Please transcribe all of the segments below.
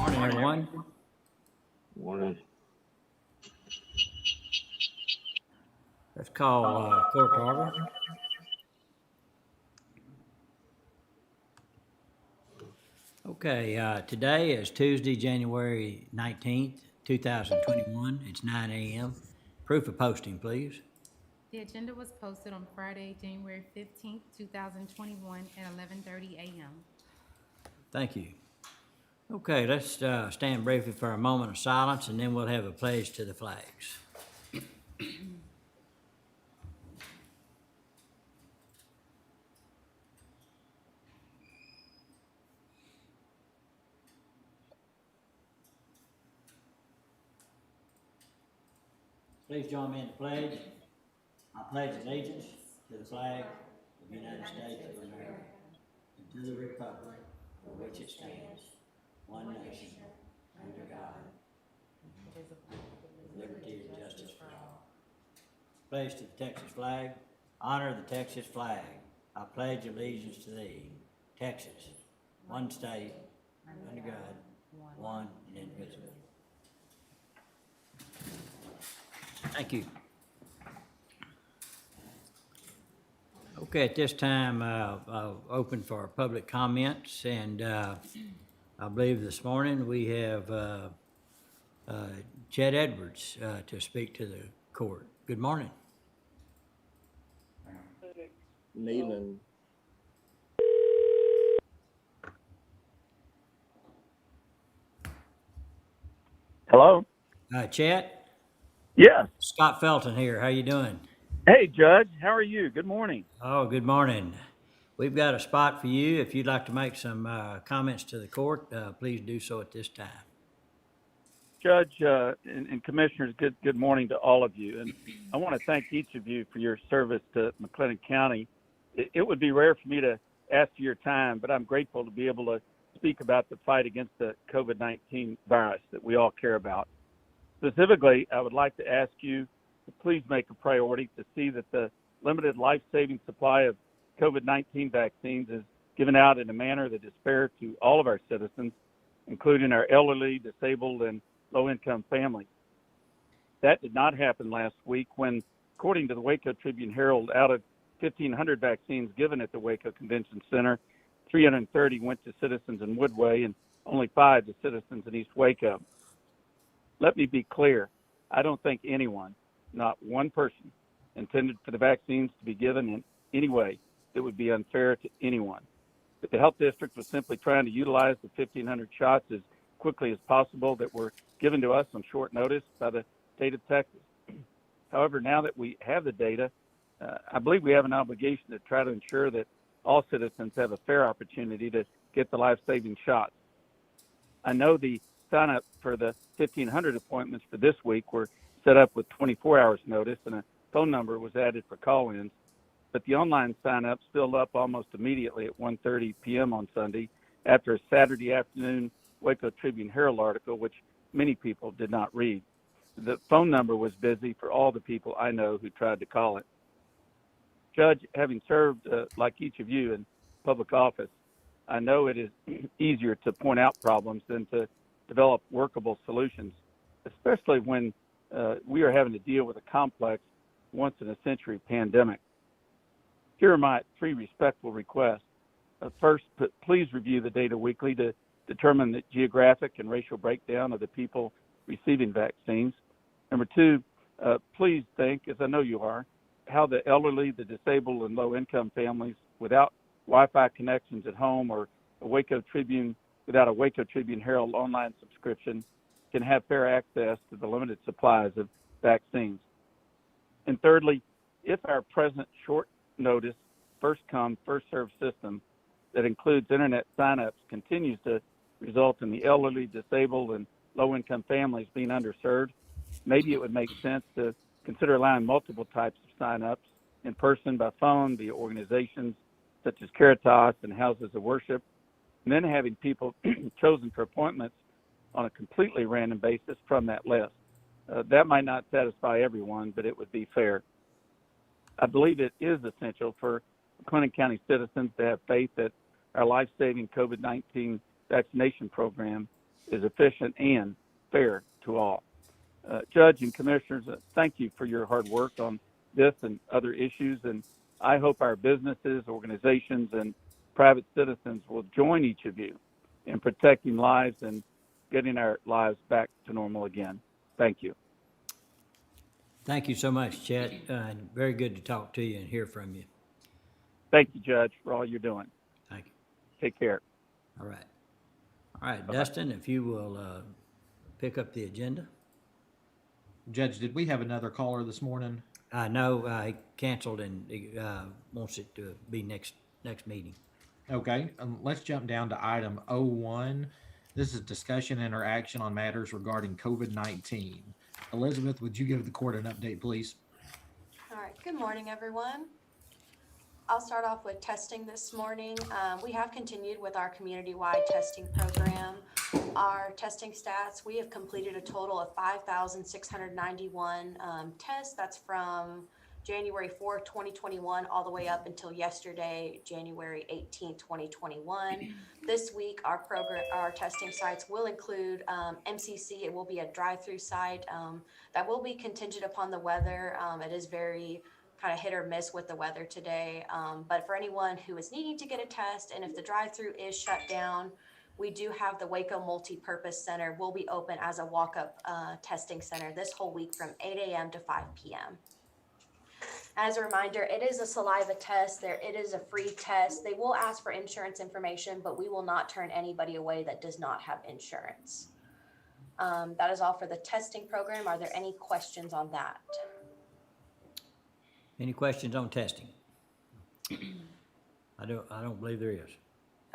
Morning, everyone. Morning. Let's call court to order. Okay, today is Tuesday, January 19th, 2021. It's 9 a.m. Proof of posting, please. The agenda was posted on Friday, January 15th, 2021 at 11:30 a.m. Thank you. Okay, let's stand briefly for a moment of silence, and then we'll have a pledge to the flags. Please join me in the pledge. I pledge allegiance to the flag of the United States of America and to the republic for which it stands, one nation, under God, with liberty and justice for all. Pledge to the Texas flag. Honor the Texas flag. I pledge allegiance to thee, Texas, one state, under God, one and indivisible. Thank you. Okay, at this time, I'll open for public comments, and I believe this morning we have Chet Edwards to speak to the court. Good morning. Good evening. Hello? Chet? Yes. Scott Felton here. How you doing? Hey, Judge. How are you? Good morning. Oh, good morning. We've got a spot for you. If you'd like to make some comments to the court, please do so at this time. Judge and Commissioners, good morning to all of you. And I want to thank each of you for your service to McLennan County. It would be rare for me to ask for your time, but I'm grateful to be able to speak about the fight against the COVID-19 virus that we all care about. Specifically, I would like to ask you to please make a priority to see that the limited life-saving supply of COVID-19 vaccines is given out in a manner that is fair to all of our citizens, including our elderly, disabled, and low-income families. That did not happen last week when, according to the Waco Tribune-Herald, out of 1,500 vaccines given at the Waco Convention Center, 330 went to citizens in Woodway and only 5 to citizens in East Waco. Let me be clear. I don't think anyone, not one person, intended for the vaccines to be given in any way that would be unfair to anyone. But the health district was simply trying to utilize the 1,500 shots as quickly as possible that were given to us on short notice by the state of Texas. However, now that we have the data, I believe we have an obligation to try to ensure that all citizens have a fair opportunity to get the life-saving shots. I know the sign-up for the 1,500 appointments for this week were set up with 24 hours notice, and a phone number was added for call-ins, but the online sign-ups filled up almost immediately at 1:30 p.m. on Sunday after a Saturday afternoon Waco Tribune-Herald article, which many people did not read. The phone number was busy for all the people I know who tried to call it. Judge, having served like each of you in public office, I know it is easier to point out problems than to develop workable solutions, especially when we are having to deal with a complex once-in-a-century pandemic. Here are my 3 respectful requests. First, please review the data weekly to determine the geographic and racial breakdown of the people receiving vaccines. Number 2, please think, as I know you are, how the elderly, the disabled, and low-income families without Wi-Fi connections at home or without a Waco Tribune Herald online subscription can have fair access to the limited supplies of vaccines. And thirdly, if our present short notice, first come, first served system that includes internet signups continues to result in the elderly, disabled, and low-income families being underserved, maybe it would make sense to consider allowing multiple types of signups in person, by phone, via organizations such as Caritas and houses of worship, and then having people chosen for appointments on a completely random basis from that list. That might not satisfy everyone, but it would be fair. I believe it is essential for McLennan County citizens to have faith that our life-saving COVID-19 vaccination program is efficient and fair to all. Judge and Commissioners, thank you for your hard work on this and other issues, and I hope our businesses, organizations, and private citizens will join each of you in protecting lives and getting our lives back to normal again. Thank you. Thank you so much, Chet. Very good to talk to you and hear from you. Thank you, Judge, for all you're doing. Thank you. Take care. All right. All right, Dustin, if you will pick up the agenda. Judge, did we have another caller this morning? No, he canceled and wants it to be next meeting. Okay, let's jump down to item 01. This is discussion and interaction on matters regarding COVID-19. Elizabeth, would you give the court an update, please? All right, good morning, everyone. I'll start off with testing this morning. We have continued with our community-wide testing program. Our testing stats, we have completed a total of 5,691 tests. That's from January 4th, 2021, all the way up until yesterday, January 18th, 2021. This week, our testing sites will include MCC. It will be a drive-through site that will be contingent upon the weather. It is very kind of hit or miss with the weather today. But for anyone who is needing to get a test, and if the drive-through is shut down, we do have the Waco Multi-Purpose Center will be open as a walk-up testing center this whole week from 8 a.m. to 5 p.m. As a reminder, it is a saliva test. It is a free test. They will ask for insurance information, but we will not turn anybody away that does not have insurance. That is all for the testing program. Are there any questions on that? Any questions on testing? I don't believe there is.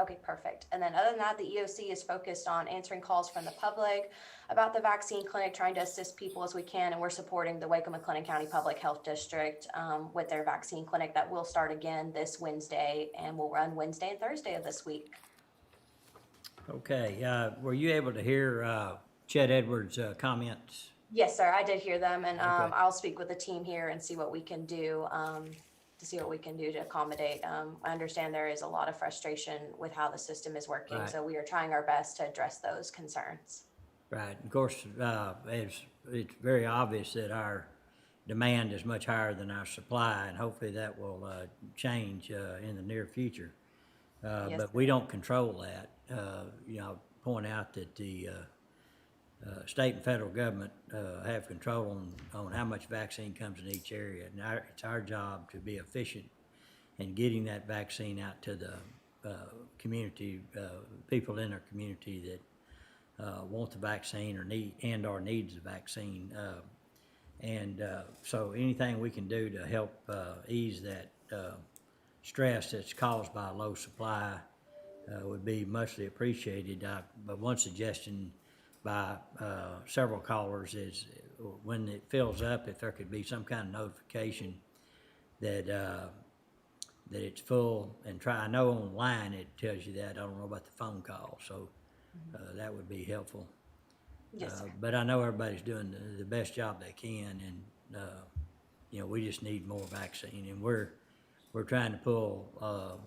Okay, perfect. And then other than that, the EOC is focused on answering calls from the public about the vaccine clinic, trying to assist people as we can. And we're supporting the Waco McLennan County Public Health District with their vaccine clinic that will start again this Wednesday and will run Wednesday and Thursday of this week. Okay, were you able to hear Chet Edwards' comments? Yes, sir. I did hear them, and Okay. I'll speak with the team here and see what we can do to accommodate. I understand there is a lot of frustration with how the system is working, Right. so we are trying our best to address those concerns. Right. Of course, it's very obvious that our demand is much higher than our supply, and hopefully that will change in the near future. Yes, But we don't control that. I'll point out that the state and federal government have control on how much vaccine comes in each area. And it's our job to be efficient in getting that vaccine out to the community, people in our community that want the vaccine or needs the vaccine. So anything we can do to help ease that stress that's caused by a low supply would be muchly appreciated. But one suggestion by several callers is when it fills up, if there could be some kind of notification that it's full, and I know online it tells you that. I don't know about the phone call, so that would be helpful. Yes, sir. But I know everybody's doing the best job they can, and we just need more vaccine, and we're trying to pull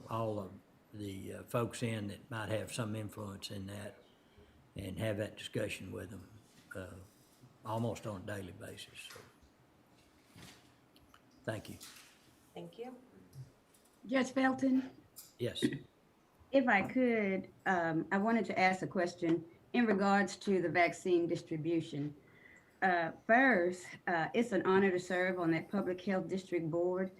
all of the folks in that might have some influence in that, and have that discussion with them almost on a daily basis. So. Thank you. Thank you. Judge Felton, Yes. if I could, I wanted to ask a question in regards to the vaccine distribution. First, it's an honor to serve on that Public Health District Board,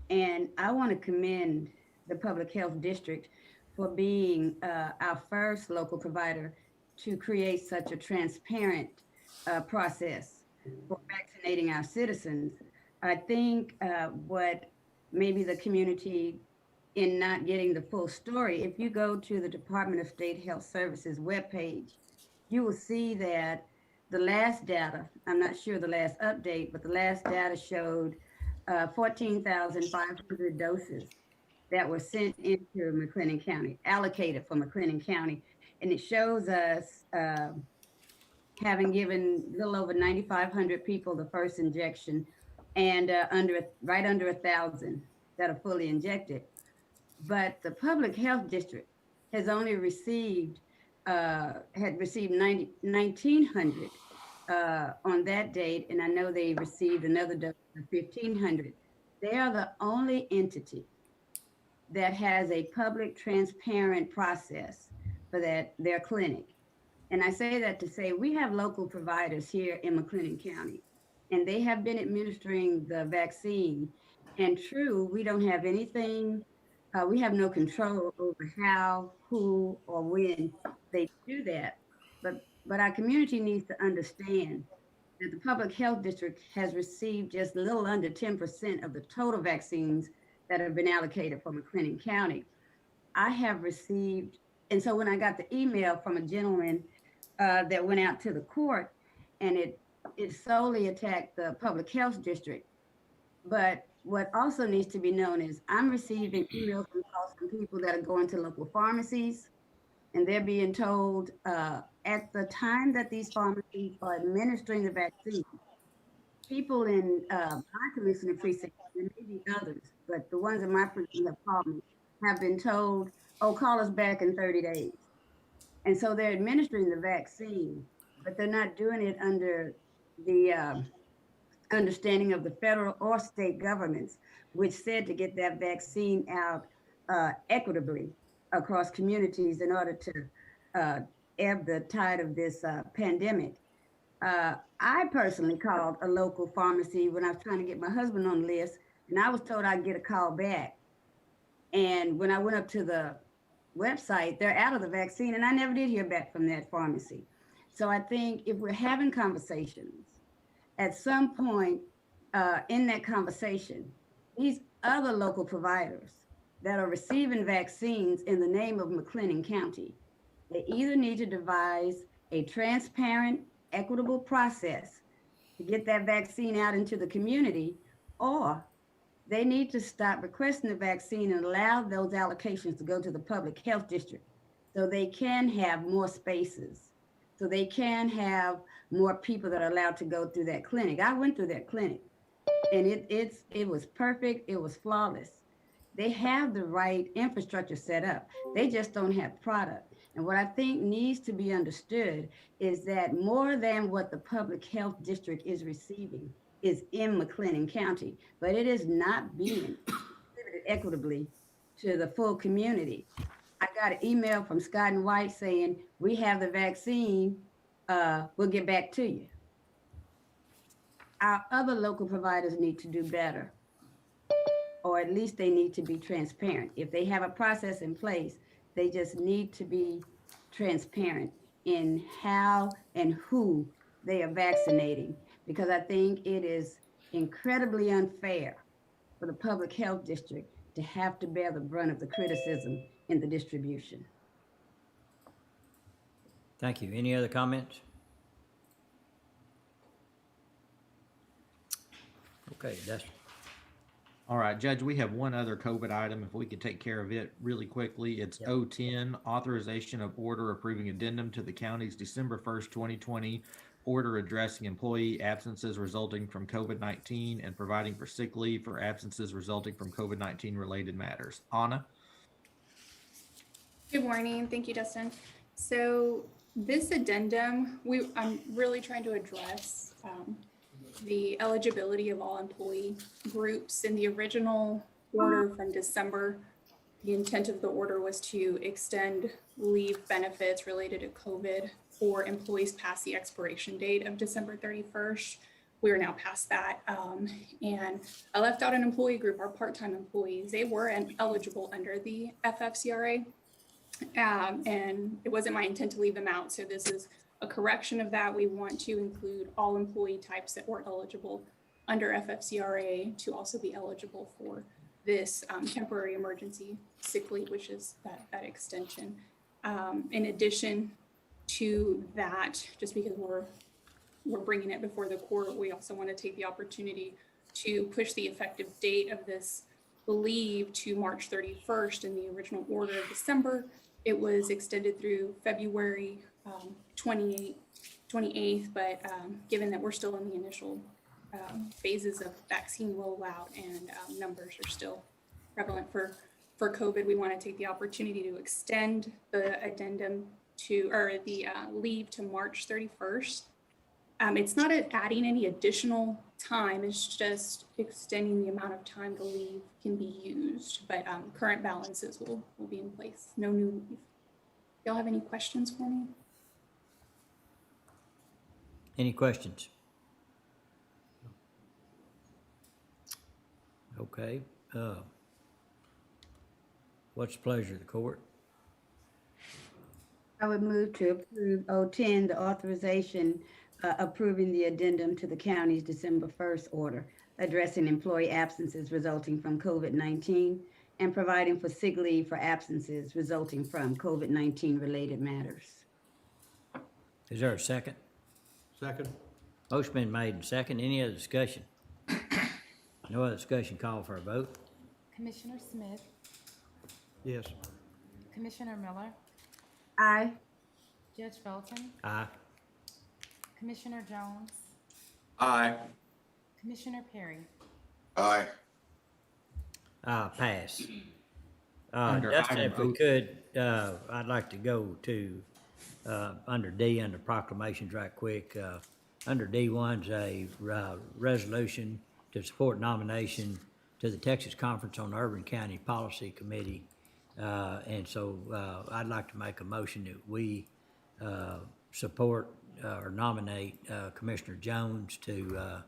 and I want to commend the Public Health District for being our first local provider to create such a transparent process for vaccinating our citizens. I think what maybe the community in not getting the full story, if you go to the Department of State Health Services webpage, you will see that the last data, I'm not sure the last update, but the last data showed 14,500 doses that were sent into McLennan County, allocated for McLennan County. And it shows us having given a little over 9,500 people the first injection and right under 1,000 that are fully injected. But the Public Health District has only received, had received 1,900 on that date, and I know they received another dose of 1,500. They are the only entity that has a public, transparent process for their clinic. And I say that to say we have local providers here in McLennan County, and they have been administering the vaccine. And true, we don't have anything, we have no control over how, who, or when they do that. But our community needs to understand that the Public Health District has received just a little under 10% of the total vaccines that have been allocated for McLennan County. I have received, and so when I got the email from a gentleman that went out to the court, and it solely attacked the Public Health District. But what also needs to be known is I'm receiving emails and calls from people that are going to local pharmacies, and they're being told at the time that these pharmacies are administering the vaccine, people in my commissioner precinct, and maybe others, but the ones in my precinct have called me, have been told, oh, call us back in 30 days. And so they're administering the vaccine, but they're not doing it under the understanding of the federal or state governments, which said to get that vaccine out equitably across communities in order to ebb the tide of this pandemic. I personally called a local pharmacy when I was trying to get my husband on the list, and I was told I'd get a call back. And when I went up to the website, they're out of the vaccine, and I never did hear back from that pharmacy. So I think if we're having conversations, at some point in that conversation, these other local providers that are receiving vaccines in the name of McLennan County, they either need to devise a transparent, equitable process to get that vaccine out into the community, or they need to stop requesting the vaccine and allow those allocations to go to the Public Health District so they can have more spaces, so they can have more people that are allowed to go through that clinic. I went through that clinic, and it was perfect. It was flawless. They have the right infrastructure set up. They just don't have product. And what I think needs to be understood is that more than what the Public Health District is receiving is in McLennan County, but it is not being distributed equitably to the full community. I got an email from Scott and White saying, we have the vaccine, we'll get back to you. Our other local providers need to do better, or at least they need to be transparent. If they have a process in place, they just need to be transparent in how and who they are vaccinating, because I think it is incredibly unfair for the Public Health District to have to bear the brunt of the criticism in the distribution. Thank you. Any other comments? Okay, Dustin. All right, Judge, we have one other COVID item. If we could take care of it really quickly, it's Yep. O10, authorization of order approving addendum to the county's December 1st, 2020 order addressing employee absences resulting from COVID-19 and providing for sick leave for absences resulting from COVID-19 related matters. Anna? Good morning. Thank you, Dustin. So this addendum, I'm really trying to address the eligibility of all employee groups. In the original order from December, the intent of the order was to extend leave benefits related to COVID for employees past the expiration date of December 31st. We are now past that. And I left out an employee group, our part-time employees. They were eligible under the FFCRA. And it wasn't my intent to leave them out. So this is a correction of that. We want to include all employee types that were eligible under FFCRA to also be eligible for this temporary emergency sick leave, which is that extension. In addition to that, just because we're bringing it before the court, we also want to take the opportunity to push the effective date of this leave to March 31st. In the original order of December, it was extended through February 28th, but given that we're still in the initial phases of vaccine rollout and numbers are still prevalent for COVID, we want to take the opportunity to extend the addendum or the leave to March 31st. It's not adding any additional time, it's just extending the amount of time the leave can be used, but current balances will be in place, no new leave. Y'all have any questions for me? Any questions? Okay, what's the pleasure of the court? I would move to approve 010, the authorization approving the addendum to the county's December 1st order addressing employee absences resulting from COVID-19 and providing for sick leave for absences resulting from COVID-19 related matters. Is there a second? Second. Motion been made and second. Any other discussion? No other discussion, call for a vote. Commissioner Smith, Yes. Commissioner Miller, Aye. Judge Felton, Aye. Commissioner Jones, Aye. Commissioner Perry. Aye. Pass. Under Justin, item if we O- could, I'd like to go to, under D, under proclamations right quick. Under D1's a resolution to support nomination to the Texas Conference on Urban County Policy Committee. And so I'd like to make a motion that we support or nominate Commissioner Jones to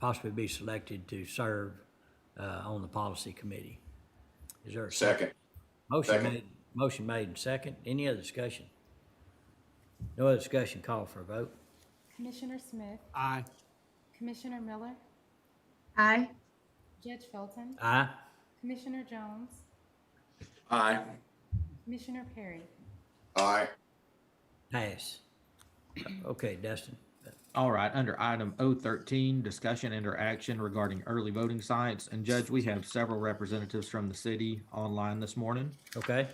possibly be selected to serve on the policy committee. Is there a Second. Motion made and second. Any other discussion? No other discussion, call for a vote. Commissioner Smith, Aye. Commissioner Miller, Aye. Judge Felton, Aye. Commissioner Jones, Aye. Commissioner Perry. Aye. Pass. Okay, Dustin. All right, under item O13, discussion and or action regarding early voting sites. And Judge, we have several representatives from the city online this morning. Okay.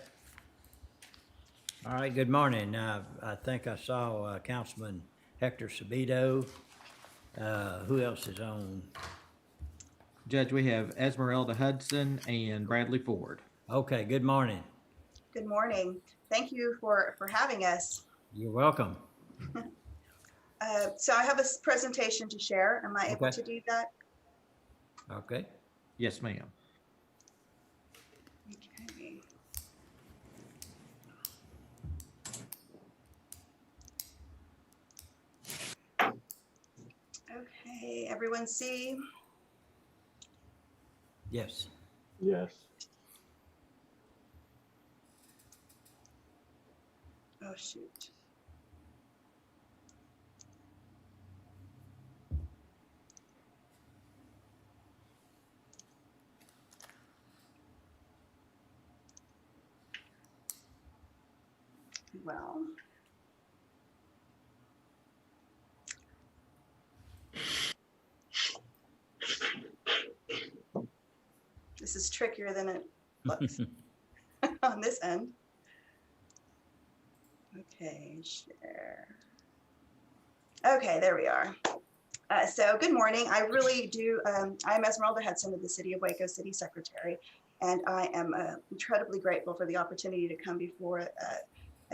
All right, good morning. I think I saw Councilman Hector Sabido. Who else is on? Judge, we have Esmeralda Hudson and Bradley Ford. Okay, good morning. Good morning. Thank you for having us. You're welcome. So I have a presentation to share. Am I able Okay. to do that? Okay. Yes, ma'am. Okay. Okay, everyone see? Yes. Yes. Oh, shoot. Well. This is trickier than it looks on this end. Okay, share. Okay, there we are. So good morning. I really do, I'm Esmeralda Hudson of the City of Waco City Secretary, and I am incredibly grateful for the opportunity to come before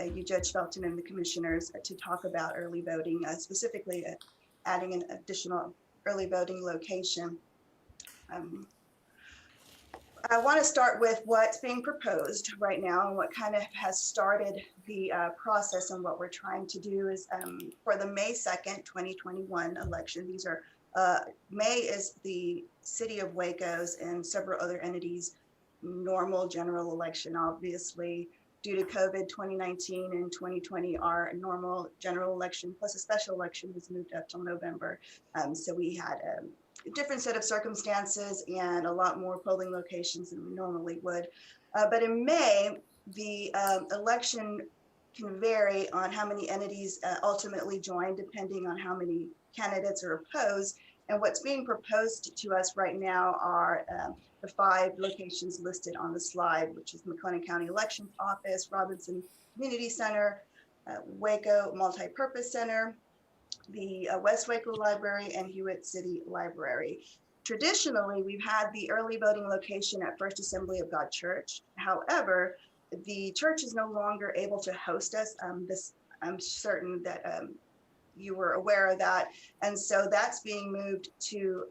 you, Judge Felton, and the commissioners to talk about early voting, specifically adding an additional early voting location. I want to start with what's being proposed right now and what kind of has started the process. And what we're trying to do is for the May 2nd, 2021 election, these are May is the city of Waco's and several other entities normal general election. Obviously, due to COVID, 2019 and 2020, our normal general election plus a special election was moved up till November. So we had a different set of circumstances and a lot more polling locations than we normally would. But in May, the election can vary on how many entities ultimately join, depending on how many candidates are opposed. And what's being proposed to us right now are the 5 locations listed on the slide, which is McLennan County Elections Office, Robinson Community Center, Waco Multipurpose Center, the West Waco Library, and Hewitt City Library. Traditionally, we've had the early voting location at First Assembly of God Church. However, the church is no longer able to host us. I'm certain that you were aware of that. And so that's being moved to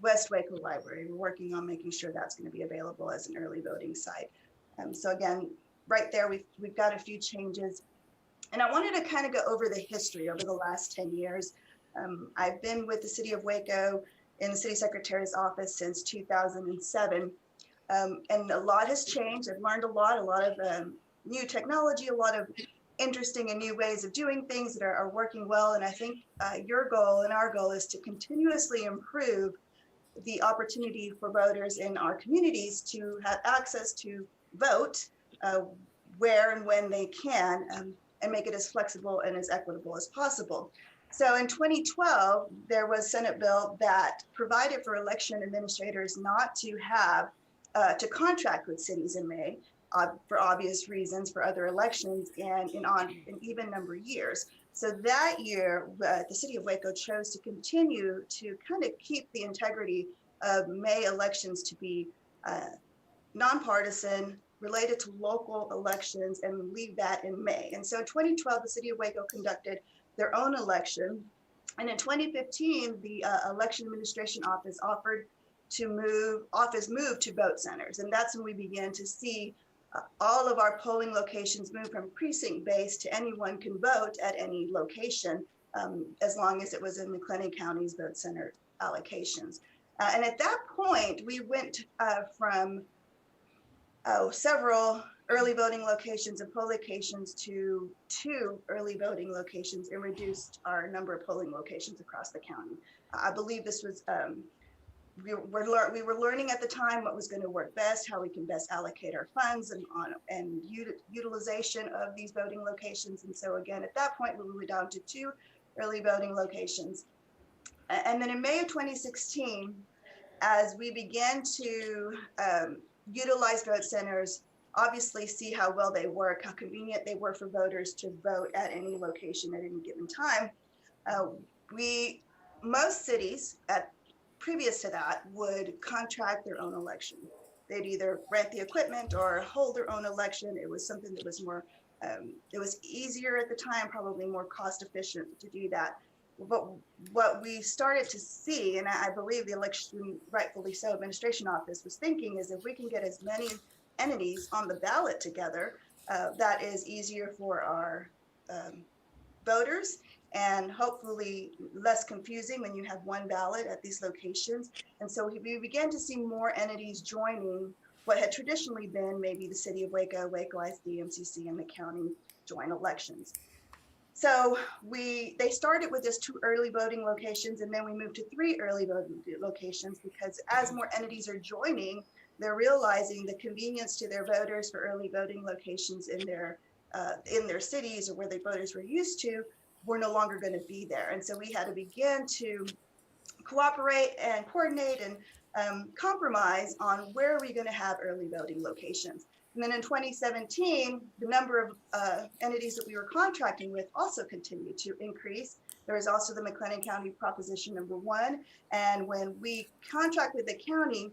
West Waco Library. We're working on making sure that's going to be available as an early voting site. So again, right there, we've got a few changes. And I wanted to kind of go over the history over the last 10 years. I've been with the city of Waco in the city secretary's office since 2007. And a lot has changed. I've learned a lot of new technology, a lot of interesting and new ways of doing things that are working well. And I think your goal and our goal is to continuously improve the opportunity for voters in our communities to have access to vote where and when they can, and make it as flexible and as equitable as possible. So in 2012, there was Senate bill that provided for election administrators not to have to contract with cities in May for obvious reasons for other elections and in an even number of years. So that year, the city of Waco chose to continue to kind of keep the integrity of May elections to be nonpartisan, related to local elections, and leave that in May. And so in 2012, the city of Waco conducted their own election. And in 2015, the election administration office moved to vote centers. And that's when we began to see all of our polling locations move from precinct-based to anyone can vote at any location, as long as it was in McLennan County's vote center allocations. And at that point, we went from several early voting locations and poll locations to 2 early voting locations and reduced our number of polling locations across the county. I believe this was, we were learning at the time what was going to work best, how we can best allocate our funds and utilization of these voting locations. And so again, at that point, we were down to 2 early voting locations. And then in May of 2016, as we began to utilize vote centers, obviously see how well they work, how convenient they were for voters to vote at any location at any given time. Most cities previous to that would contract their own election. They'd either rent the equipment or hold their own election. It was something that was more, it was easier at the time, probably more cost efficient to do that. But what we started to see, and I believe the election, rightfully so, administration office was thinking, is if we can get as many entities on the ballot together, that is easier for our voters and hopefully less confusing when you have one ballot at these locations. And so we began to see more entities joining what had traditionally been maybe the city of Waco, Waco ISD, MCC, and the county joint elections. So they started with just 2 early voting locations, and then we moved to 3 early voting locations, because as more entities are joining, they're realizing the convenience to their voters for early voting locations in their cities or where the voters were used to were no longer going to be there. And so we had to begin to cooperate and coordinate and compromise on where are we going to have early voting locations. And then in 2017, the number of entities that we were contracting with also continued to increase. There was also the McLennan County Proposition number 1. And when we contract with the county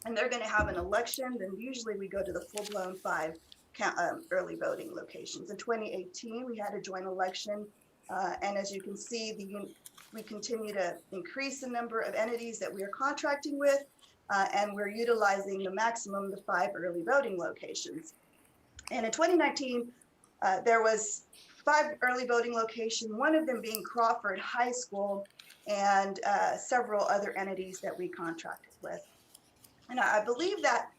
and they're going to have an election, then usually we go to the full-blown 5 early voting locations. In 2018, we had a joint election, and as you can see, we continue to increase the number of entities that we are contracting with, and we're utilizing the maximum, the 5 early voting locations. And in 2019, there was 5 early voting locations, one of them being Crawford High School, and several other entities that we contracted with. And I believe that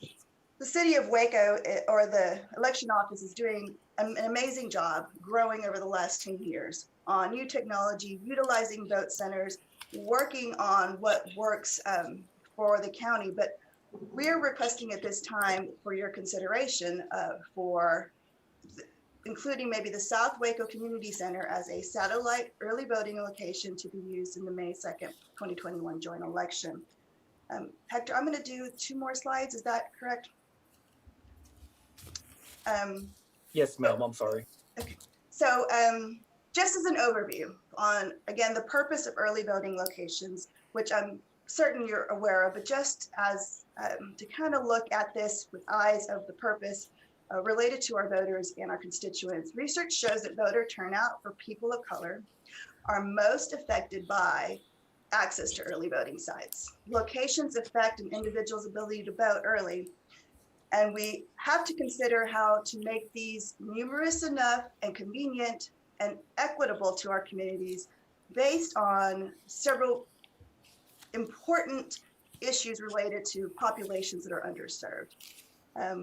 the city of Waco, or the election office, is doing an amazing job growing over the last 10 years on new technology, utilizing vote centers, working on what works for the county. But we're requesting at this time for your consideration for including maybe the South Waco Community Center as a satellite early voting location to be used in the May 2nd, 2021 joint election. Hector, I'm going to do 2 more slides. Is that correct? Yes, ma'am. I'm sorry. Okay. So just as an overview on, again, the purpose of early voting locations, which I'm certain you're aware of, but just as to kind of look at this with eyes of the purpose related to our voters and our constituents. Research shows that voter turnout for people of color are most affected by access to early voting sites. Locations affect an individual's ability to vote early, and we have to consider how to make these numerous enough and convenient and equitable to our communities based on several important issues related to populations that are underserved.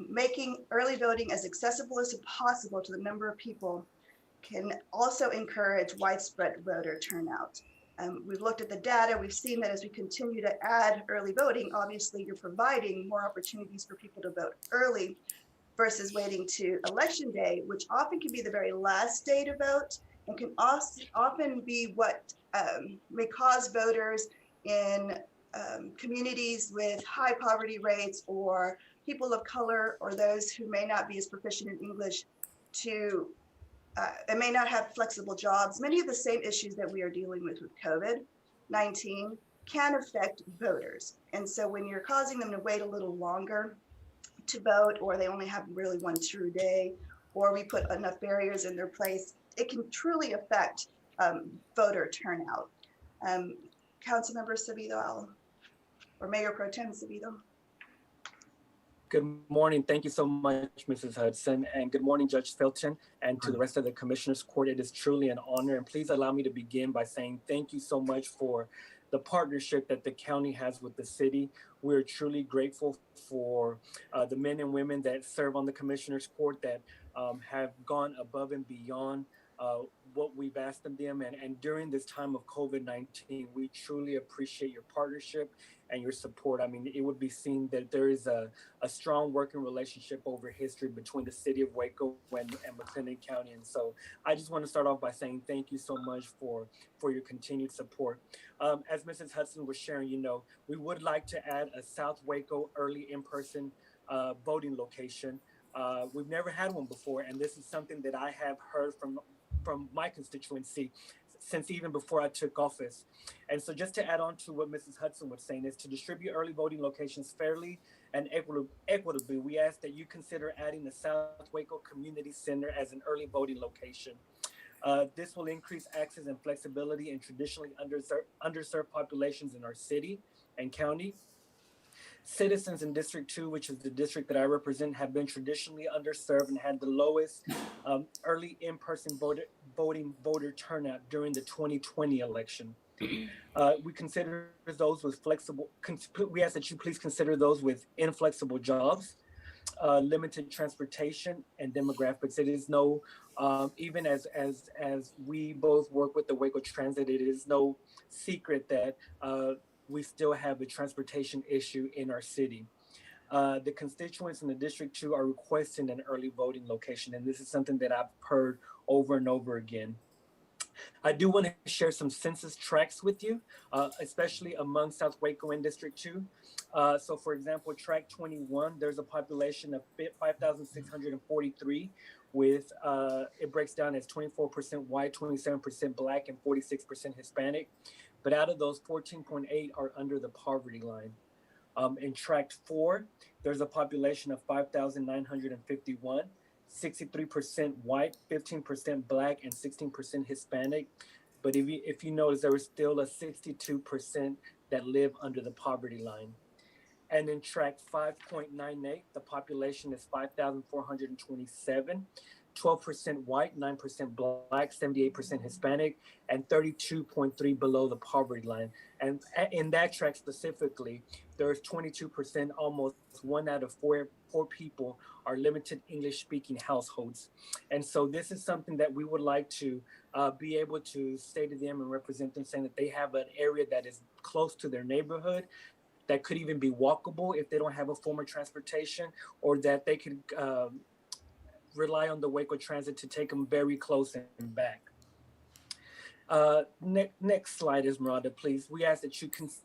Making early voting as accessible as possible to the number of people can also encourage widespread voter turnout. We've looked at the data. We've seen that as we continue to add early voting, obviously you're providing more opportunities for people to vote early versus waiting to election day, which often can be the very last day to vote and can often be what may cause voters in communities with high poverty rates or people of color or those who may not be as proficient in English to and may not have flexible jobs. Many of the same issues that we are dealing with COVID-19 can affect voters. And so when you're causing them to wait a little longer to vote, or they only have really one true day, or we put enough barriers in their place, it can truly affect voter turnout. Councilmember Sabido, or Mayor Pro Tem Sabido. Good morning. Thank you so much, Mrs. Hudson, and good morning, Judge Felton, and to the rest of the Commissioners Court. It is truly an honor, and please allow me to begin by saying thank you so much for the partnership that the county has with the city. We're truly grateful for the men and women that serve on the Commissioners Court that have gone above and beyond what we've asked of them. And during this time of COVID-19, we truly appreciate your partnership and your support. I mean, it would be seen that there is a strong working relationship over history between the city of Waco and McLennan County. And so I just want to start off by saying thank you so much for your continued support. As Mrs. Hudson was sharing, you know, we would like to add a South Waco early in-person voting location. We've never had one before, and this is something that I have heard from my constituency since even before I took office. And so just to add on to what Mrs. Hudson was saying is to distribute early voting locations fairly and equitably, we ask that you consider adding the South Waco Community Center as an early voting location. This will increase access and flexibility in traditionally underserved populations in our city and county. Citizens in District 2, which is the district that I represent, have been traditionally underserved and had the lowest early in-person voter turnout during the 2020 election. We consider those with we ask that you please consider those with inflexible jobs, limited transportation, and demographics. It is no, even as we both work with the Waco Transit, it is no secret that we still have a transportation issue in our city. The constituents in the District 2 are requesting an early voting location, and this is something that I've heard over and over again. I do want to share some census tracts with you, especially among South Waco and District 2. So for example, tract 21, there's a population of 5,643 with, it breaks down as 24% white, 27% black, and 46% Hispanic. But out of those, 14.8 are under the poverty line. In tract 4, there's a population of 5,951. 63% white, 15% black, and 16% Hispanic. But if you notice, there was still a 62% that live under the poverty line. And in track 5.98, the population is 5,427, 12% white, 9% black, 78% Hispanic, and 32.3 below the poverty line. And in that track specifically, there's 22%, almost 1 out of 4 people are limited English speaking households. And so this is something that we would like to be able to say to them and represent them, saying that they have an area that is close to their neighborhood, that could even be walkable if they don't have a form of transportation, or that they could rely on the Waco Transit to take them very close and back. Next slide, Esmeralda, please. We ask that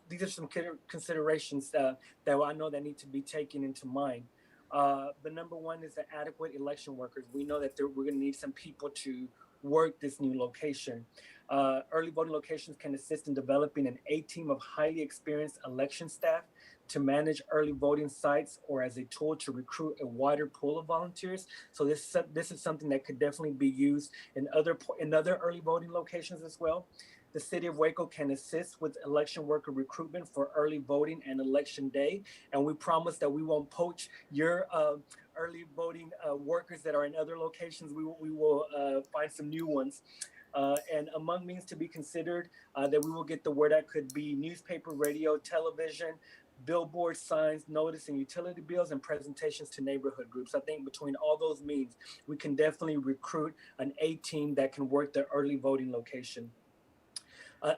these are some considerations that I know that need to be taken into mind. The number one is the adequate election workers. We know that we're going to need some people to work this new location. Early voting locations can assist in developing an A-team of highly experienced election staff to manage early voting sites, or as a tool to recruit a wider pool of volunteers. So this is something that could definitely be used in other early voting locations as well. The city of Waco can assist with election worker recruitment for early voting and election day. And we promise that we won't poach your early voting workers that are in other locations. We will find some new ones. And among means to be considered that we will get the word out could be newspaper, radio, television, billboard signs, notice and utility bills, and presentations to neighborhood groups. I think between all those means, we can definitely recruit an A-team that can work the early voting location.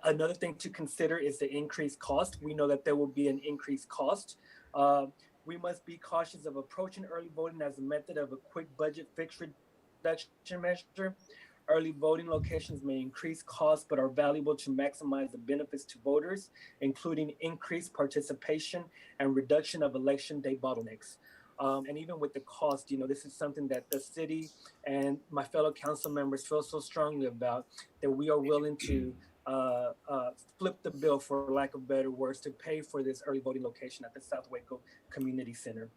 Another thing to consider is the increased cost. We know that there will be an increased cost. We must be cautious of approaching early voting as a method of a quick budget fixed reduction measure. Early voting locations may increase costs, but are valuable to maximize the benefits to voters, including increased participation and reduction of election day bottlenecks. And even with the cost, this is something that the city and my fellow council members feel so strongly about, that we are willing to flip the bill, for lack of better words, to pay for this early voting location at the South Waco Community Center.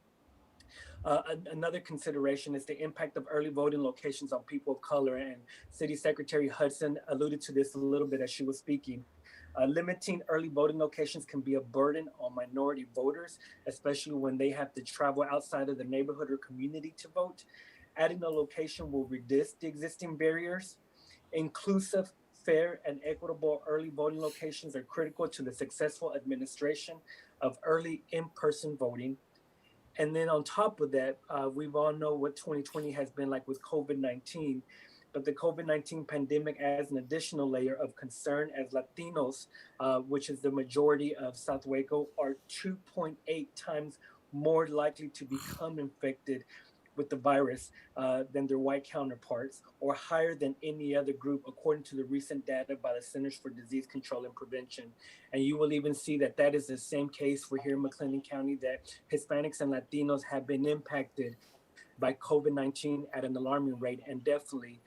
Another consideration is the impact of early voting locations on people of color, and City Secretary Hudson alluded to this a little bit as she was speaking. Limiting early voting locations can be a burden on minority voters, especially when they have to travel outside of the neighborhood or community to vote. Adding a location will reduce the existing barriers. Inclusive, fair, and equitable early voting locations are critical to the successful administration of early in-person voting. And then on top of that, we all know what 2020 has been like with COVID-19, but the COVID-19 pandemic adds an additional layer of concern, as Latinos, which is the majority of South Waco, are 2.8 times more likely to become infected with the virus than their white counterparts, or higher than any other group, according to the recent data by the Centers for Disease Control and Prevention. And you will even see that that is the same case for here in McLennan County, that Hispanics and Latinos have been impacted by COVID-19 at an alarming rate, and definitely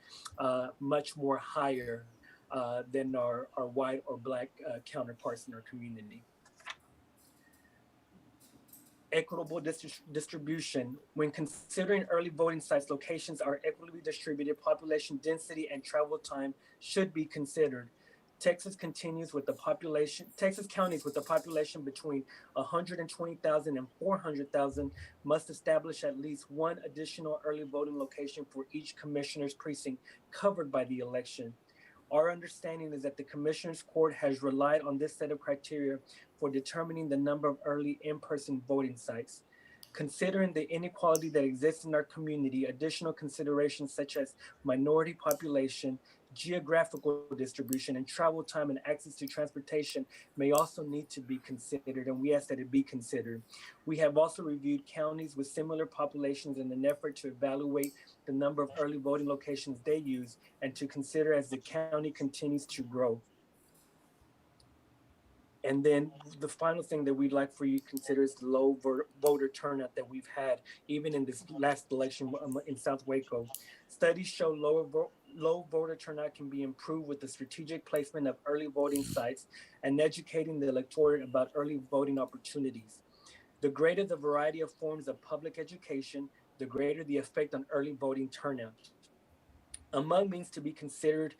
much more higher than our white or black counterparts in our community. Equitable distribution. When considering early voting sites, locations are equitably distributed. Population density and travel time should be considered. Texas counties with the population between 120,000 and 400,000 must establish at least one additional early voting location for each commissioner's precinct covered by the election. Our understanding is that the Commissioners Court has relied on this set of criteria for determining the number of early in-person voting sites. Considering the inequality that exists in our community, additional considerations such as minority population, geographical distribution, and travel time and access to transportation may also need to be considered, and we ask that it be considered. We have also reviewed counties with similar populations in an effort to evaluate the number of early voting locations they use and to consider as the county continues to grow. And then the final thing that we'd like for you to consider is the low voter turnout that we've had, even in this last election in South Waco. Studies show low voter turnout can be improved with the strategic placement of early voting sites and educating the electorate about early voting opportunities. The greater the variety of forms of public education, the greater the effect on early voting turnout. Among means to be considered,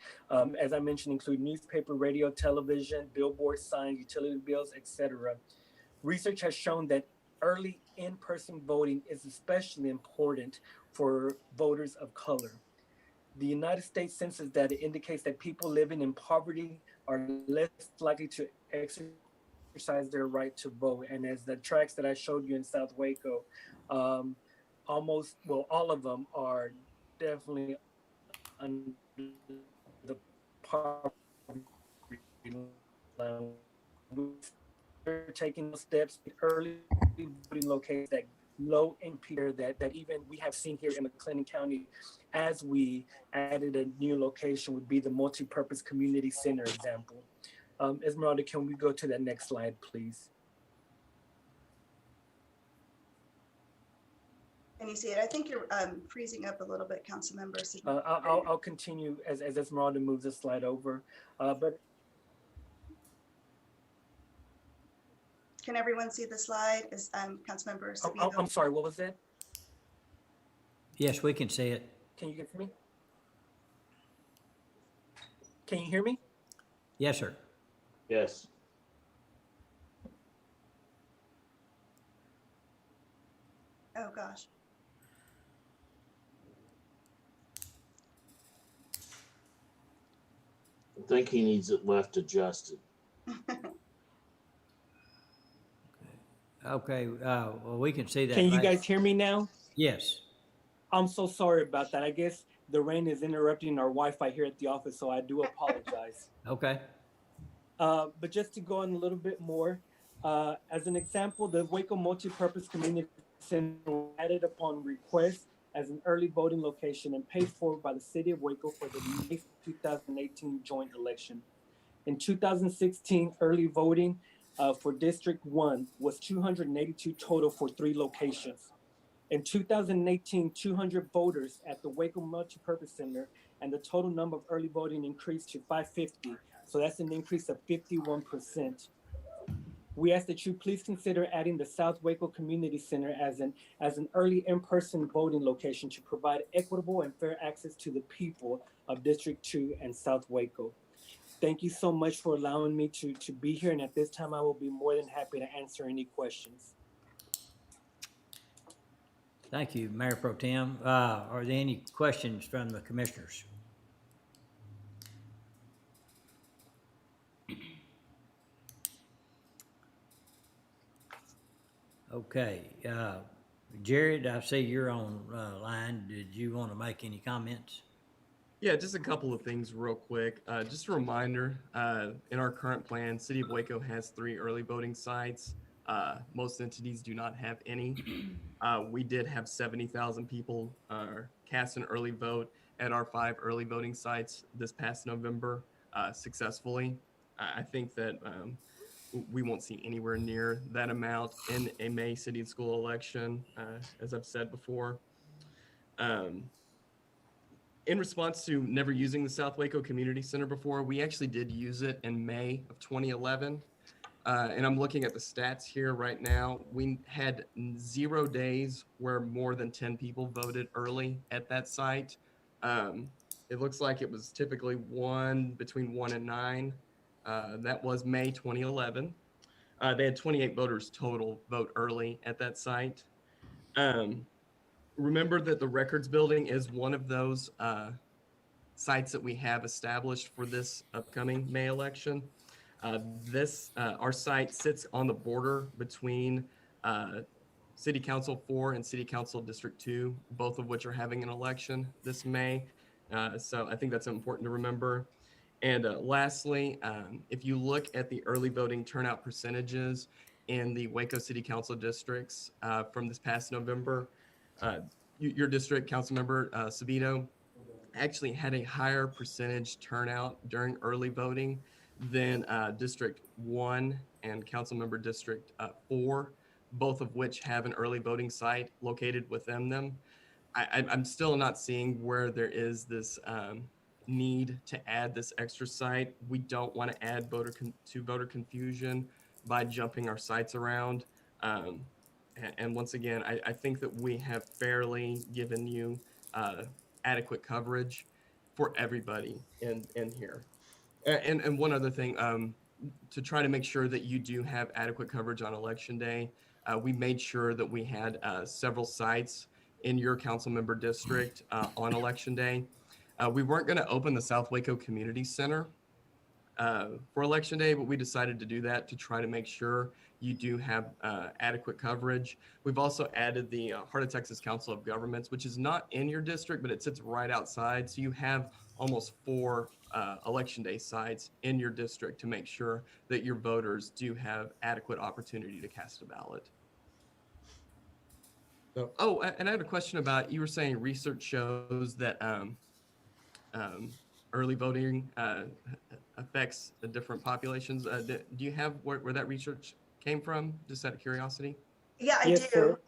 as I mentioned, include newspaper, radio, television, billboard signs, utility bills, etc. Research has shown that early in-person voting is especially important for voters of color. The United States Census data indicates that people living in poverty are less likely to exercise their right to vote. And as the tracks that I showed you in South Waco, all of them are definitely under the poverty line. We're taking those steps early voting locations that low income that even we have seen here in McLennan County as we added a new location would be the multi-purpose community center example. Esmeralda, can we go to that next slide, please? Can you see it? I think you're freezing up a little bit, Councilmember. I'll continue as Esmeralda moves the slide over, but can everyone see the slide? Is Councilmember Sabino? I'm sorry, what was that? Yes, we can see it. Can you get me? Can you hear me? Yes, sir. Yes. Oh, gosh. I think he needs it left adjusted. Okay, well, we can see that. Can you right? guys hear me now? Yes. I'm so sorry about that. I guess the rain is interrupting our Wi-Fi here at the office, so I do apologize. Okay. But just to go on a little bit more, as an example, the Waco Multi-Purpose Community Center was added upon request as an early voting location and paid for by the City of Waco for the May 2018 joint election. In 2016, early voting for District 1 was 282 total for 3 locations. In 2018, 200 voters at the Waco Multi-Purpose Center, and the total number of early voting increased to 550. So that's an increase of 51%. We ask that you please consider adding the South Waco Community Center as an early in-person voting location to provide equitable and fair access to the people of District 2 and South Waco. Thank you so much for allowing me to be here, and at this time I will be more than happy to answer any questions. Thank you, Mayor Pro Tem. Are there any questions from the commissioners? Okay, Jared, I see you're on line. Did you want to make any comments? Yeah, just a couple of things real quick. Just a reminder, in our current plan, City of Waco has 3 early voting sites. Most entities do not have any. We did have 70,000 people cast an early vote at our 5 early voting sites this past November successfully. I think that we won't see anywhere near that amount in a May city and school election, as I've said before. In response to never using the South Waco Community Center before, we actually did use it in May of 2011. And I'm looking at the stats here right now. We had 0 days where more than 10 people voted early at that site. It looks like it was typically between 1 and 9. That was May 2011. They had 28 voters total vote early at that site. Remember that the records building is one of those sites that we have established for this upcoming May election. Our site sits on the border between City Council 4 and City Council District 2, both of which are having an election this May. So I think that's important to remember. And lastly, if you look at the early voting turnout percentages in the Waco City Council districts from this past November, your district, Councilmember Sabino, actually had a higher percentage turnout during early voting than District 1 and Councilmember District 4, both of which have an early voting site located within them. I'm still not seeing where there is this need to add this extra site. We don't want to add voter confusion by jumping our sites around. And once again, I think that we have fairly given you adequate coverage for everybody in here. And one other thing, to try to make sure that you do have adequate coverage on election day, we made sure that we had several sites in your council member district on election day. We weren't going to open the South Waco Community Center for election day, but we decided to do that to try to make sure you do have adequate coverage. We've also added the Heart of Texas Council of Governments, which is not in your district, but it sits right outside. So you have almost 4 election day sites in your district to make sure that your voters do have adequate opportunity to cast a ballot. So, oh, and I had a question about, you were saying research shows that early voting affects the different populations. Do you have where that research came from, just out of curiosity? Yeah, I Yes, do. sir.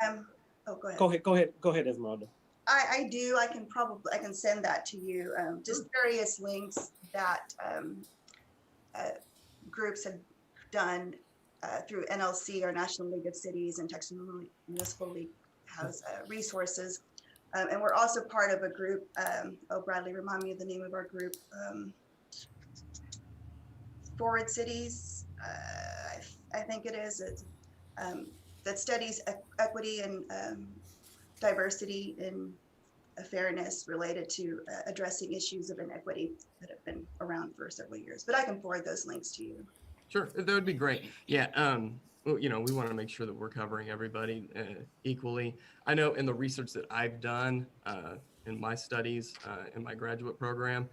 Oh, go ahead. Go ahead, Esmeralda. I do. I can send that to you. Just various links that groups have done through NLC, or National League of Cities, and Texas Municipal League has resources. And we're also part of a group. Bradley, remind me of the name of our group. Forward Cities, I think it is. It's, that studies equity and diversity and fairness related to addressing issues of inequity that have been around for several years. But I can forward those links to you. Sure, that would be great. Yeah, well, you know, we want to make sure that we're covering everybody equally. I know in the research that I've done in my studies in my graduate program,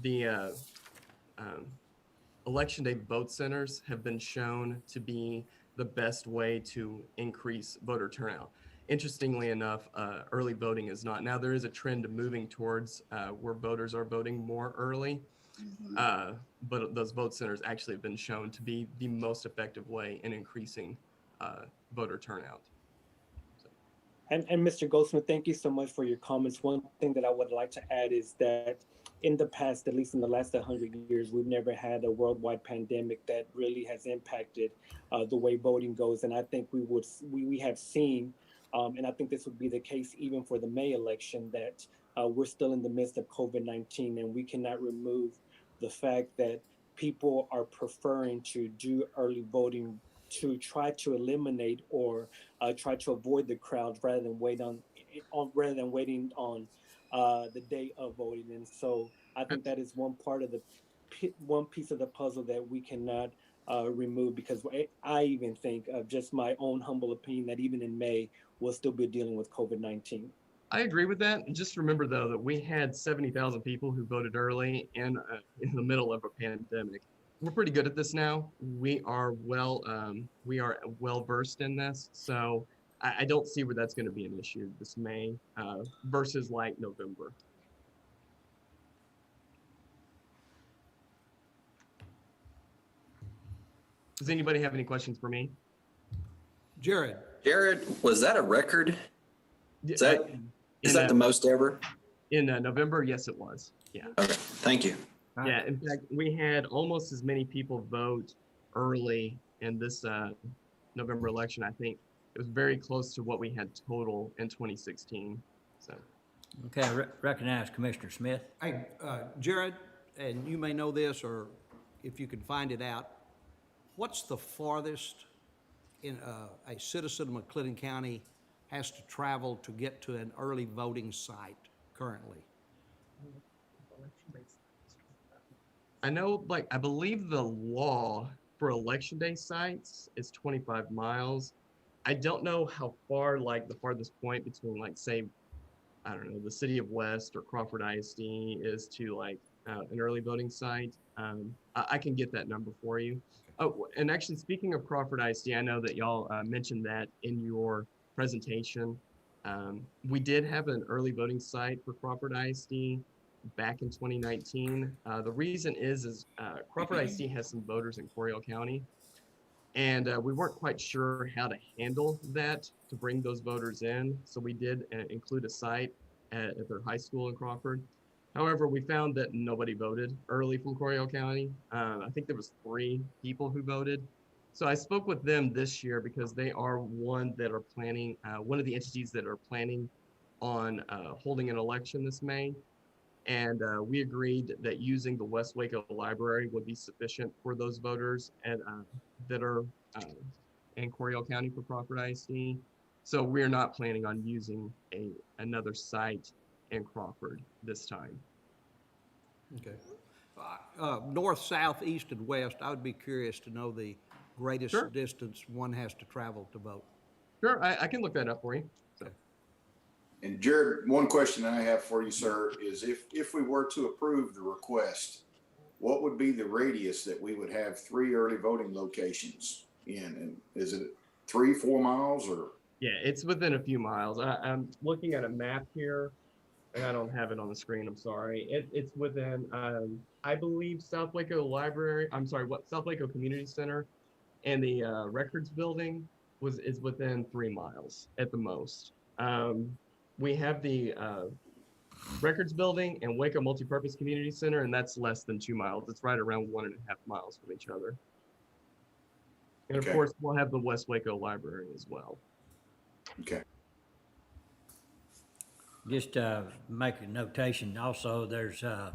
the election day vote centers have been shown to be the best way to increase voter turnout. Interestingly enough, early voting is not. Now there is a trend moving towards where voters are voting more early, but those vote centers actually have been shown to be the most effective way in increasing voter turnout. So. And Mr. Goldsmith, thank you so much for your comments. One thing that I would like to add is that in the past, at least in the last 100 years, we've never had a worldwide pandemic that really has impacted the way voting goes. And I think we have seen, and I think this would be the case even for the May election, that we're still in the midst of COVID-19, and we cannot remove the fact that people are preferring to do early voting to try to eliminate or try to avoid the crowds rather than waiting on the day of voting. And so I think that is one piece of the puzzle that we cannot remove, because I even think, of just my own humble opinion, that even in May we'll still be dealing with COVID-19. I agree with that. Just remember, though, that we had 70,000 people who voted early and in the middle of a pandemic. We're pretty good at this now. We are well versed in this, so I don't see where that's going to be an issue this May versus like November. Does anybody have any questions for me? Jared, was that a record? Is that the most ever? In November, yes, it was. Yeah. Okay, thank you. Yeah, in fact, we had almost as many people vote early in this November election. I think it was very close to what we had total in 2016. So. Okay, recognize Commissioner Smith. hey, Jared, and you may know this, or if you can find it out, what's the farthest in a citizen of McClellan County has to travel to get to an early voting site currently? I know, like, I believe the law for election day sites is 25 miles. I don't know how far, like, the farthest point between, like, say, I don't know, the city of West or Crawford ISD is to, like, an early voting site. I can get that number for you. Oh, and actually, speaking of Crawford ISD, I know that y'all mentioned that in your presentation. We did have an early voting site for Crawford ISD back in 2019. The reason is Crawford ISD has some voters in Coryell County, and we weren't quite sure how to handle that to bring those voters in. So we did include a site at their high school in Crawford. However, we found that nobody voted early from Coryell County. I think there was 3 people who voted. So I spoke with them this year because they are one that are planning, one of the entities that are planning on holding an election this May. And we agreed that using the West Waco Library would be sufficient for those voters and that are in Coryell County for Crawford ISD. So we're not planning on using another site in Crawford this time. Okay. North, south, east, and west, I would be curious to know the greatest Sure. distance one has to travel to vote. Sure, I can look that up for you. So. And Jared, one question I have for you, sir, is if we were to approve the request, what would be the radius that we would have 3 early voting locations in? And is it 3-4 miles or? Yeah, it's within a few miles. I'm looking at a map here, and I don't have it on the screen. I'm sorry. It's within, I believe, South Waco Library. I'm sorry, South Waco Community Center, and the Records Building is within 3 miles at the most. We have the Records Building and Waco Multipurpose Community Center, and that's less than 2 miles. It's right around 1.5 miles from each other. And of Okay. course, we'll have the West Waco Library as well. Okay. Just make a notation also, there's a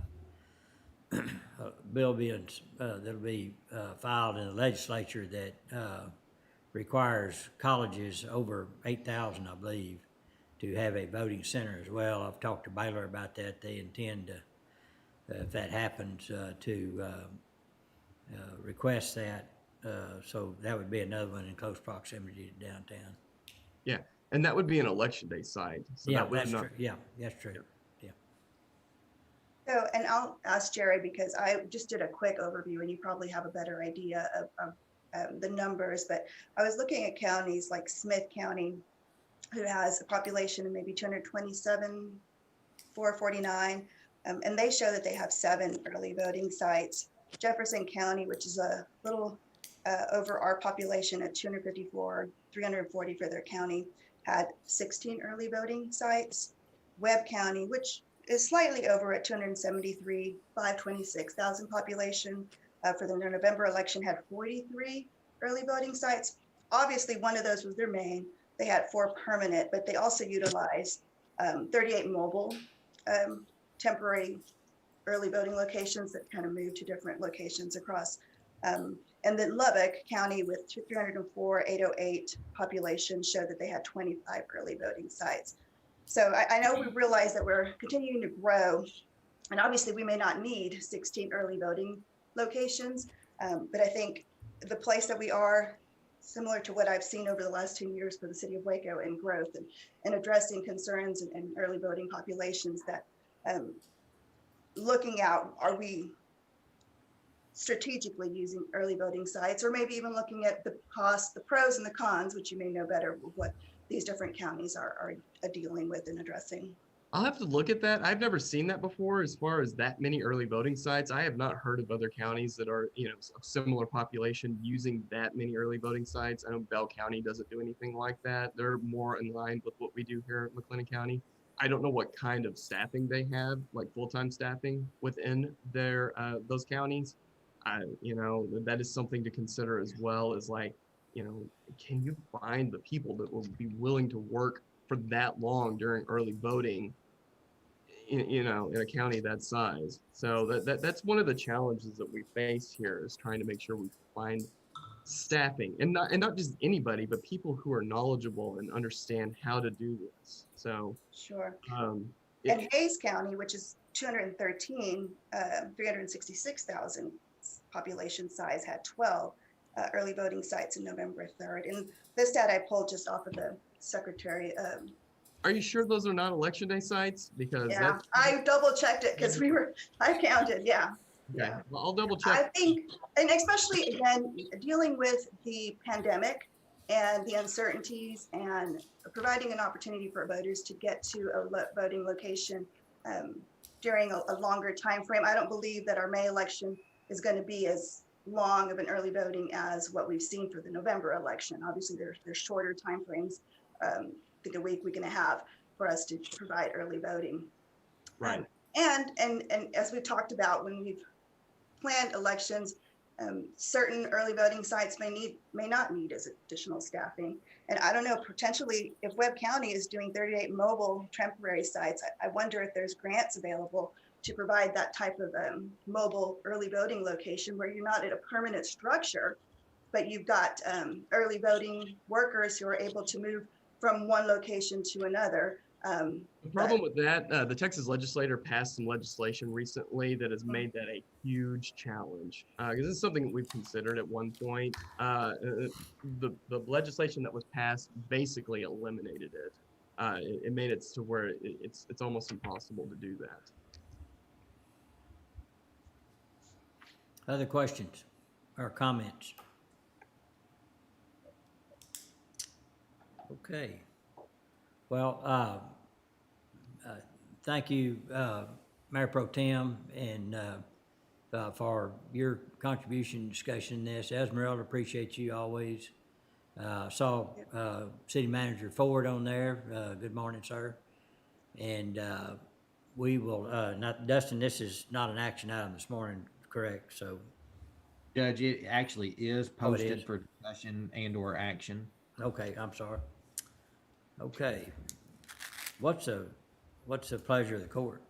bill being, that'll be filed in the legislature that requires colleges over 8,000, I believe, to have a voting center as well. I've talked to Baylor about that. They intend to, if that happens, to request that. So that would be another one in close proximity to downtown. Yeah, and that would be an election day site. So Yeah, that would that's not, true. Yeah, that's true. So, and I'll ask Jerry because I just did a quick overview and you probably have a better idea of the numbers, but I was looking at counties like Smith County, who has a population of maybe 227,449, and they show that they have 7 early voting sites. Jefferson County, which is a little over our population at 254,340 for their county, had 16 early voting sites. Webb County, which is slightly over at 273,526,000 population for the November election, had 43 early voting sites. Obviously, one of those was their main. They had 4 permanent, but they also utilized 38 mobile temporary early voting locations that kind of moved to different locations across. And then Lubbock County with 304,808 population showed that they had 25 early voting sites. So I know we realize that we're continuing to grow, and obviously we may not need 16 early voting locations, but I think the place that we are, similar to what I've seen over the last 2 years for the city of Waco in growth and addressing concerns and early voting populations, that looking out, are we strategically using early voting sites, or maybe even looking at the costs, the pros and the cons, which you may know better what these different counties are dealing with and addressing. I'll have to look at that. I've never seen that before as far as that many early voting sites. I have not heard of other counties that are, of similar population using that many early voting sites. I know Bell County doesn't do anything like that. They're more in line with what we do here at McLennan County. I don't know what kind of staffing they have, like full-time staffing within their those counties. That is something to consider as well, as can you find the people that will be willing to work for that long during early voting in a county that size? So that's one of the challenges that we face here, is trying to make sure we find staffing, and not just anybody, but people who are knowledgeable and understand how to do this. So sure. And Hayes County, which is 366,000 population size, had 12 early voting sites in November 3rd. And this data I pulled just off of the secretary. Are you sure those are not election day sites? Because yeah, I double checked it because I counted. Yeah. Okay. Well, I'll double check. I think, and especially again, dealing with the pandemic and the uncertainties and providing an opportunity for voters to get to a voting location during a longer time frame. I don't believe that our May election is going to be as long of an early voting as what we've seen for the November election. Obviously, there's shorter time frames, I think a week and a half, for us to provide early voting. Right. And as we've talked about, when we've planned elections, Certain early voting sites may not need as additional staffing. And I don't know, potentially if Webb County is doing 38 mobile temporary sites, I wonder if there's grants available to provide that type of mobile early voting location where you're not at a permanent structure, but you've got early voting workers who are able to move from one location to another. The problem with that, the Texas legislature passed some legislation recently that has made that a huge challenge. Because it's something that we've considered at one point. The legislation that was passed basically eliminated it. It made it to where it's almost impossible to do that. Other questions or comments? Okay. Well, thank you, Mayor Pro Tem, and for your contribution discussion in this. Esmeralda, appreciate you always. Saw City Manager Ford on there. Good morning, sir. And we will, not, Dustin, this is not an action item this morning, correct? So, Judge, it actually is Oh, it posted is? for discussion and or action. okay, I'm sorry. Okay. What's the pleasure of the court?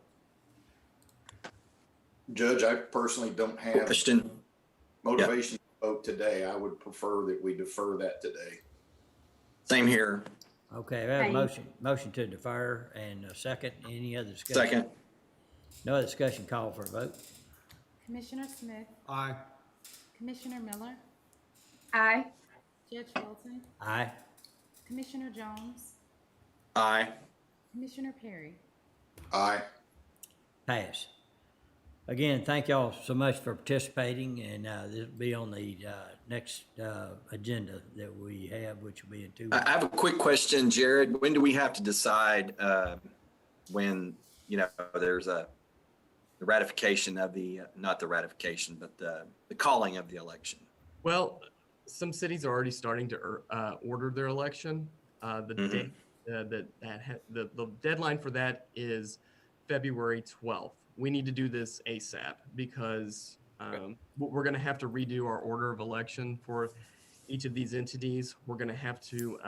Judge, I personally don't have Question. motivation to vote today. I would prefer that we defer that today. Same here. Okay, we have a Same. motion to defer and a second. Any other discussion? Second. No other discussion, call for a vote. Commissioner Smith, Aye. Commissioner Miller, Aye. Judge Felton, Aye. Commissioner Jones, Aye. Commissioner Perry. Aye. Pass. Again, thank y'all so much for participating, and this will be on the next agenda that we have, which will be in 2 weeks. I have a quick question, Jared. When do we have to decide when, there's the ratification of not the ratification, but the calling of the election? Well, some cities are already starting to order their election. The date the deadline for that is February 12th. We need to do this ASAP because we're going to have to redo our order of election for each of these entities. We're going to have to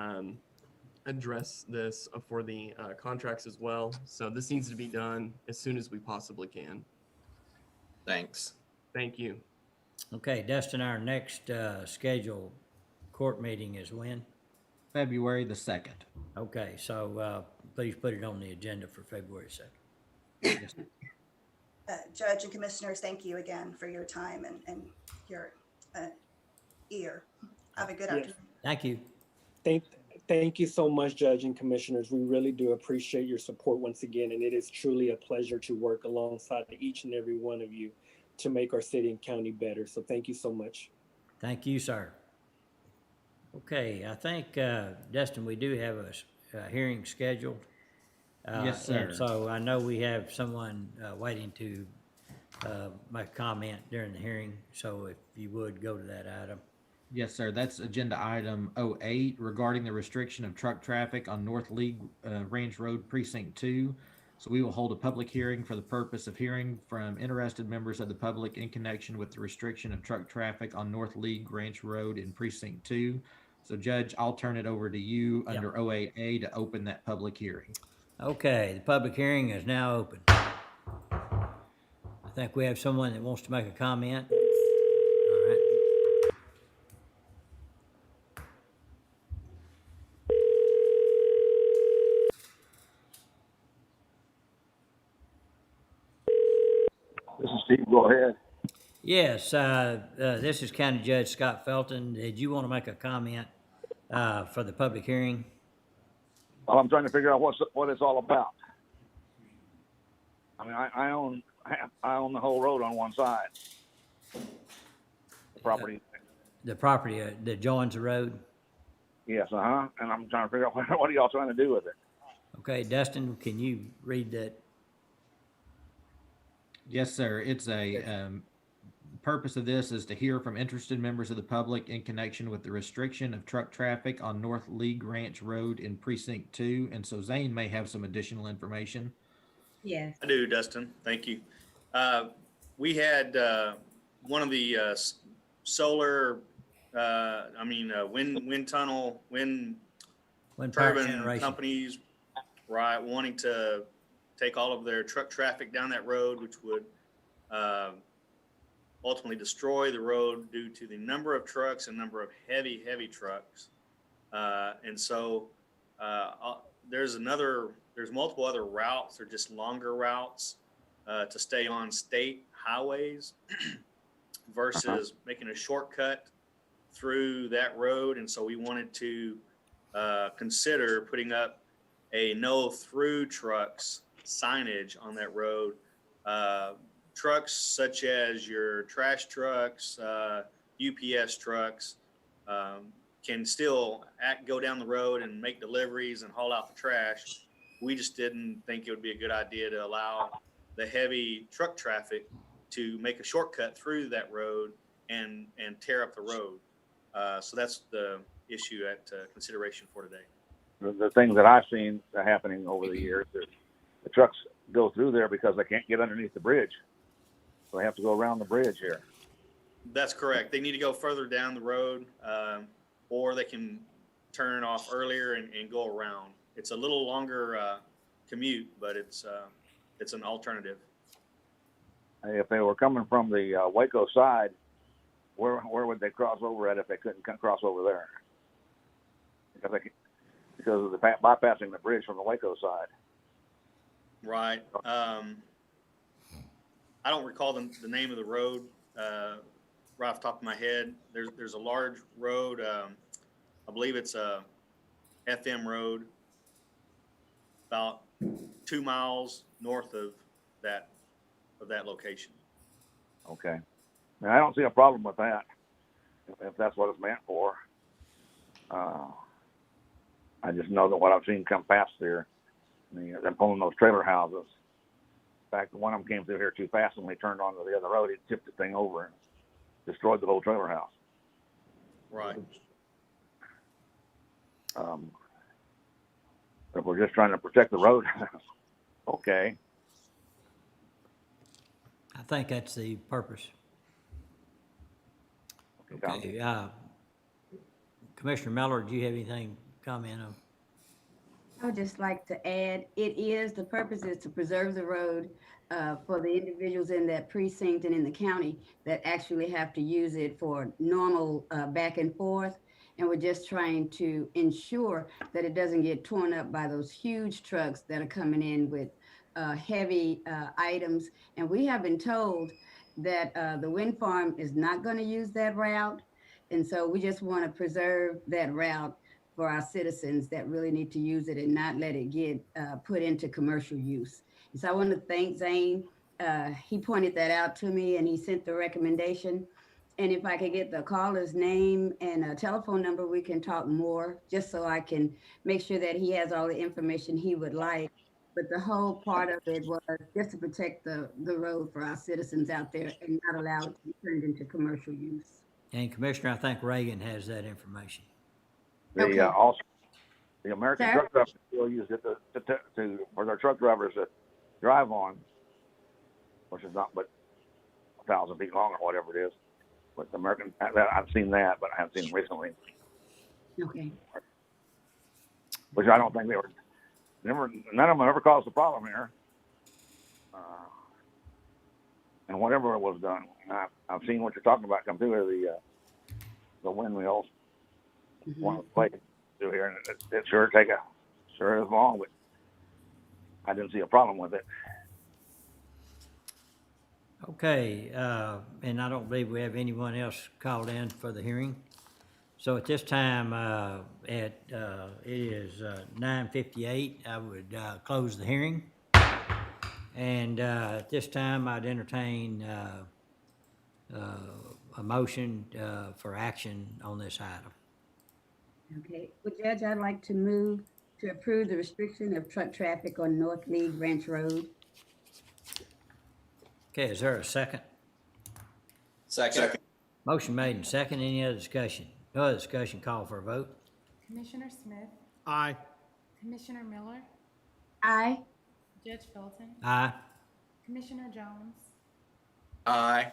address this for the contracts as well. So this needs to be done as soon as we possibly can. Thanks. Thank you. Okay, Dustin, our next scheduled court meeting is when? February the 2nd. Okay, so please put it on the agenda for February 2nd. Judge and Commissioners, thank you again for your time and your ear. Have a good Yes. afternoon. Thank you. Thank you so much, Judge and Commissioners. We really do appreciate your support once again, and it is truly a pleasure to work alongside each and every one of you to make our city and county better. So thank you so much. Thank you, sir. Okay, I think, Dustin, we do have a hearing scheduled. Yes, and sir. so I know we have someone waiting to make a comment during the hearing, so if you would go to that item. Yes, sir. That's agenda item 08 regarding the restriction of truck traffic on North League Ranch Road Precinct 2. So we will hold a public hearing for the purpose of hearing from interested members of the public in connection with the restriction of truck traffic on North League Ranch Road in Precinct 2. So Judge, I'll turn it over to you under 08A to open that public hearing. Okay, the public hearing is now open. I think we have someone that wants to make a comment. All right. This is Steve. Go ahead. Yes, this is County Judge Scott Felton. Did you want to make a comment for the public hearing? Well, I'm trying to figure out what it's all about. I mean, I own the whole road on one side. The property. The property that joins the road? Yes, and I'm trying to figure out what are y'all trying to do with it. Okay, Dustin, can you read that? Yes, sir. It's a purpose of this is to hear from interested members of the public in connection with the restriction of truck traffic on North League Ranch Road in Precinct 2. And so Zane may have some additional information. Yes. I do, Dustin. Thank you. We had one of the solar, wind tunnel, wind power turbine generation. companies, right, wanting to take all of their truck traffic down that road, which would ultimately destroy the road due to the number of trucks and number of heavy trucks. And so there's multiple other routes. They're just longer routes to stay on state highways versus making a shortcut through that road. And so we wanted to consider putting up a no through trucks signage on that road. Trucks such as your trash trucks, UPS trucks, can still go down the road and make deliveries and haul out the trash. We just didn't think it would be a good idea to allow the heavy truck traffic to make a shortcut through that road and tear up the road. So that's the issue at consideration for today. The things that I've seen happening over the years, the trucks go through there because they can't get underneath the bridge. So they have to go around the bridge here. That's correct. They need to go further down the road, or they can turn off earlier and go around. It's a little longer commute, but it's an alternative. If they were coming from the Waco side, where would they cross over at if they couldn't cross over there? Because of the bypassing the bridge from the Waco side. Right. I don't recall the name of the road right off the top of my head. There's a large road. I believe it's a FM road about 2 miles north of that location. Okay. And I don't see a problem with that if that's what it's meant for. I just know that what I've seen come past there, they're pulling those trailer houses. In fact, one of them came through here too fast, and when he turned onto the other road, he tipped the thing over and destroyed the whole trailer house. Right. If we're just trying to protect the road, okay. I think that's the purpose. Okay. Commissioner Miller, do you have anything to comment on? I would just like to add, the purpose is to preserve the road for the individuals in that precinct and in the county that actually have to use it for normal back and forth. And we're just trying to ensure that it doesn't get torn up by those huge trucks that are coming in with heavy items. And we have been told that the wind farm is not going to use that route. And so we just want to preserve that route for our citizens that really need to use it and not let it get put into commercial use. And so I want to thank Zane. He pointed that out to me and he sent the recommendation. And if I could get the caller's name and a telephone number, we can talk more, just so I can make sure that he has all the information he would like. But the whole part of it was just to protect the road for our citizens out there and not allow it to be turned into commercial use. And Commissioner, I think Reagan has that information. Okay. Also, the American Sir? truck drivers still use it for their truck drivers to drive on, which is not but 1,000 feet long or whatever it is. But the American, I've seen that, but I haven't seen it recently. Okay. Which I don't think they were. None of them ever caused a problem here. And whatever was done, I've seen what you're talking about come through the windmills. One of the places through here, and it sure is long, but I didn't see a problem with it. Okay, and I don't believe we have anyone else called in for the hearing. So at this time, it is 9:58, I would close the hearing. And at this time, I'd entertain a motion for action on this item. Okay. Well, Judge, I'd like to move to approve the restriction of truck traffic on North League Ranch Road. Okay, is there a second? Second. Motion made and second. Any other discussion? No other discussion, call for a vote. Commissioner Smith, Aye. Commissioner Miller, Aye. Judge Felton, Aye. Commissioner Jones, Aye.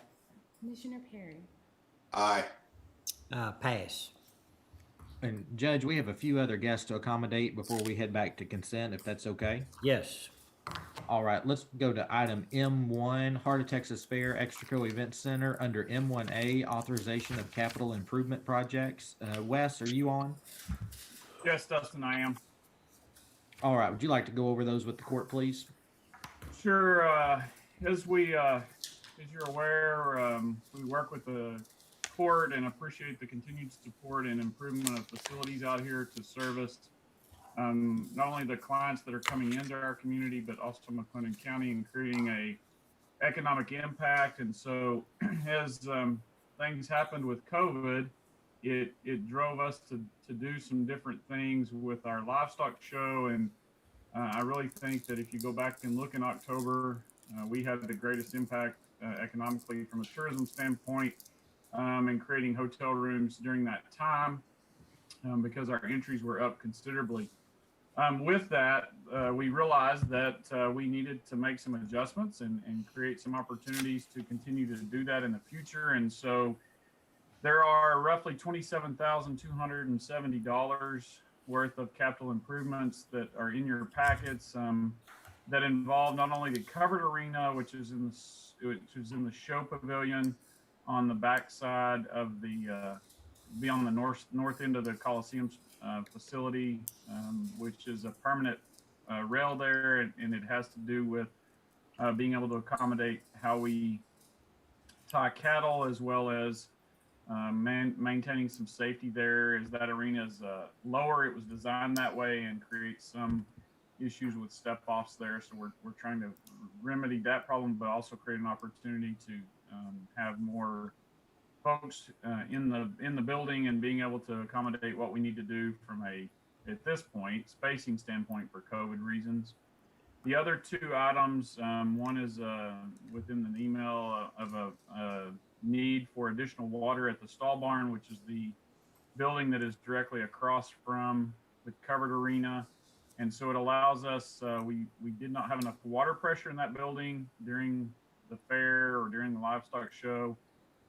Commissioner Perry. Aye. Pass. And Judge, we have a few other guests to accommodate before we head back to consent, if that's okay. Yes. All right, let's go to item M1, Heart of Texas Fair Extraco Event Center under M1A, authorization of capital improvement projects. Wes, are you on? Yes, Dustin, I am. All right, would you like to go over those with the court, please? Sure. As you're aware, we work with the court and appreciate the continued support and improvement of facilities out here to service not only the clients that are coming into our community, but also McLennan County, and creating a economic impact. And so as things happened with COVID, it drove us to do some different things with our livestock show. And I really think that if you go back and look in October, we had the greatest impact economically from a tourism standpoint, in creating hotel rooms during that time, because our entries were up considerably. With that, we realized that we needed to make some adjustments and create some opportunities to continue to do that in the future. And so there are roughly $27,270 worth of capital improvements that are in your packets, that involve not only the covered arena, which is in the show pavilion on the backside of the be on the north end of the Coliseum facility, which is a permanent rail there, and it has to do with being able to accommodate how we tie cattle, as well as maintaining some safety there. As that arena is lower, it was designed that way and creates some issues with step offs there. So we're trying to remedy that problem, but also create an opportunity to have more folks in the building and being able to accommodate what we need to do from at this point, spacing standpoint for COVID reasons. The other two items, one is within an email of a need for additional water at the stall barn, which is the building that is directly across from the covered arena. And so it allows us, we did not have enough water pressure in that building during the fair or during the livestock show.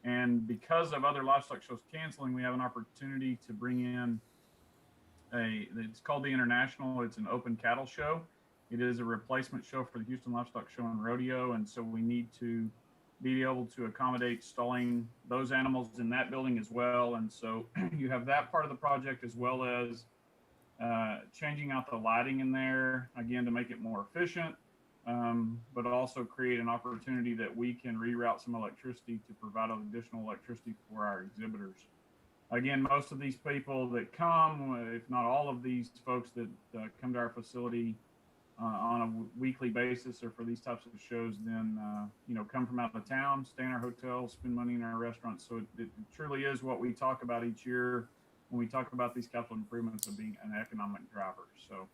And because of other livestock shows canceling, we have an opportunity to bring in it's called the International. It's an open cattle show. It is a replacement show for the Houston Livestock Show and Rodeo. And so we need to be able to accommodate stalling those animals in that building as well. And so you have that part of the project, as well as changing out the lighting in there, again, to make it more efficient, but also create an opportunity that we can reroute some electricity to provide additional electricity for our exhibitors. Again, most of these people that come, if not all of these folks that come to our facility on a weekly basis or for these types of shows, then come from out of town, stay in our hotels, spend money in our restaurants. So it truly is what we talk about each year when we talk about these capital improvements of being an economic driver. So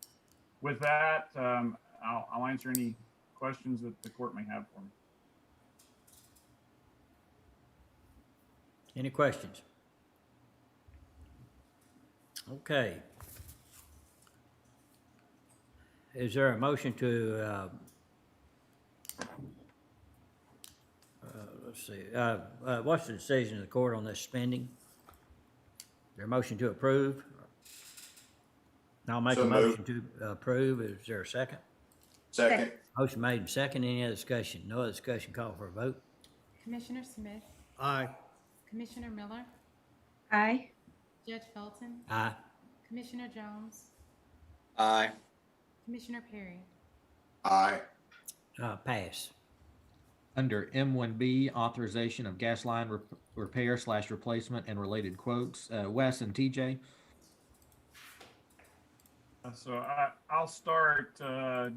with that, I'll answer any questions that the court may have for me. Any questions? Okay. Is there a motion to, let's see, what's the decision of the court on this spending? Is there a motion to approve? I'll make a motion to approve. Is there a second? Second. Motion made and second. Any other discussion? No other discussion. Call for a vote. Commissioner Smith, Aye. Commissioner Miller, Aye. Judge Felton, Aye. Commissioner Jones, Aye. Commissioner Perry. Aye. Pass. Under M1B, authorization of gas line repair/replacement and related quotes. Wes and TJ. So I'll start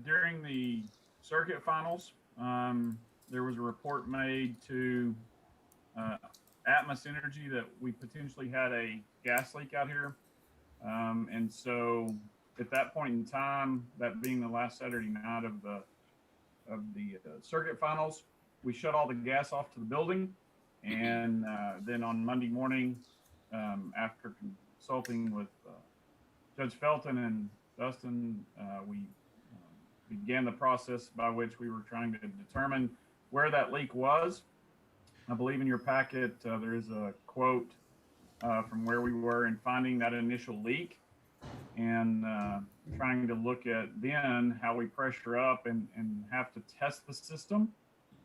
during the circuit finals. There was a report made to Atmos Energy that we potentially had a gas leak out here. And so at that point in time, that being the last Saturday night of the circuit finals, we shut all the gas off to the building. And then on Monday morning, after consulting with Judge Felton and Dustin, we began the process by which we were trying to determine where that leak was. I believe in your packet, there is a quote from where we were in finding that initial leak and trying to look at then how we pressure up and have to test the system.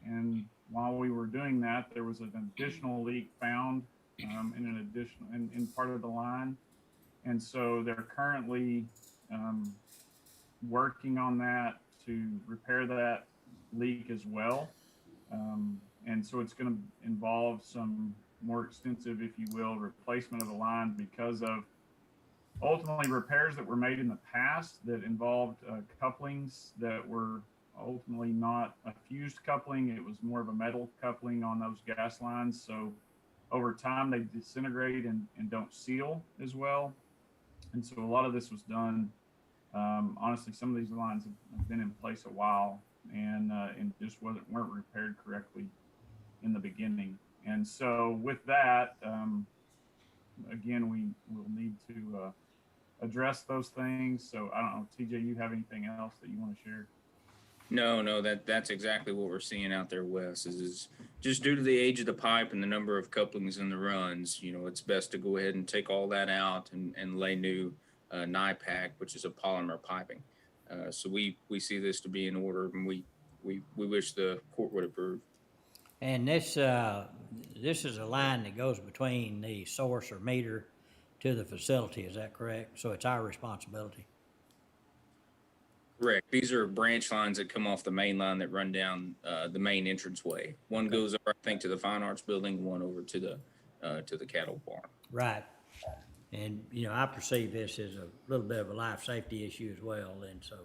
And while we were doing that, there was an additional leak found in part of the line. And so they're currently working on that to repair that leak as well. And so it's going to involve some more extensive, if you will, replacement of the line because of ultimately repairs that were made in the past that involved couplings that were ultimately not a fused coupling. It was more of a metal coupling on those gas lines. So over time, they disintegrate and don't seal as well. And so a lot of this was done. Honestly, some of these lines have been in place a while and just weren't repaired correctly in the beginning. And so with that, again, we will need to address those things. So I don't know, TJ, you have anything else that you want to share? No, that's exactly what we're seeing out there, Wes, is just due to the age of the pipe and the number of couplings in the runs, it's best to go ahead and take all that out and lay new NIPAC, which is a polymer piping. So we see this to be in order, and we wish the court would approve. And this is a line that goes between the source or meter to the facility, is that correct? So it's our responsibility. Correct. These are branch lines that come off the main line that run down the main entranceway. One goes over, I think, to the Fine Arts Building, one over to the cattle barn. Right. And, I perceive this as a little bit of a life safety issue as well. And so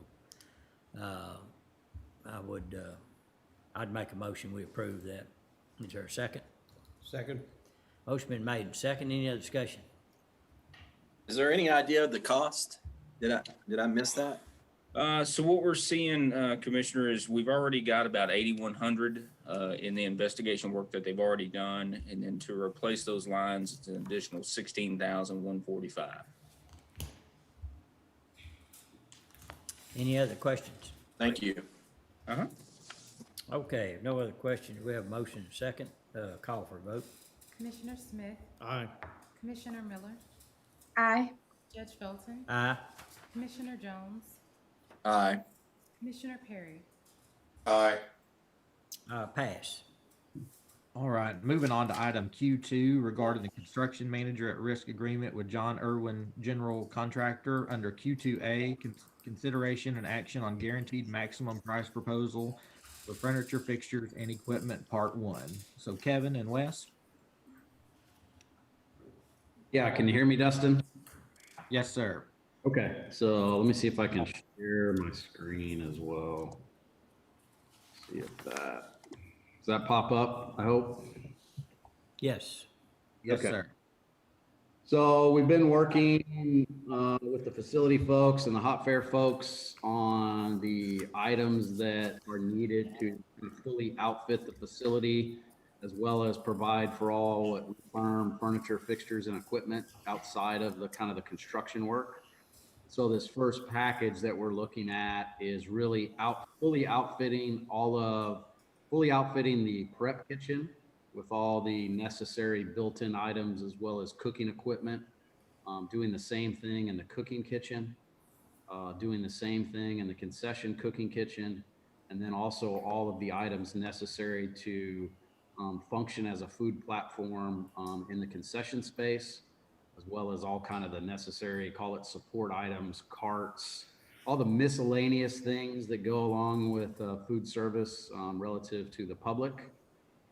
I'd make a motion, we approve that. Is there a second? Second. Motion been made and second. Any other discussion? Is there any idea of the cost? Did I miss that? So what we're seeing, Commissioner, is we've already got about 8,100 in the investigation work that they've already done, and then to replace those lines, it's an additional 16,145. Any other questions? Thank you. Okay, if no other questions, we have a motion and second. Call for a vote. Commissioner Smith, Aye. Commissioner Miller, Aye. Judge Felton, Aye. Commissioner Jones, Aye. Commissioner Perry. Aye. Pass. All right, moving on to item Q2 regarding the construction manager at risk agreement with John Irwin General Contractor under Q2A, consideration and action on guaranteed maximum price proposal for furniture, fixtures, and equipment, part 1. So Kevin and Wes? Yeah, can you hear me, Dustin? Yes, sir. Okay, so let me see if I can share my screen as well. See if does that pop up, I hope? Yes. Yes, Okay. sir. So we've been working with the facility folks and the hot fair folks on the items that are needed to fully outfit the facility, as well as provide for all firm furniture, fixtures, and equipment outside of the kind of the construction work. So this first package that we're looking at is really fully outfitting the prep kitchen with all the necessary built-in items, as well as cooking equipment, doing the same thing in the cooking kitchen, doing the same thing in the concession cooking kitchen, and then also all of the items necessary to function as a food platform in the concession space, as well as all kind of the necessary, call it support items, carts, all the miscellaneous things that go along with food service relative to the public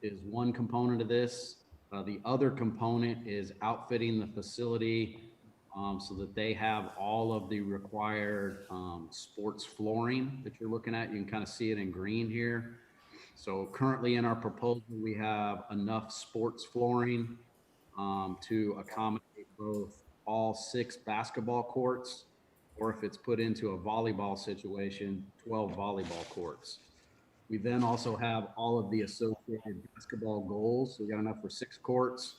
is one component of this. The other component is outfitting the facility so that they have all of the required sports flooring that you're looking at. You can kind of see it in green here. So currently in our proposal, we have enough sports flooring to accommodate both all 6 basketball courts, or if it's put into a volleyball situation, 12 volleyball courts. We then also have all of the associated basketball goals. So we got enough for 6 courts,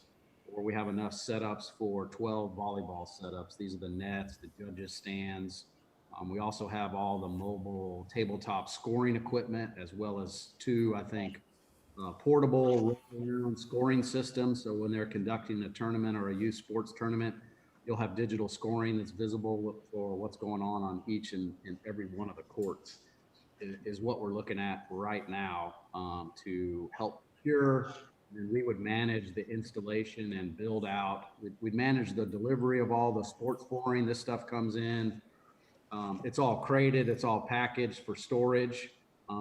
or we have enough setups for 12 volleyball setups. These are the nets, the judges' stands. We also have all the mobile tabletop scoring equipment, as well as 2, I think, portable roll-around scoring system. So when they're conducting a tournament or a youth sports tournament, you'll have digital scoring that's visible for what's going on each and every one of the courts is what we're looking at right now to help cure. And we would manage the installation and build out. We'd manage the delivery of all the sports flooring. This stuff comes in. It's all crated. It's all packaged for storage.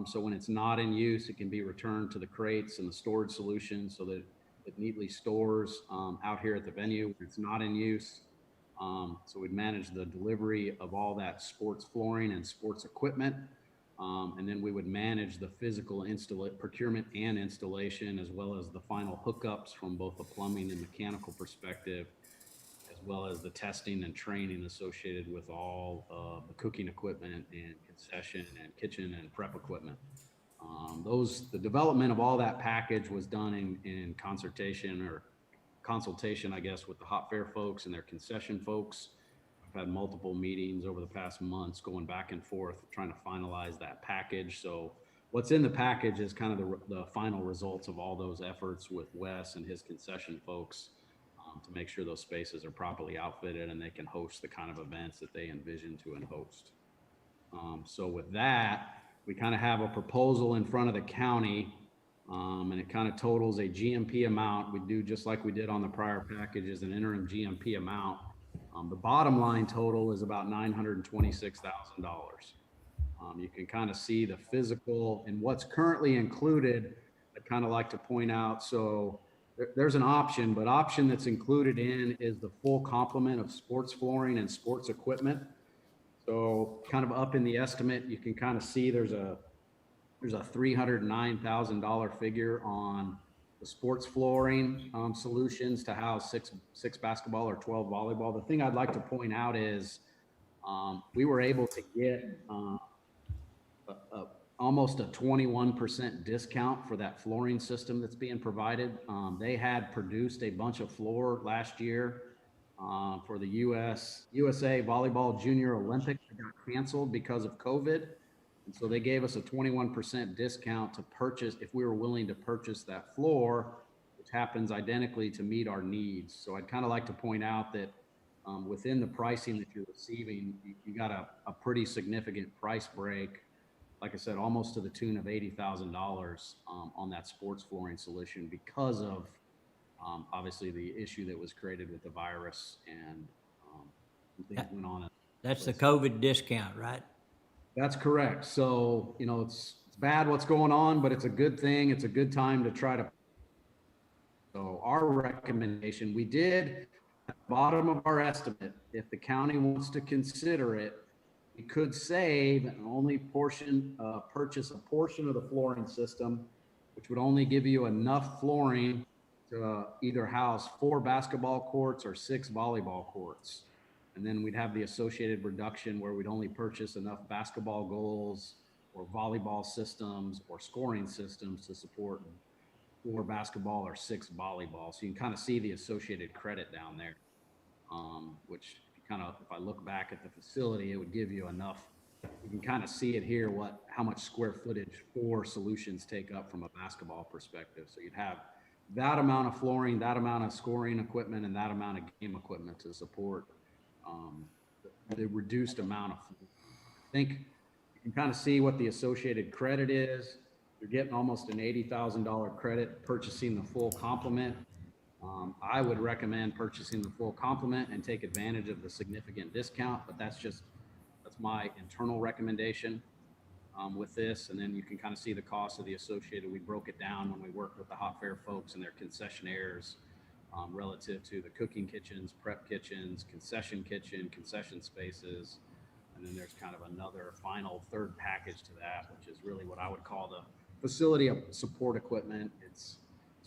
So when it's not in use, it can be returned to the crates and the storage solution so that it neatly stores out here at the venue when it's not in use. So we'd manage the delivery of all that sports flooring and sports equipment. And then we would manage the physical procurement and installation, as well as the final hookups from both the plumbing and mechanical perspective, as well as the testing and training associated with all the cooking equipment and concession and kitchen and prep equipment. The development of all that package was done in consultation, I guess, with the Hot Fair folks and their concession folks. I've had multiple meetings over the past months going back and forth, trying to finalize that package. So what's in the package is kind of the final results of all those efforts with Wes and his concession folks to make sure those spaces are properly outfitted and they can host the kind of events that they envision to and host. So with that, we kind of have a proposal in front of the county and it kind of totals a GMP amount. We do just like we did on the prior packages, an interim GMP amount. The bottom line total is about $926,000. You can kind of see the physical and what's currently included. I'd kind of like to point out, so there's an option, but option that's included in is the full complement of sports flooring and sports equipment. So kind of up in the estimate, you can kind of see there's a $309,000 figure on the sports flooring solutions to house six basketball or 12 volleyball. The thing I'd like to point out is we were able to get almost a 21% discount for that flooring system that's being provided. They had produced a bunch of floor last year for the USA Volleyball Junior Olympics that got canceled because of COVID. And so they gave us a 21% discount to purchase if we were willing to purchase that floor, which happens identically to meet our needs. So I'd kind of like to point out that within the pricing that you're receiving, you got a pretty significant price break. Like I said, almost to the tune of $80,000 on that sports flooring solution because of obviously the issue that was created with the virus and things went on. That's the COVID discount, right? That's correct. So, it's bad what's going on, but it's a good thing. It's a good time to try to. So our recommendation, we did at the bottom of our estimate, if the county wants to consider it, we could save and only purchase a portion of the flooring system, which would only give you enough flooring to either house 4 basketball courts or 6 volleyball courts. And then we'd have the associated reduction where we'd only purchase enough basketball goals or volleyball systems or scoring systems to support 4 basketball or 6 volleyball. So you can kind of see the associated credit down there, which if I look back at the facility, it would give you enough. You can kind of see it here, how much square footage 4 solutions take up from a basketball perspective. So you'd have that amount of flooring, that amount of scoring equipment, and that amount of game equipment to support the reduced amount of flooring. I think you can kind of see what the associated credit is. You're getting almost an $80,000 credit purchasing the full complement. I would recommend purchasing the full complement and take advantage of the significant discount, but that's my internal recommendation with this. And then you can kind of see the cost of the associated. We broke it down when we worked with the Hot Fair folks and their concessionaires relative to the cooking kitchens, prep kitchens, concession kitchen, concession spaces. And then there's kind of another final third package to that, which is really what I would call the facility of support equipment. It's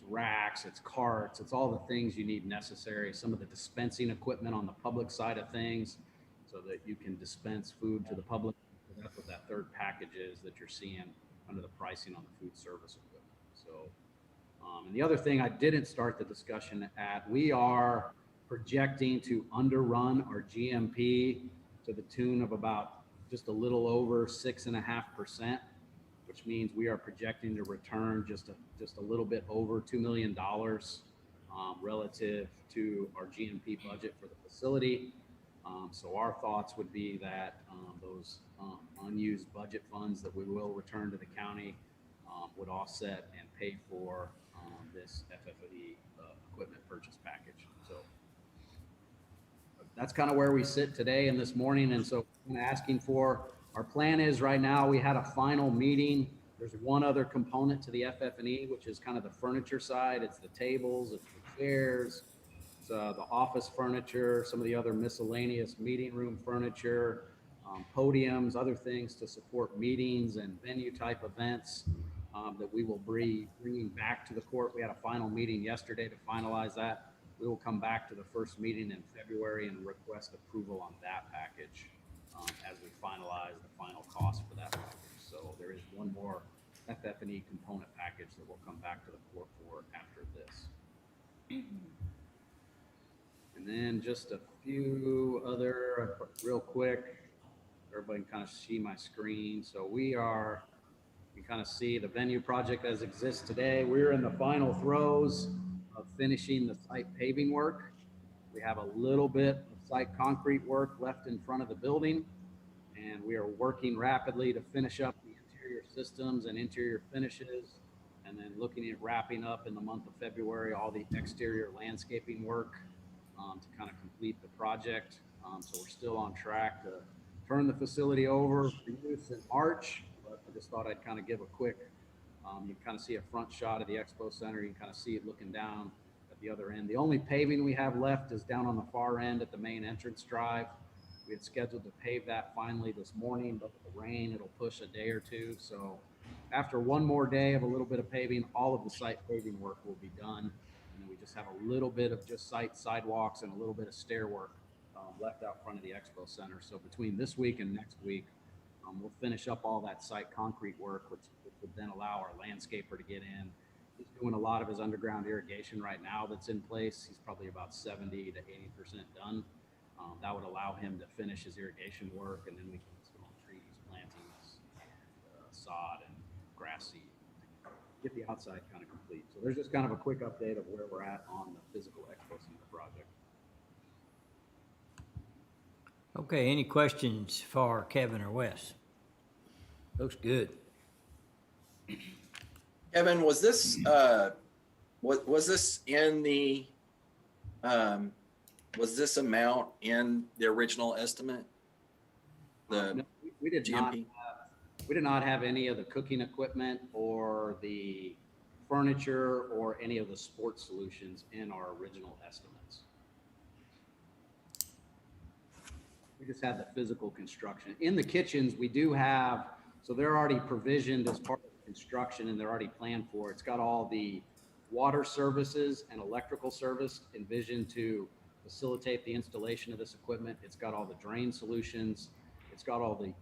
racks, it's carts, it's all the things you need necessary. Some of the dispensing equipment on the public side of things so that you can dispense food to the public. That's what that third package is that you're seeing under the pricing on the food service equipment. So, and the other thing I didn't start the discussion at, we are projecting to underrun our GMP to the tune of about just a little over 6.5%. which means we are projecting to return just a little bit over $2 million relative to our GMP budget for the facility. So our thoughts would be that those unused budget funds that we will return to the county would offset and pay for this FF&E equipment purchase package. So that's kind of where we sit today and this morning. And so I'm asking for, our plan is right now, we had a final meeting. There's one other component to the FF&E, which is kind of the furniture side. It's the tables, it's the chairs, it's the office furniture, some of the other miscellaneous meeting room furniture, podiums, other things to support meetings and venue type events that we will be bringing back to the court. We had a final meeting yesterday to finalize that. We will come back to the first meeting in February and request approval on that package as we finalize the final cost for that package. So there is one more FF&E component package that will come back to the court for after this. And then just a few other, real quick, everybody can kind of see my screen. So you kind of see the venue project as exists today. We're in the final throes of finishing the site paving work. We have a little bit of site concrete work left in front of the building, and we are working rapidly to finish up the interior systems and interior finishes, and then looking at wrapping up in the month of February all the exterior landscaping work to kind of complete the project. So we're still on track to turn the facility over for use in March, but I just thought I'd kind of give a quick, you can kind of see a front shot of the Expo Center. You can kind of see it looking down at the other end. The only paving we have left is down on the far end at the main entrance drive. We had scheduled to pave that finally this morning, but with the rain, it'll push a day or two. So after one more day of a little bit of paving, all of the site paving work will be done. And then we just have a little bit of just site sidewalks and a little bit of stair work left out front of the Expo Center. So between this week and next week, we'll finish up all that site concrete work, which would then allow our landscaper to get in. He's doing a lot of his underground irrigation right now that's in place. He's probably about 70 to 80% done. That would allow him to finish his irrigation work, and then we can install trees, plantings, sod and grass seed, get the outside kind of complete. So there's just kind of a quick update of where we're at on the physical Expo Center project. Okay, any questions for Kevin or Wes? Looks good. Kevin, was this was this in the was this amount in the original estimate? No, we did not. We did not have any of the cooking equipment or the furniture or any of the sports solutions in our original estimates. We just had the physical construction. In the kitchens, we do have, so they're already provisioned as part of the construction and they're already planned for. It's got all the water services and electrical service envisioned to facilitate the installation of this equipment. It's got all the drain solutions. It's got all the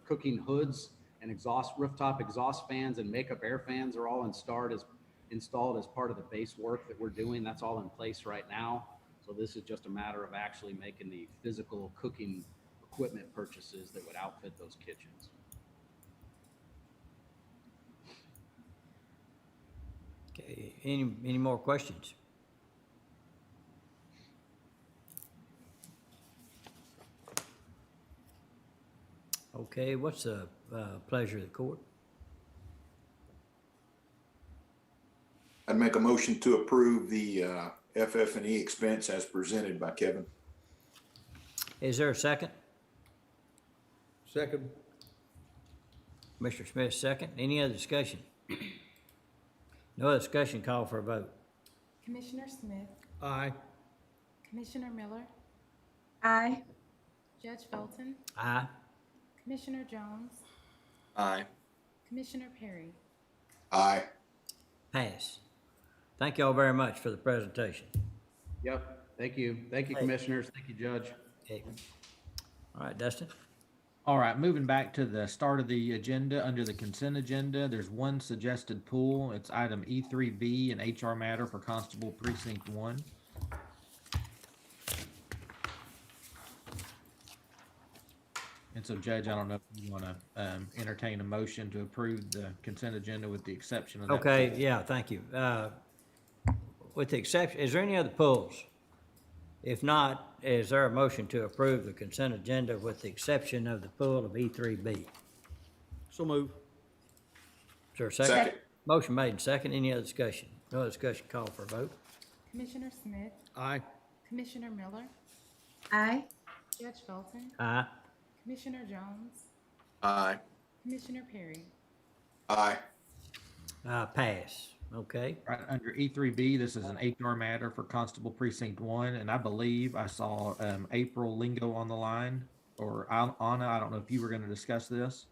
cooking hoods and rooftop exhaust fans and makeup air fans are all installed as part of the base work that we're doing. That's all in place right now. So this is just a matter of actually making the physical cooking equipment purchases that would outfit those kitchens. Okay, any more questions? Okay, what's the pleasure of the court? I'd make a motion to approve the FF&E expense as presented by Kevin. Is there a second? Second. Mr. Smith, second. Any other discussion? No other discussion, call for a vote. Commissioner Smith, Aye. Commissioner Miller, Aye. Judge Felton, Aye. Commissioner Jones, Aye. Commissioner Perry. Aye. Pass. Thank you all very much for the presentation. Yep. Thank you. Thank you, commissioners. Thank you, Judge. Okay. All right, Dustin. All right, moving back to the start of the agenda, under the consent agenda, there's one suggested pull. It's item E3B, an HR matter for Constable Precinct 1. And so Judge, I don't know if you want to entertain a motion to approve the consent agenda with the exception of that. Okay, yeah, thank you. With the exception, is there any other pulls? If not, is there a motion to approve the consent agenda with the exception of the pull of E3B? So move. Is there a second? Second. Motion made and second. Any other discussion? No other discussion, call for a vote. Commissioner Smith, Aye. Commissioner Miller, Aye. Judge Felton, Aye. Commissioner Jones, Aye. Commissioner Perry. Aye. Pass. Okay. Right, under E3B, this is an HR matter for Constable Precinct 1, and I believe I saw April Lingo on the line, or Anna, I don't know if you were going to discuss this.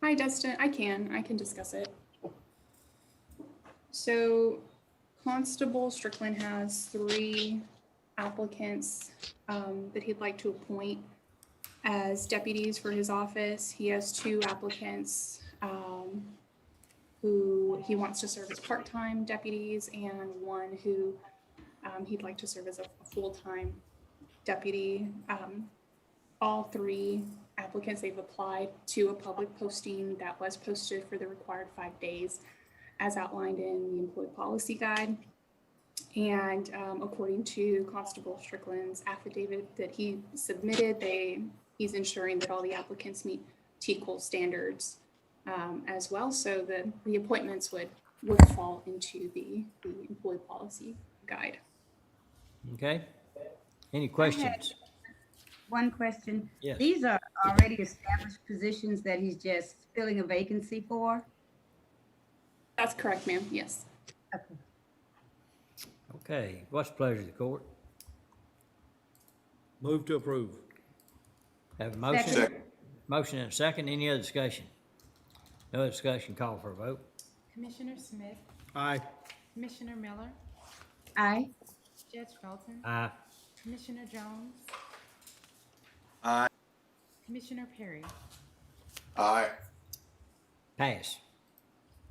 Hi, Dustin. I can discuss it. So Constable Strickland has 3 applicants that he'd like to appoint as deputies for his office. He has 2 applicants who he wants to serve as part-time deputies and 1 who he'd like to serve as a full-time deputy. All 3 applicants, they've applied to a public posting that was posted for the required 5 days as outlined in the employee policy guide. And according to Constable Strickland's affidavit that he submitted, he's ensuring that all the applicants meet TQL standards as well. So the appointments would fall into the employee policy guide. Okay. Any questions? One question. Yes. These are already established positions that he's just filling a vacancy for? That's correct, ma'am. Yes. Okay. Okay, what's the pleasure of the court? Move to approve. Have a motion? Second. Motion and a second. Any other discussion? No other discussion, call for a vote. Commissioner Smith, Aye. Commissioner Miller, Aye. Judge Felton, Aye. Commissioner Jones, Aye. Commissioner Perry. Aye. Pass.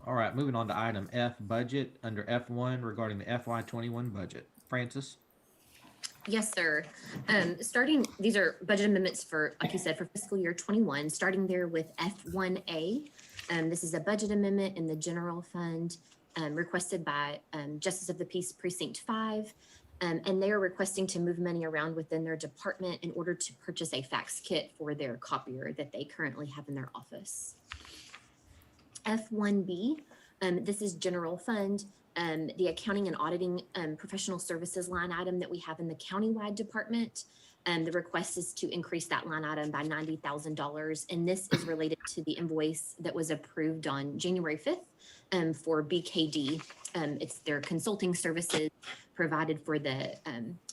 All right, moving on to item F, budget, under F1 regarding the FY21 budget. Francis? Yes, sir. These are budget amendments for, like you said, for fiscal year 21, starting there with F1A. This is a budget amendment in the general fund requested by Justice of the Peace Precinct 5. And they are requesting to move money around within their department in order to purchase a fax kit for their copier that they currently have in their office. F1B, this is general fund, the accounting and auditing professional services line item that we have in the countywide department. The request is to increase that line item by $90,000. And this is related to the invoice that was approved on January 5th for BKD. It's their consulting services provided for the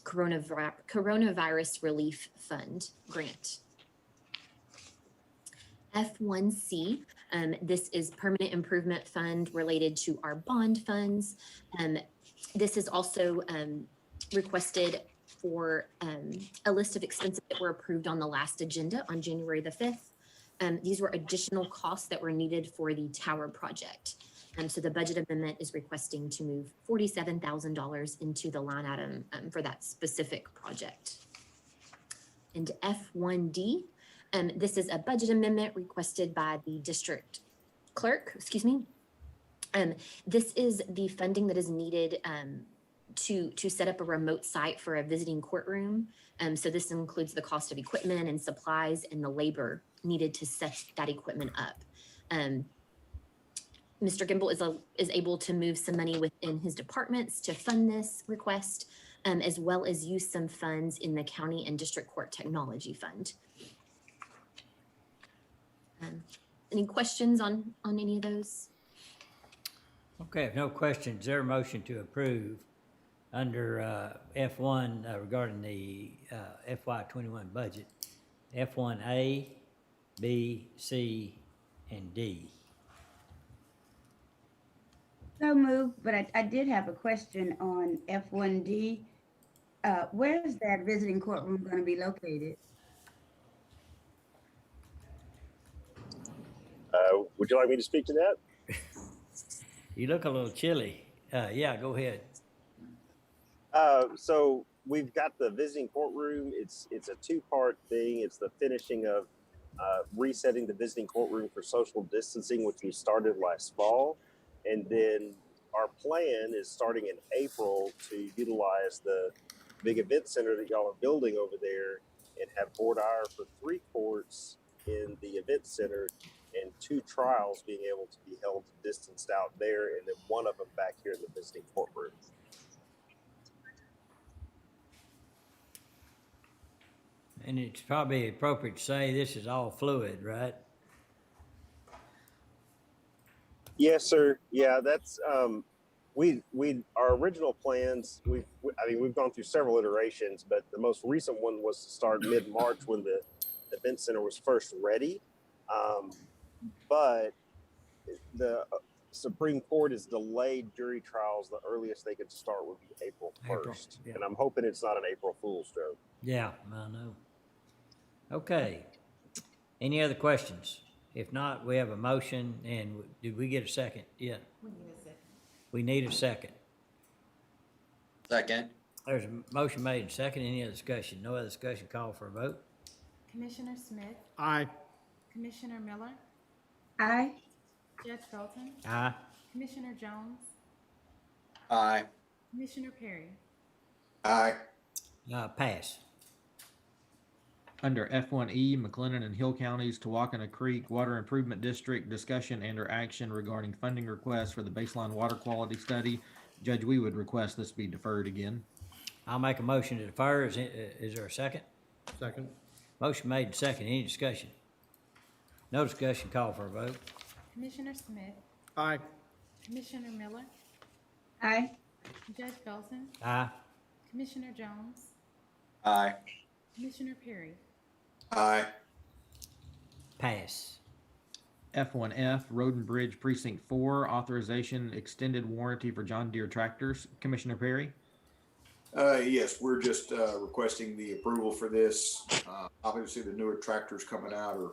Coronavirus Relief Fund grant. F1C, this is permanent improvement fund related to our bond funds. This is also requested for a list of expenses that were approved on the last agenda on January the 5th. These were additional costs that were needed for the tower project. So the budget amendment is requesting to move $47,000 into the line item for that specific project. And F1D, this is a budget amendment requested by the district clerk, excuse me. This is the funding that is needed to set up a remote site for a visiting courtroom. So this includes the cost of equipment and supplies and the labor needed to set that equipment up. Mr. Gimble is able to move some money within his departments to fund this request, as well as use some funds in the county and district court technology fund. Any questions on any of those? Okay, if no questions, is there a motion to approve under F1 regarding the FY21 budget? F1A, B, C, and D. So moved, but I did have a question on F1D. Where is that visiting courtroom going to be located? Would you like me to speak to that? You look a little chilly. Yeah, go ahead. So we've got the visiting courtroom. It's a two-part thing. It's the finishing of resetting the visiting courtroom for social distancing, which we started last fall. And then our plan is starting in April to utilize the big event center that y'all are building over there and have board hour for 3 courts in the event center and 2 trials being able to be held distanced out there, and then 1 of them back here in the visiting courtroom. And it's probably appropriate to say this is all fluid, right? Yes, sir. Yeah, that's our original plans. We've gone through several iterations, but the most recent one was to start mid-March when the event center was first ready. But the Supreme Court has delayed jury trials. The earliest they could start would be April 1st, yeah. and I'm hoping it's not an April Fool's joke. Yeah, I know. Okay. Any other questions? If not, we have a motion, and did we get a second? Yeah. We need a second. We need a second. Second. There's a motion made and second. Any other discussion? No other discussion, call for a vote. Commissioner Smith, Aye. Commissioner Miller, Aye. Judge Felton, Aye. Commissioner Jones, Aye. Commissioner Perry. Aye. Pass. Under F1E, McLennan and Hill Counties, Tawakona Creek Water Improvement District, discussion and/or action regarding funding requests for the baseline water quality study. Judge, we would request this be deferred again. I'll make a motion to defer. Is there a second? Second. Motion made and second. Any discussion? No discussion, call for a vote. Commissioner Smith, Aye. Commissioner Miller, Aye. Judge Felton, Aye. Commissioner Jones, Aye. Commissioner Perry. Aye. Pass. F1F, Road and Bridge Precinct 4, authorization extended warranty for John Deere tractors. Commissioner Perry? Yes, we're just requesting the approval for this. Obviously, the newer tractors coming out are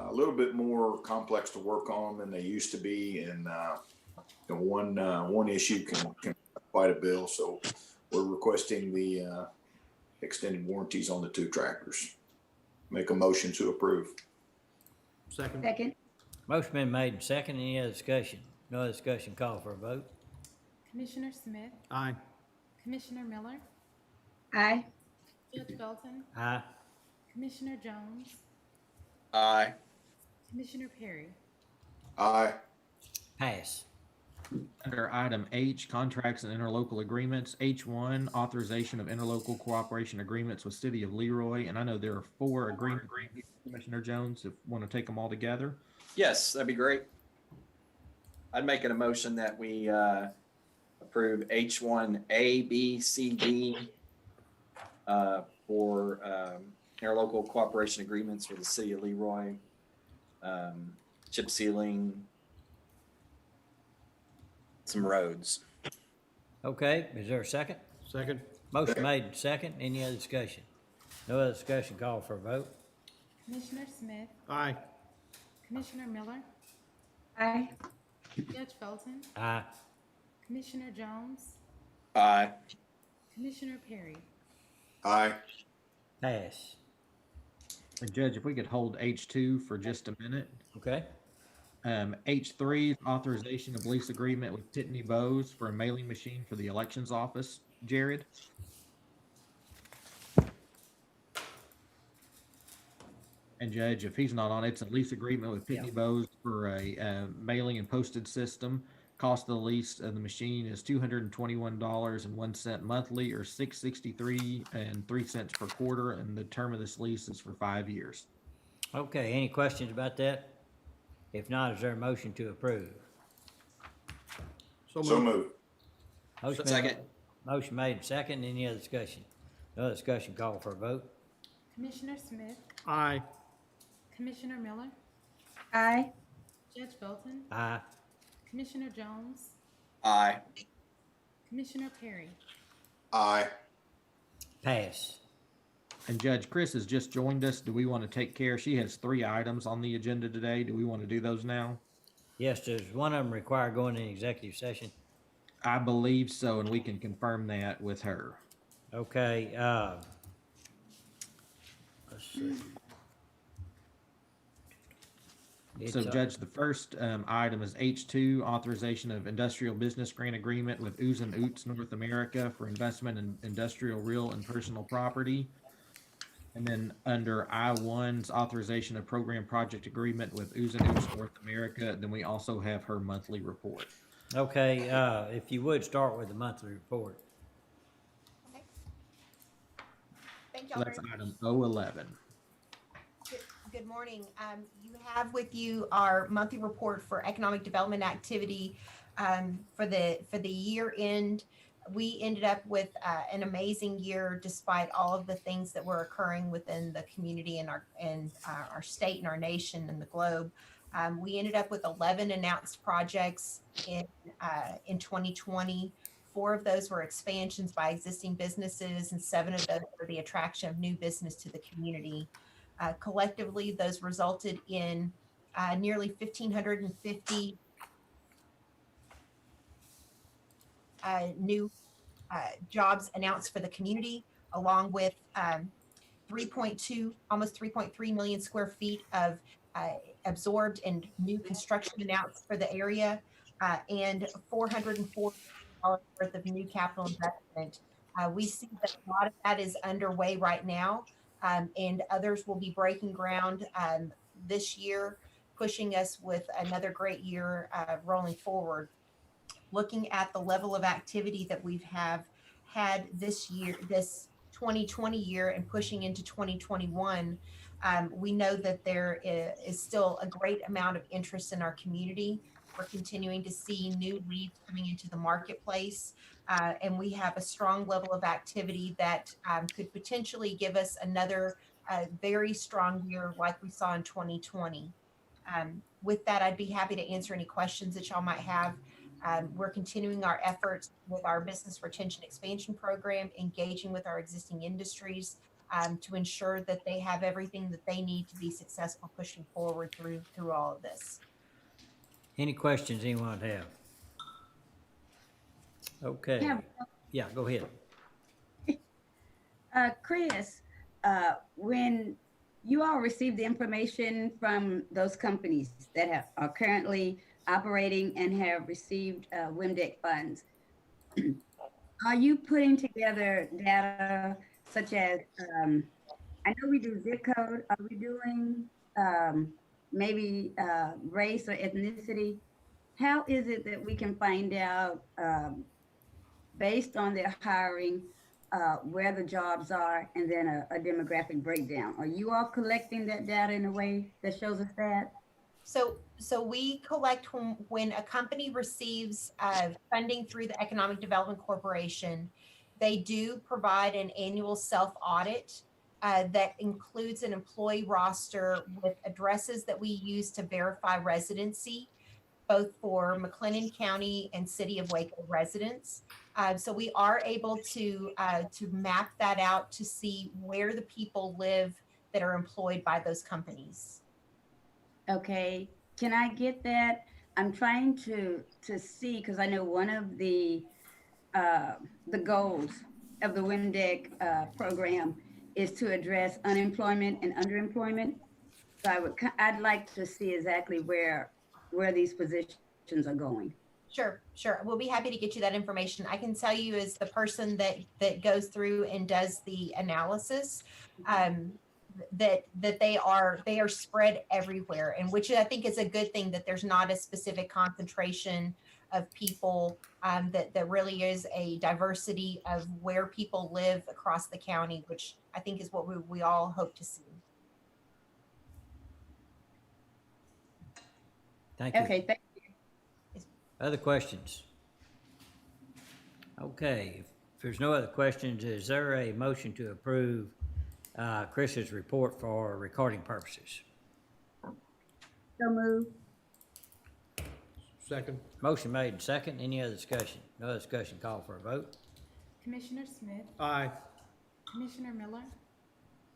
a little bit more complex to work on than they used to be, and one issue can quite a bill. So we're requesting the extended warranties on the 2 tractors. Make a motion to approve. Second. Second. Motion been made and second. Any other discussion? No other discussion, call for a vote. Commissioner Smith, Aye. Commissioner Miller, Aye. Judge Felton, Aye. Commissioner Jones, Aye. Commissioner Perry. Aye. Pass. Under item H, contracts and interlocal agreements, H1, authorization of interlocal cooperation agreements with City of Leroy. And I know there are 4 agreements, Commissioner Jones, if you want to take them all together. Yes, that'd be great. I'd make an emotion that we approve H1A, B, C, D for interlocal cooperation agreements with the City of Leroy, chip sealing, some roads. Okay, is there a second? Second. Motion made and second. Any other discussion? No other discussion, call for a vote. Commissioner Smith, Aye. Commissioner Miller, Aye. Judge Felton, Aye. Commissioner Jones, Aye. Commissioner Perry. Aye. Pass. And Judge, if we could hold H2 for just a minute. Okay. H3, authorization of lease agreement with Pitney Bowes for a mailing machine for the elections office. Jared? And Judge, if he's not on, it's a lease agreement with Pitney Bowes for a mailing and postage system. Cost of the lease of the machine is $221.01 monthly, or $663.03 per quarter, and the term of this lease is for 5 years. Okay, any questions about that? If not, is there a motion to approve? So moved. Motion Second. Motion made and second. Any other discussion? No other discussion, call for a vote. Commissioner Smith, Aye. Commissioner Miller, Aye. Judge Felton, Aye. Commissioner Jones, Aye. Commissioner Perry. Aye. Pass. And Judge Chris has just joined us. Do we want to take care? She has 3 items on the agenda today. Do we want to do those now? Yes, does one of them require going in executive session? I believe so, and we can confirm that with her. Okay, let's see. So It's, Judge, the first item is H2, authorization of industrial business grant agreement with Ooze and Oots North America for investment in industrial real and personal property. And then under I1's authorization of program project agreement with Ooze and Oots North America, then we also have her monthly report. Okay, if you would, start with the monthly report. Thank So y'all that's very much. item 011. Good morning. You have with you our monthly report for economic development activity for the year end. We ended up with an amazing year despite all of the things that were occurring within the community and our state and our nation and the globe. We ended up with 11 announced projects in 2020. 4 of those were expansions by existing businesses, and 7 of those were the attraction of new business to the community. Collectively, those resulted in nearly 1,550 new jobs announced for the community, along with 3.2, almost 3.3 million square feet of absorbed and new construction announced for the area, and $404 million worth of new capital investment. We see that a lot of that is underway right now. And others will be breaking ground this year, pushing us with another great year rolling forward. Looking at the level of activity that we've had this year, this 2020 year, and pushing into 2021, we know that there is still a great amount of interest in our community. We're continuing to see new leads coming into the marketplace. And we have a strong level of activity that could potentially give us another very strong year like we saw in 2020. With that, I'd be happy to answer any questions that y'all might have. We're continuing our efforts with our business retention expansion program, engaging with our existing industries to ensure that they have everything that they need to be successful pushing forward through all of this. Any questions anyone have? Okay. Yeah, go ahead. Chris, when you all receive the information from those companies that are currently operating and have received WIMDEC funds, are you putting together data such as, I know we do zip code, are we doing maybe race or ethnicity? How is it that we can find out based on their hiring, where the jobs are, and then a demographic breakdown? Are you all collecting that data in a way that shows us that? So we collect when a company receives funding through the Economic Development Corporation, they do provide an annual self-audit that includes an employee roster with addresses that we use to verify residency, both for McLennan County and City of Waco residents. So we are able to map that out to see where the people live that are employed by those companies. Okay, can I get that? I'm trying to see, because I know one of the goals of the WIMDEC program is to address unemployment and underemployment. So I'd like to see exactly where these positions are going. Sure. We'll be happy to get you that information. I can tell you as the person that goes through and does the analysis, that they are spread everywhere, and which I think is a good thing, that there's not a specific concentration of people, that there really is a diversity of where people live across the county, which I think is what we all hope to see. Thank you. Okay, thank you. Other questions? Okay, if there's no other questions, is there a motion to approve Chris's report for recording purposes? So moved. Second. Motion made and second. Any other discussion? No other discussion, call for a vote. Commissioner Smith, Aye. Commissioner Miller,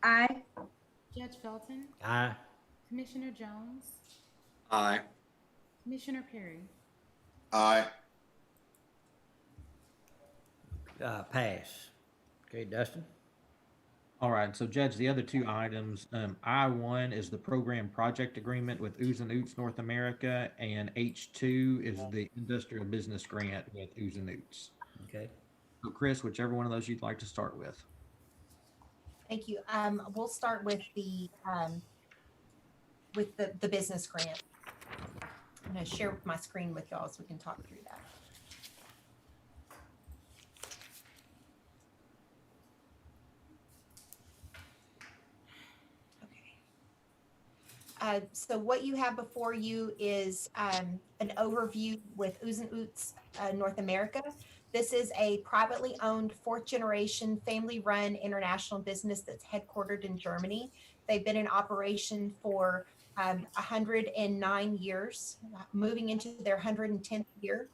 Aye. Judge Felton, Aye. Commissioner Jones, Aye. Commissioner Perry. Aye. pass. Okay, Dustin? All right, so Judge, the other two items, I-1 is the program project agreement with Ooze and Oots North America, and H2 is the industrial business grant with Ooze and Oots. Okay. So Chris, whichever one of those you'd like to start with. Thank you. We'll start with the business grant. I'm going to share my screen with y'all so we can talk through that. So what you have before you is an overview with Ooze and Oots North America. This is a privately owned fourth generation family run international business that's headquartered in Germany. They've been in operation for 109 years, moving into their 110th year.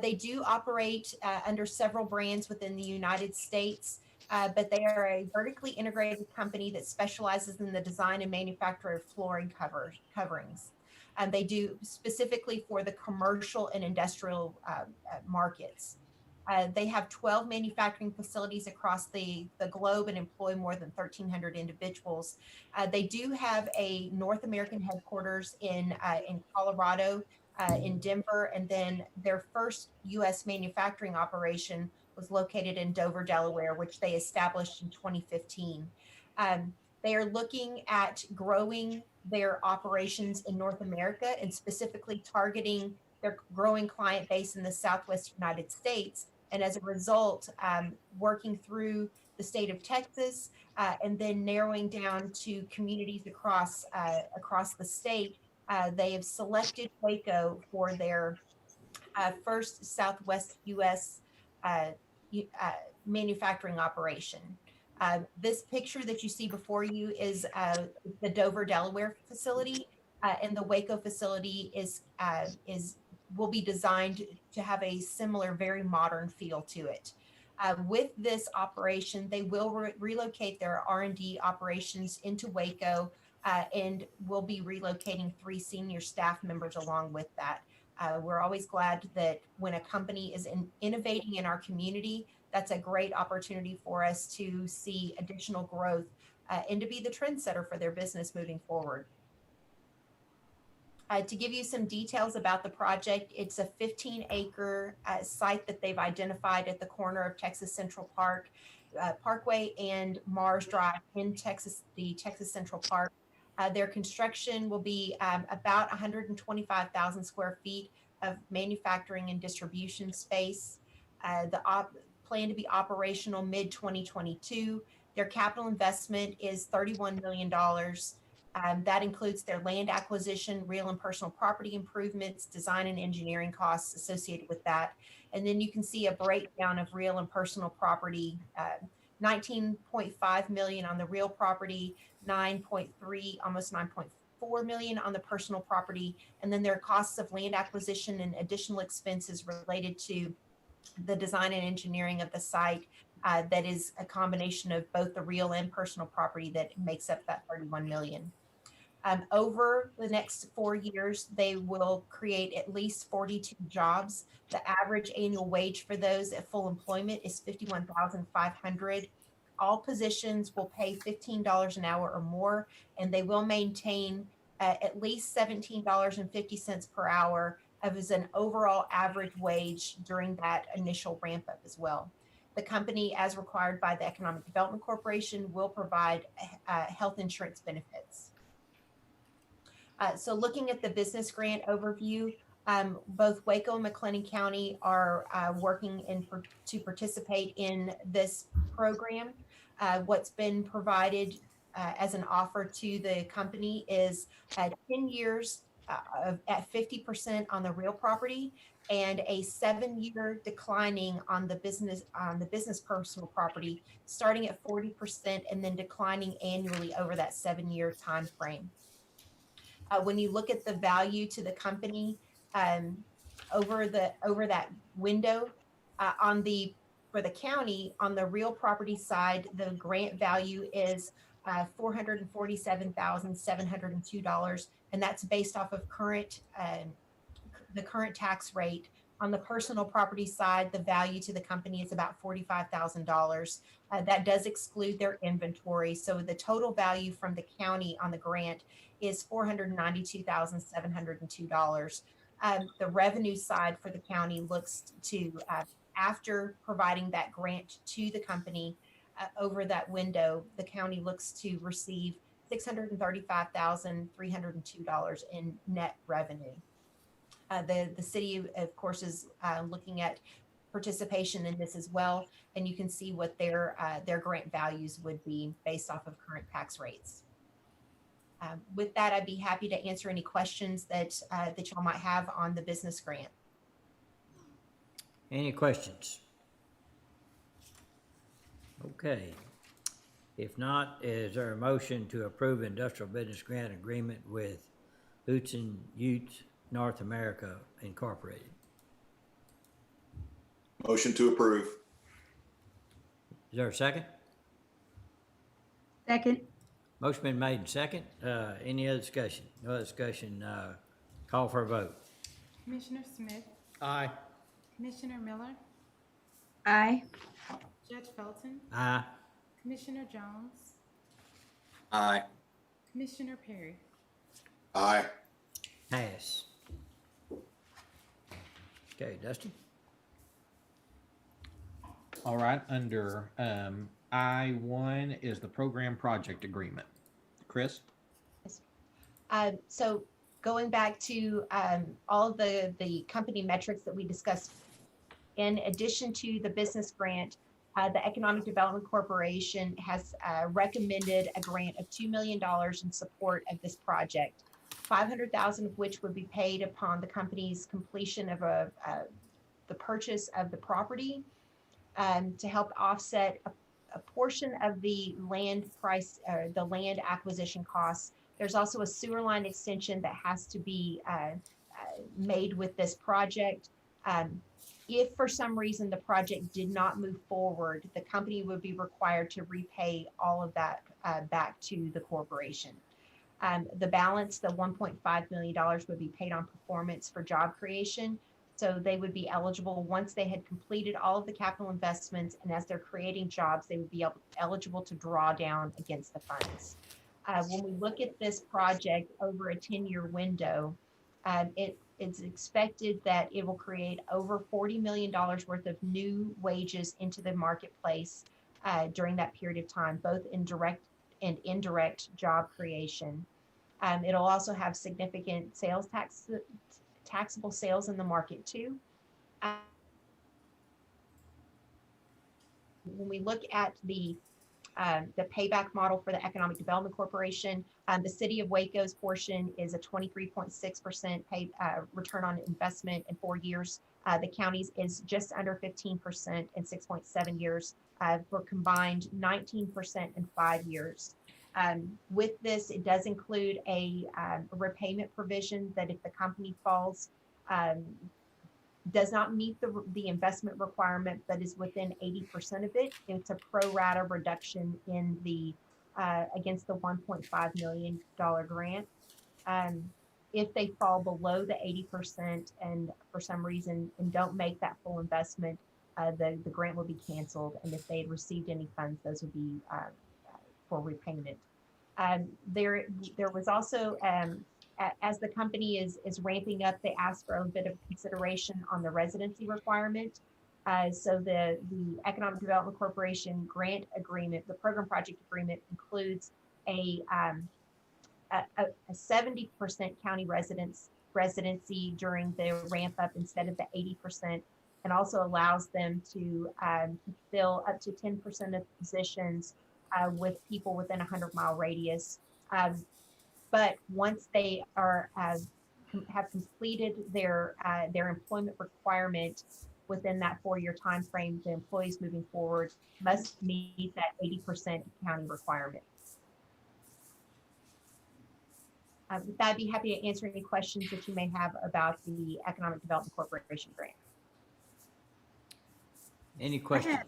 They do operate under several brands within the United States. But they are a vertically integrated company that specializes in the design and manufacture of flooring coverings. They do specifically for the commercial and industrial markets. They have 12 manufacturing facilities across the globe and employ more than 1,300 individuals. They do have a North American headquarters in Colorado, in Denver, and then their first U.S. manufacturing operation was located in Dover, Delaware, which they established in 2015. They are looking at growing their operations in North America and specifically targeting their growing client base in the Southwest United States. And as a result, working through the state of Texas and then narrowing down to communities across the state, they have selected Waco for their first Southwest U.S. Manufacturing operation. This picture that you see before you is the Dover, Delaware facility, and the Waco facility will be designed to have a similar, very modern feel to it. With this operation, they will relocate their R&D operations into Waco and will be relocating 3 senior staff members along with that. We're always glad that when a company is innovating in our community, that's a great opportunity for us to see additional growth and to be the trendsetter for their business moving forward. To give you some details about the project, it's a 15-acre site that they've identified at the corner of Texas Central Parkway and Mars Drive in Texas, the Texas Central Park. Their construction will be about 125,000 square feet of manufacturing and distribution space. Plan to be operational mid-2022. Their capital investment is $31 million. That includes their land acquisition, real and personal property improvements, design and engineering costs associated with that. And then you can see a breakdown of real and personal property, 19.5 million on the real property, 9.3, almost 9.4 million on the personal property. And then there are costs of land acquisition and additional expenses related to the design and engineering of the site. That is a combination of both the real and personal property that makes up that 31 million. Over the next 4 years, they will create at least 42 jobs. The average annual wage for those at full employment is $51,500. All positions will pay $15 an hour or more, and they will maintain at least $17.50 per hour as an overall average wage during that initial ramp up as well. The company, as required by the Economic Development Corporation, will provide health insurance benefits. So looking at the business grant overview, both Waco and McLennan County are working to participate in this program. What's been provided as an offer to the company is 10 years at 50% on the real property and a 7-year declining on the business personal property, starting at 40% and then declining annually over that 7-year time frame. When you look at the value to the company over that window, for the county on the real property side, the grant value is $447,702, and that's based off of the current tax rate On the personal property side, the value to the company is about $45,000. That does exclude their inventory. So the total value from the county on the grant is $492,702. The revenue side for the county looks to, after providing that grant to the company over that window, the county looks to receive $635,302 in net revenue. The city, of course, is looking at participation in this as well, and you can see what their grant values would be based off of current tax rates. With that, I'd be happy to answer any questions that y'all might have on the business grant. Any questions? Okay. If not, is there a motion to approve industrial business grant agreement with Hudson Utes North America Incorporated? Motion to approve. Is there a second? Second. Motion been made and second. Any other discussion? No other discussion. Call for a vote. Commissioner Smith, Aye. Commissioner Miller, Aye. Judge Felton, Aye. Commissioner Jones, Aye. Commissioner Perry. Aye. Pass. Okay, Dustin? All right, under I-1 is the program project agreement. Chris? So going back to all of the company metrics that we discussed, in addition to the business grant, the Economic Development Corporation has recommended a grant of $2 million in support of this project, $500,000 of which would be paid upon the company's completion of the purchase of the property, to help offset a portion of the land price, the land acquisition costs. There's also a sewer line extension that has to be made with this project. If for some reason the project did not move forward, the company would be required to repay all of that back to the corporation. The balance, the $1.5 million, would be paid on performance for job creation. So they would be eligible once they had completed all of the capital investments, and as they're creating jobs, they would be eligible to draw down against the funds. When we look at this project over a 10-year window, it's expected that it will create over $40 million worth of new wages into the marketplace during that period of time, both in direct and indirect job creation. It'll also have significant sales taxable sales in the market too. When we look at the payback model for the Economic Development Corporation, the City of Waco's portion is a 23.6% return on investment in 4 years. The county's is just under 15% in 6.7 years, for combined 19% in 5 years. With this, it does include a repayment provision that if the company falls, does not meet the investment requirement, but is within 80% of it, it's a pro rata reduction in the against the $1.5 million grant. If they fall below the 80% and for some reason and don't make that full investment, the grant will be canceled. And if they had received any funds, those would be for repayment. There was also, as the company is ramping up, they asked for a bit of consideration on the residency requirement. So the Economic Development Corporation grant agreement, the program project agreement, includes a 70% county residency during the ramp up instead of the 80%, and also allows them to fill up to 10% of positions with people within a 100-mile radius. But once they are have completed their employment requirement within that 4-year time frame, the employees moving forward must meet that 80% county requirement. With that, I'd be happy to answer any questions that you may have about the Economic Development Corporation grant. Any questions?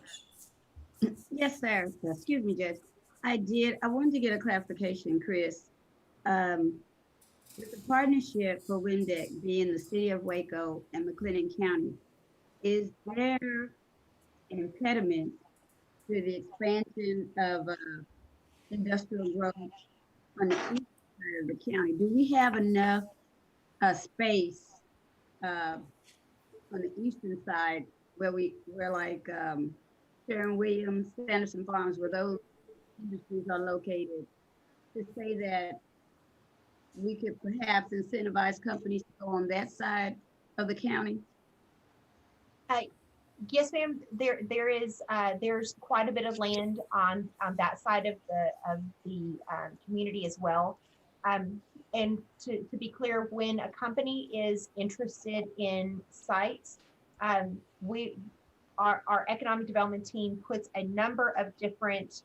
Yes, sir. Excuse me, Judge. I wanted to get a clarification, Chris. With the partnership for Windeck being the city of Waco and McLennan County, is there impediment to the expansion of industrial growth on the east side of the county? Do we have enough space on the eastern side where like Sharon Williams, Sanderson Farms, where those industries are located, to say that we could perhaps incentivize companies to go on that side of the county? Yes, ma'am. There's quite a bit of land on that side of the community as well. And to be clear, when a company is interested in sites, our economic development team puts a number of different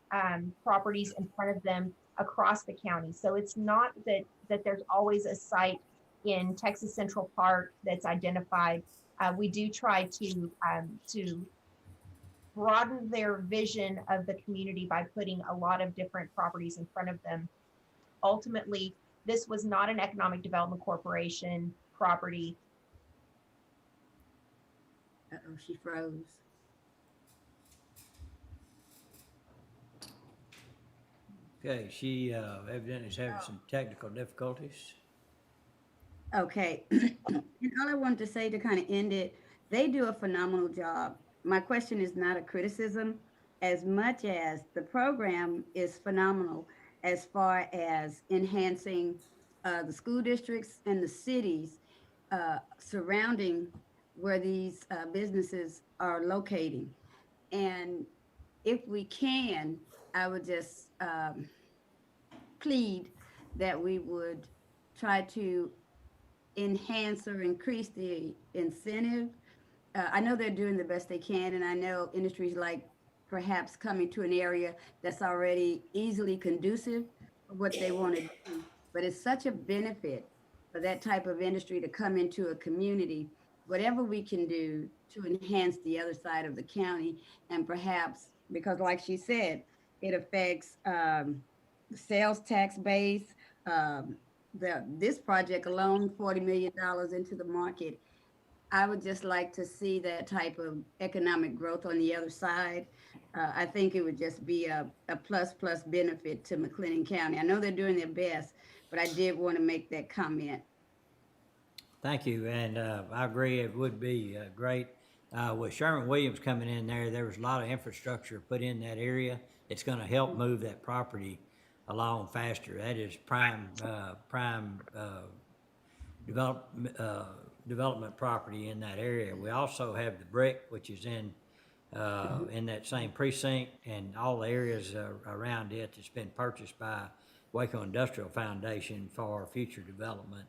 properties in front of them across the county. So it's not that there's always a site in Texas Central Park that's identified. We do try to broaden their vision of the community by putting a lot of different properties in front of them. Ultimately, this was not an economic development corporation property. Uh-oh, she froze. Okay, she evidently is having some technical difficulties. Okay, and all I wanted to say to kind of end it, they do a phenomenal job. My question is not a criticism as much as the program is phenomenal as far as enhancing the school districts and the cities surrounding where these businesses are locating. And if we can, I would just plead that we would try to enhance or increase the incentive. I know they're doing the best they can, and I know industries like perhaps coming to an area that's already easily conducive for what they want to do. But it's such a benefit for that type of industry to come into a community, whatever we can do to enhance the other side of the county. And perhaps, because like she said, it affects sales tax base, this project alone, $40 million into the market. I would just like to see that type of economic growth on the other side. I think it would just be a plus benefit to McLennan County. I know they're doing their best, but I did want to make that comment. Thank you, and I agree, it would be great. With Sherman Williams coming in there was a lot of infrastructure put in that area. It's gonna help move that property along faster. That is prime development property in that area. We also have the brick, which is in that same precinct, and all the areas around it that's been purchased by Waco Industrial Foundation for future development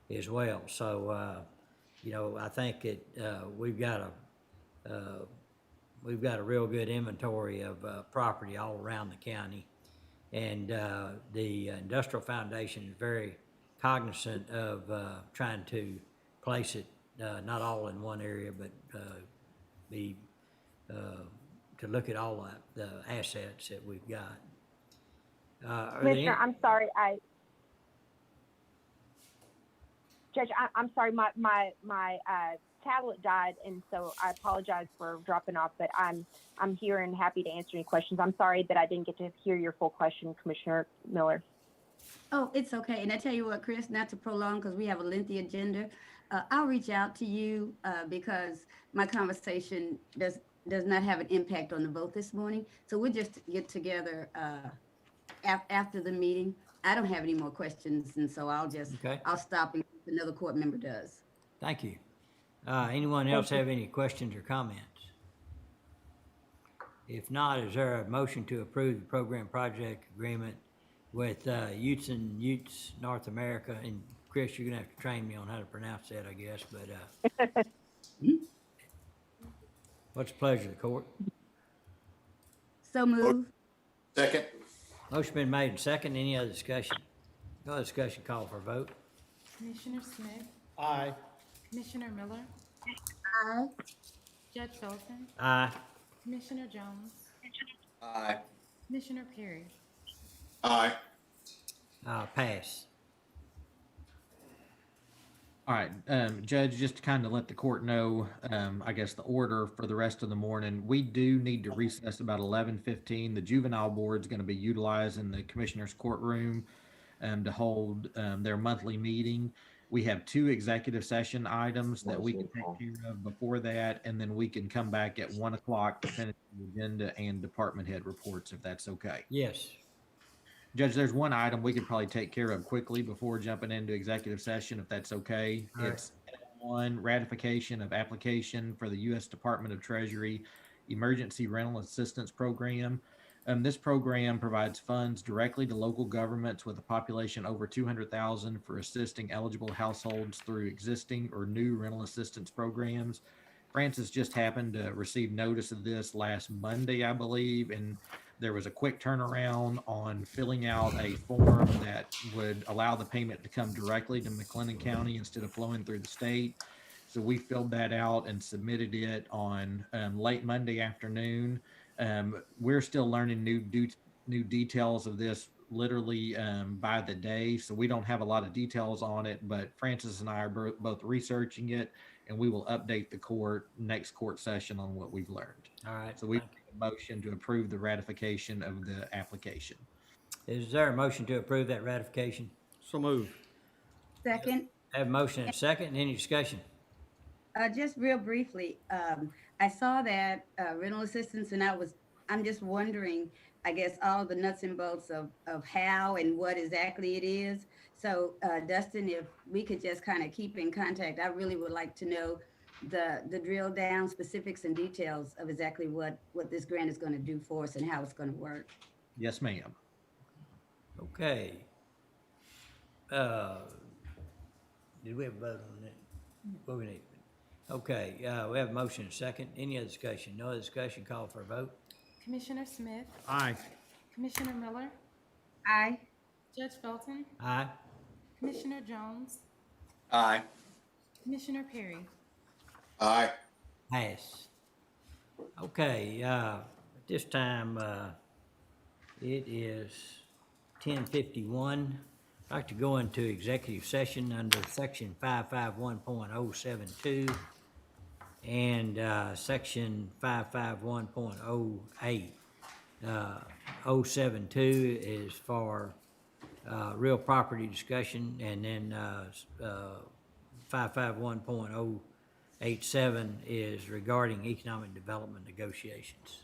as well. So, I think we've got a real good inventory of property all around the county. And the Industrial Foundation is very cognizant of trying to place it not all in one area, but to look at all the assets that we've got. Commissioner, I'm sorry, Judge, I'm sorry, my tablet died, and so I apologize for dropping off, but I'm here and happy to answer any questions. I'm sorry that I didn't get to hear your full question, Commissioner Miller. Oh, it's okay. And I tell you what, Chris, not to prolong because we have a lengthy agenda, I'll reach out to you because my conversation does not have an impact on the vote this morning. So we'll just get together after the meeting. I don't have any more questions, and so I'll stop and another court member does. Thank you. Anyone else have any questions or comments? If not, is there a motion to approve the program project agreement with Utes and Utes North America? And Chris, you're gonna have to train me on how to pronounce that, I guess, but what's the pleasure of the court? So moved. Second. Motion been made and second. Any other discussion? No other discussion, call for a vote. Commissioner Smith, Aye. Commissioner Miller, Aye. Judge Felton, Aye. Commissioner Jones, Aye. Commissioner Perry. Aye. Pass. All right, Judge, just to kind of let the court know, I guess the order for the rest of the morning, we do need to recess about 11:15. The juvenile board's going to be utilizing the commissioner's courtroom to hold their monthly meeting. We have 2 executive session items that we can take care of before that, and then we can come back at 1 o'clock to finish the agenda and department head reports, if that's okay. Yes. Judge, there's one item we could probably take care of quickly before jumping into executive session, if that's okay. All right. It's one ratification of application for the U.S. Department of Treasury Emergency Rental Assistance Program. This program provides funds directly to local governments with a population over 200,000 for assisting eligible households through existing or new rental assistance programs. Francis just happened to receive notice of this last Monday, I believe, and there was a quick turnaround on filling out a form that would allow the payment to come directly to McLennan County instead of flowing through the state. So we filled that out and submitted it on late Monday afternoon. We're still learning new details of this literally by the day, so we don't have a lot of details on it, but Francis and I are both researching it, and we will update the court next court session on what we've learned. All right. So we make a motion to approve the ratification of the application. Is there a motion to approve that ratification? So moved. Second. Have a motion and a second. Any discussion? Just real briefly, I saw that rental assistance, and I'm just wondering, I guess, all the nuts and bolts of how and what exactly it is. So, Dustin, if we could just kind of keep in contact, I really would like to know the drill down specifics and details of exactly what this grant is going to do for us and how it's going to work. Yes, ma'am. Okay. Did we have a vote on that? What we need? Okay, we have a motion and a second. Any other discussion? No other discussion, call for a vote. Commissioner Smith, Aye. Commissioner Miller, Aye. Judge Felton, Aye. Commissioner Jones, Aye. Commissioner Perry. Aye. Pass. Okay, at this time, it is 10:51. I'd like to go into executive session under section 551.072 and section 551.08. 072 is for real property discussion, and then 551.087 is regarding economic development negotiations.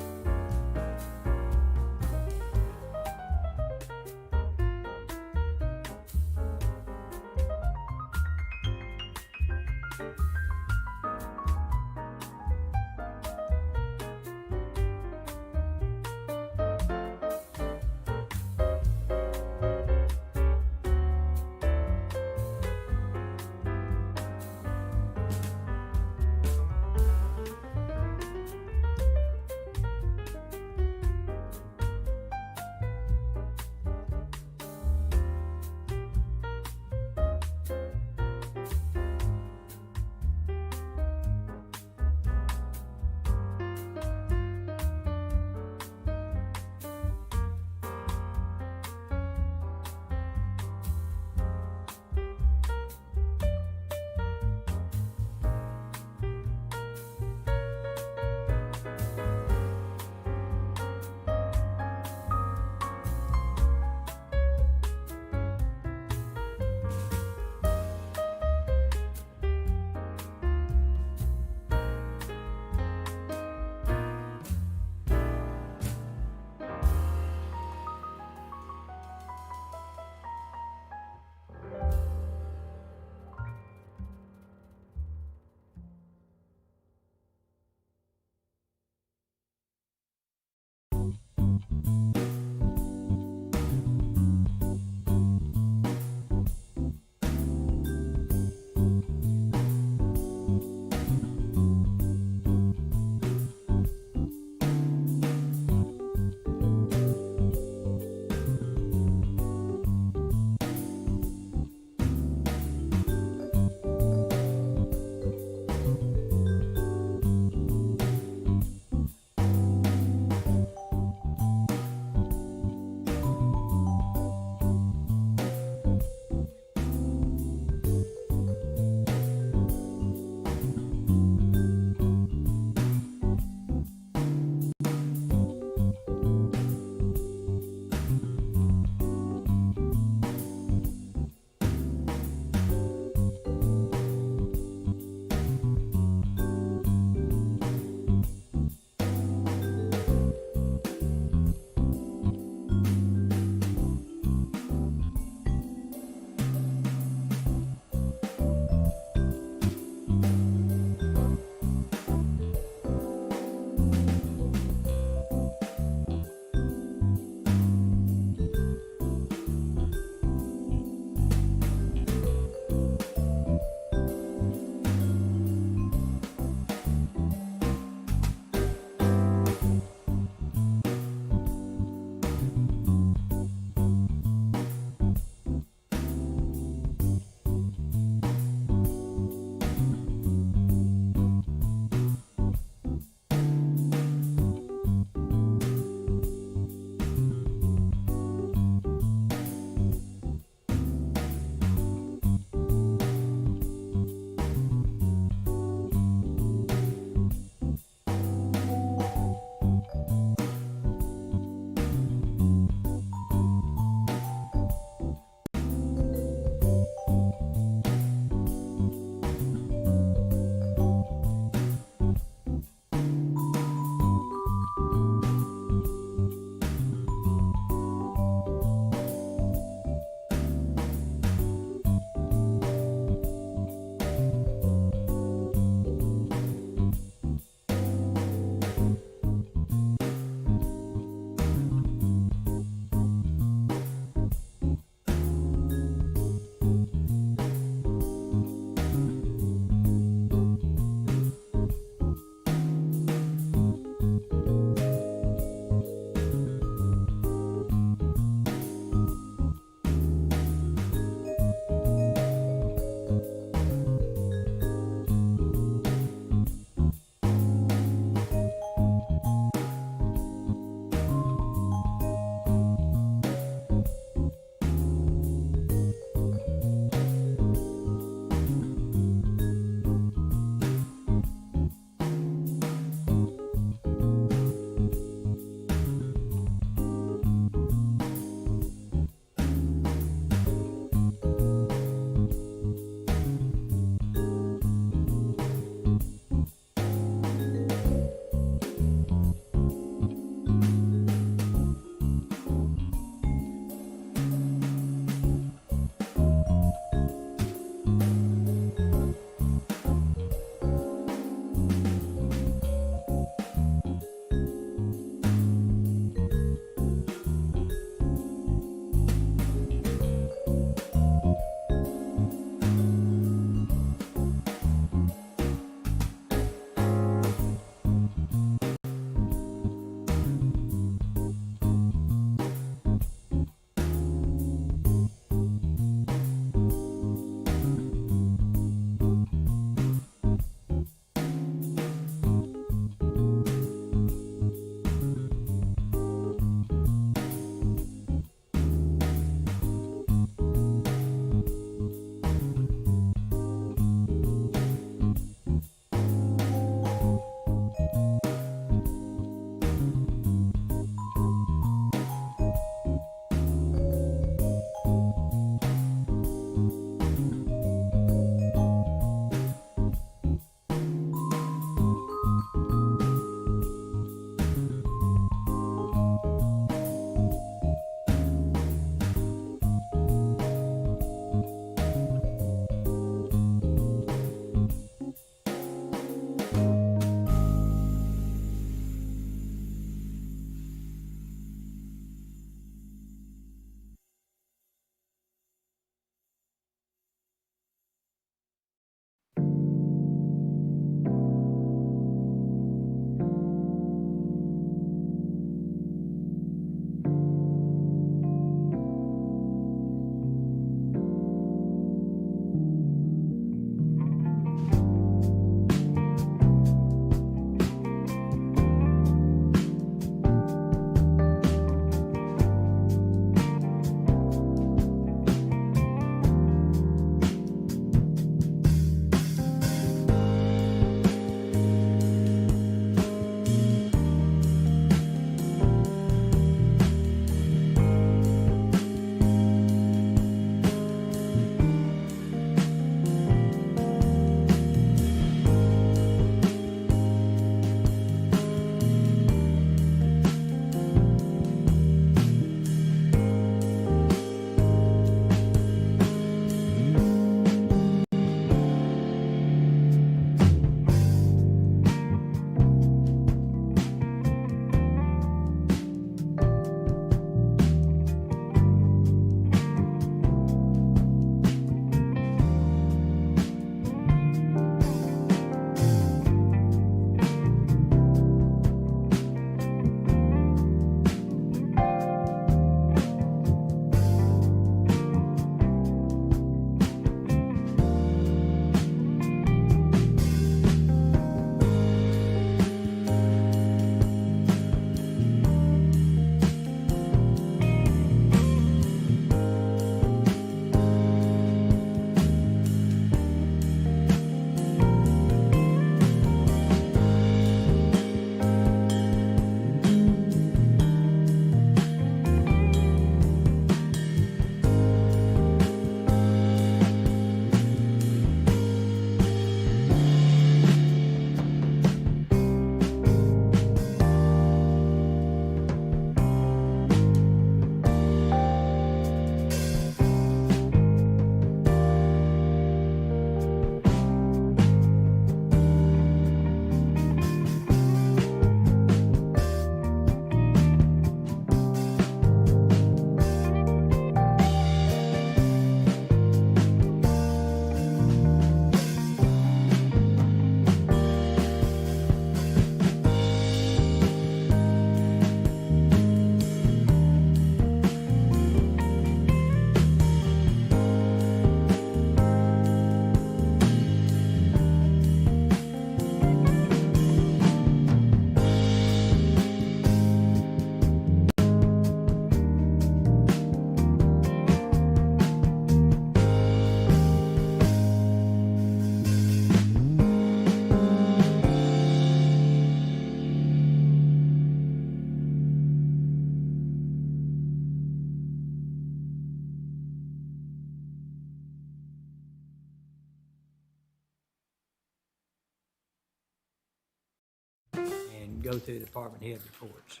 go through department head reports.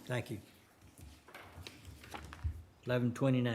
Thank you. 11:29.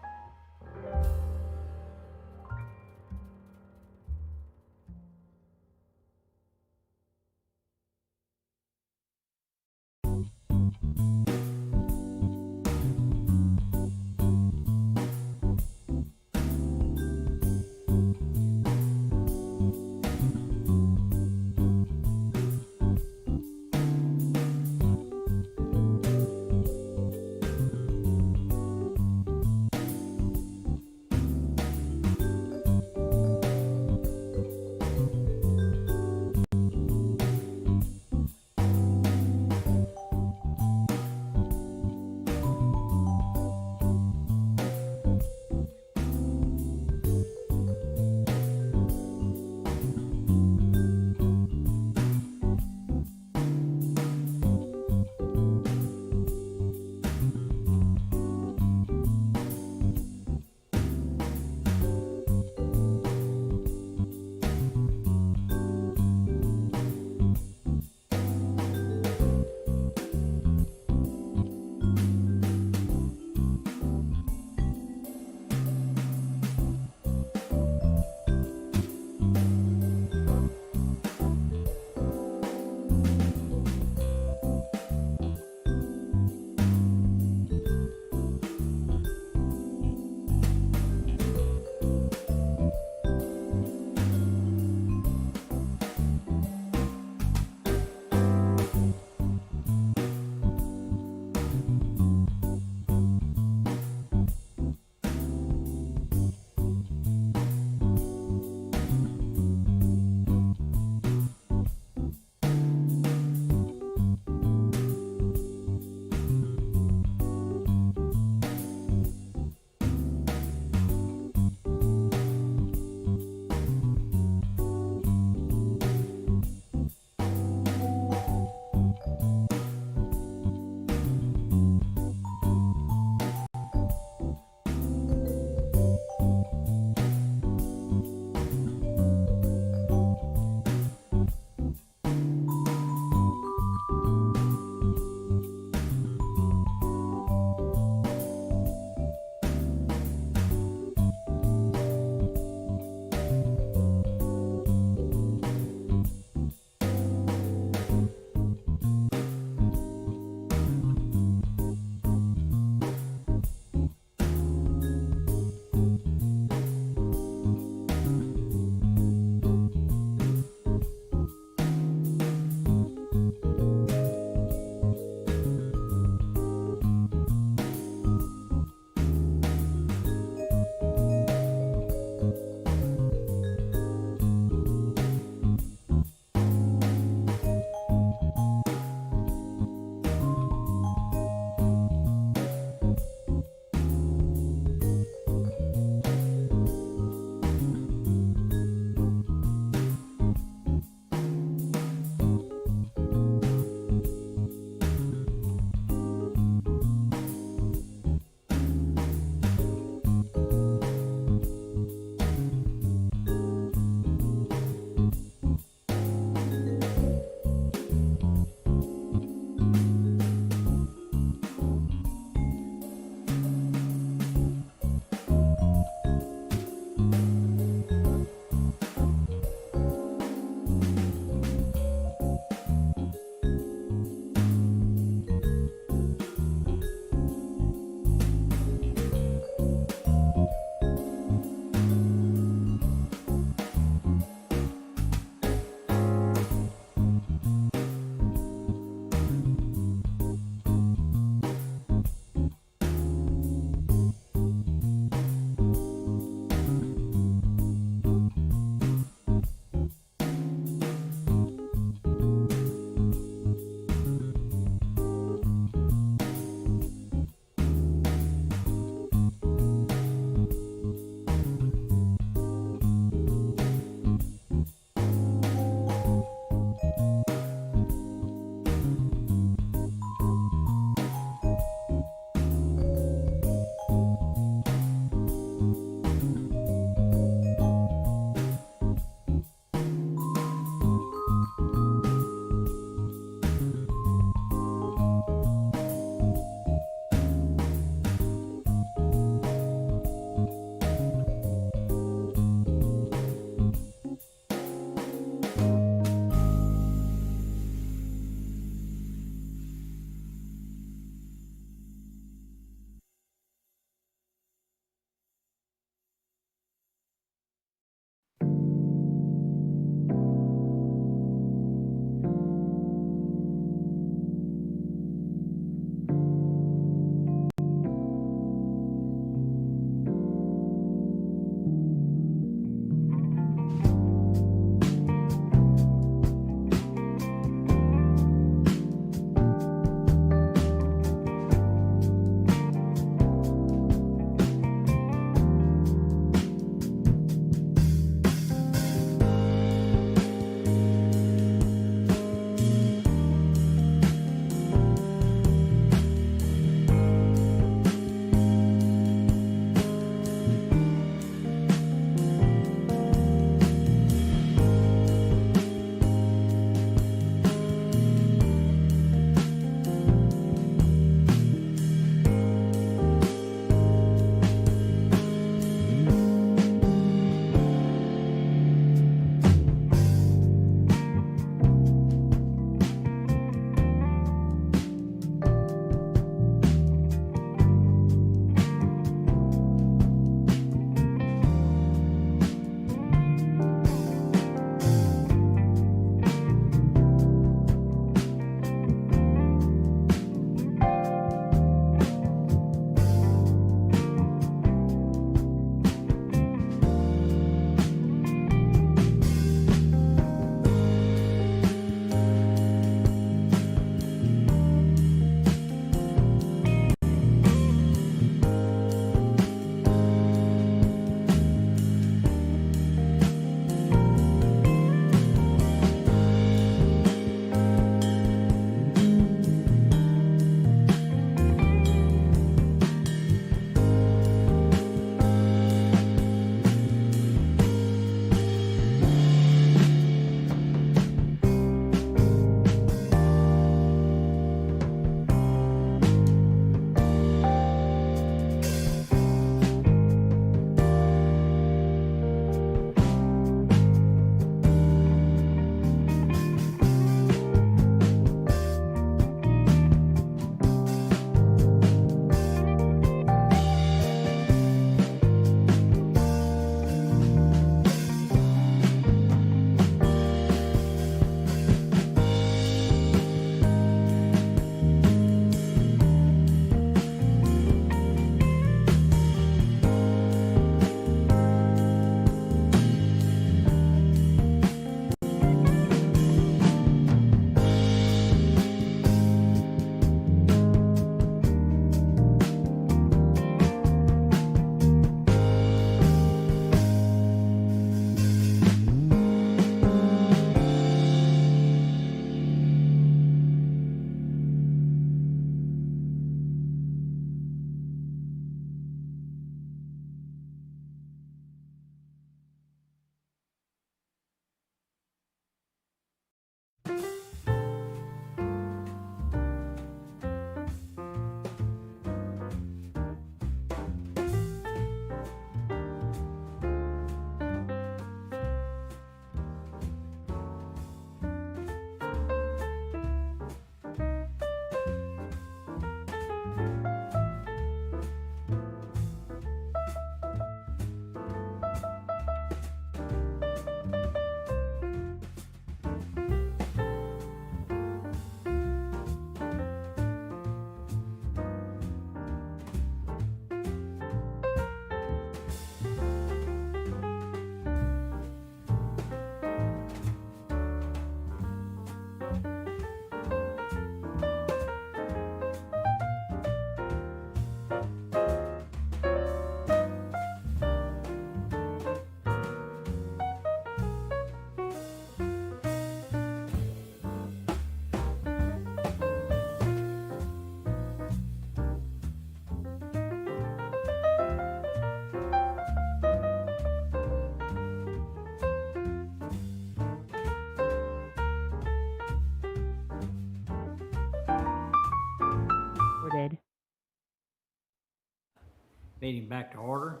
meeting back to order.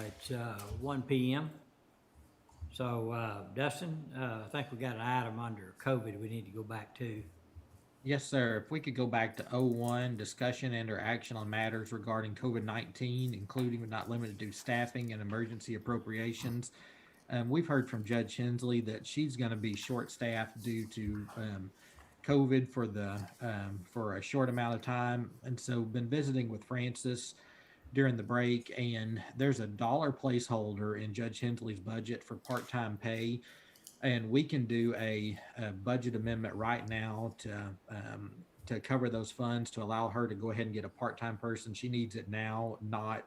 It's 1 p.m. So Dustin, I think we got an item under COVID we need to go back to. Yes, sir. If we could go back to 01, discussion and or action on matters regarding COVID-19, including but not limited to staffing and emergency appropriations. We've heard from Judge Hensley that she's going to be short-staffed due to COVID for a short amount of time. And so been visiting with Francis during the break, and there's a dollar placeholder in Judge Hensley's budget for part-time pay. And we can do a budget amendment right now to cover those funds, to allow her to go ahead and get a part-time person. She needs it now, not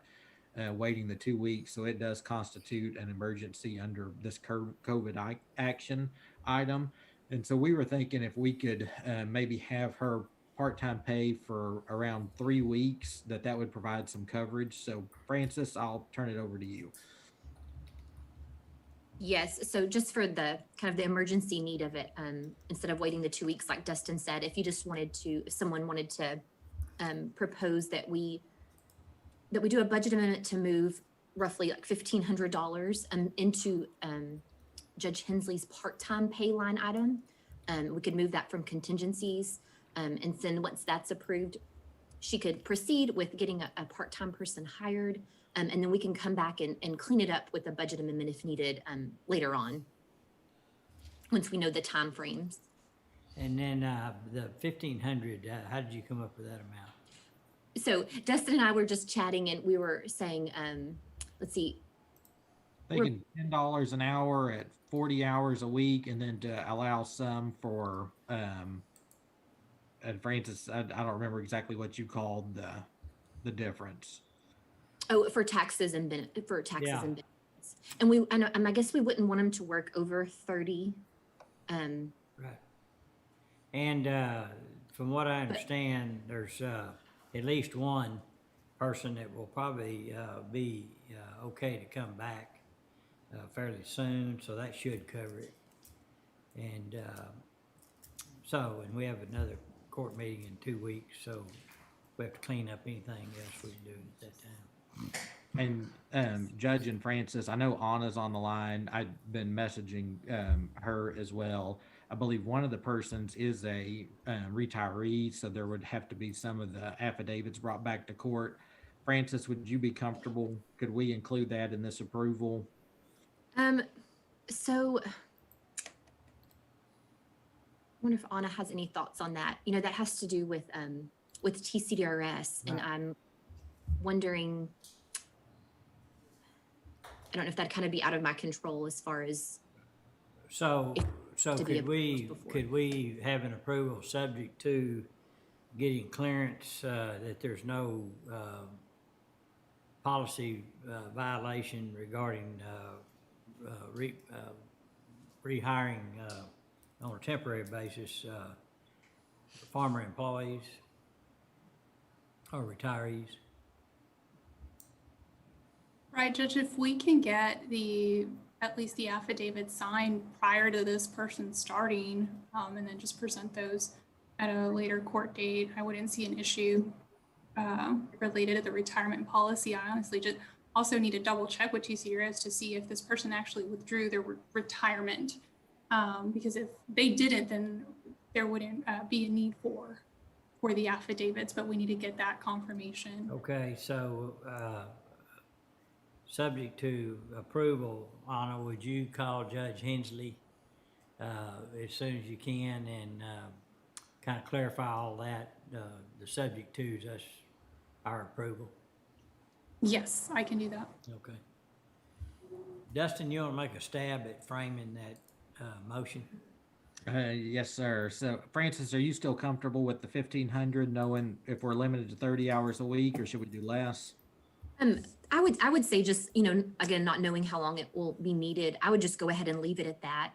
waiting the 2 weeks. So it does constitute an emergency under this COVID action item. And so we were thinking if we could maybe have her part-time pay for around 3 weeks, that would provide some coverage. So Francis, I'll turn it over to you. Yes, so just for the kind of the emergency need of it, instead of waiting the 2 weeks, like Dustin said, if you just wanted to, if someone wanted to propose that we do a budget amendment to move roughly like $1,500 into Judge Hensley's part-time pay line item, we could move that from contingencies, and then once that's approved, she could proceed with getting a part-time person hired. And then we can come back and clean it up with a budget amendment if needed later on, once we know the time frames. And then the 1,500, how did you come up with that amount? So Dustin and I were just chatting, and we were saying, let's see. Thinking $10 an hour at 40 hours a week, and then to allow some for, and Francis, I don't remember exactly what you called the difference. Oh, for taxes and and benefits. And I guess we wouldn't want them to work over 30. Right. And from what I understand, there's at least one person that will probably be okay to come back fairly soon, so that should cover it. And and we have another court meeting in 2 weeks, so we have to clean up anything else we can do at that time. And Judge and Francis, I know Anna's on the line. I've been messaging her as well. I believe one of the persons is a retiree, so there would have to be some of the affidavits brought back to court. Francis, would you be comfortable? Could we include that in this approval? So I wonder if Anna has any thoughts on that. You know, that has to do with TCDRS, and I'm wondering, I don't know if that'd kind of be out of my control as far as. So could we have an approval subject to getting clearance that there's no policy violation regarding rehiring on a temporary basis farmer employees or retirees? Right, Judge, if we can get at least the affidavit signed prior to this person starting, and then just present those at a later court date, I wouldn't see an issue related to the retirement policy. I honestly just also need to double check with TCRS to see if this person actually withdrew their retirement. Because if they didn't, then there wouldn't be a need for the affidavits, but we need to get that confirmation. Okay, so subject to approval, Anna, would you call Judge Hensley as soon as you can and kind of clarify all that, the subject to is us, our approval? Yes, I can do that. Okay. Dustin, you want to make a stab at framing that motion? Yes, sir. So Francis, are you still comfortable with the 1,500, knowing if we're limited to 30 hours a week, or should we do less? I would say just, you know, again, not knowing how long it will be needed, I would just go ahead and leave it at that.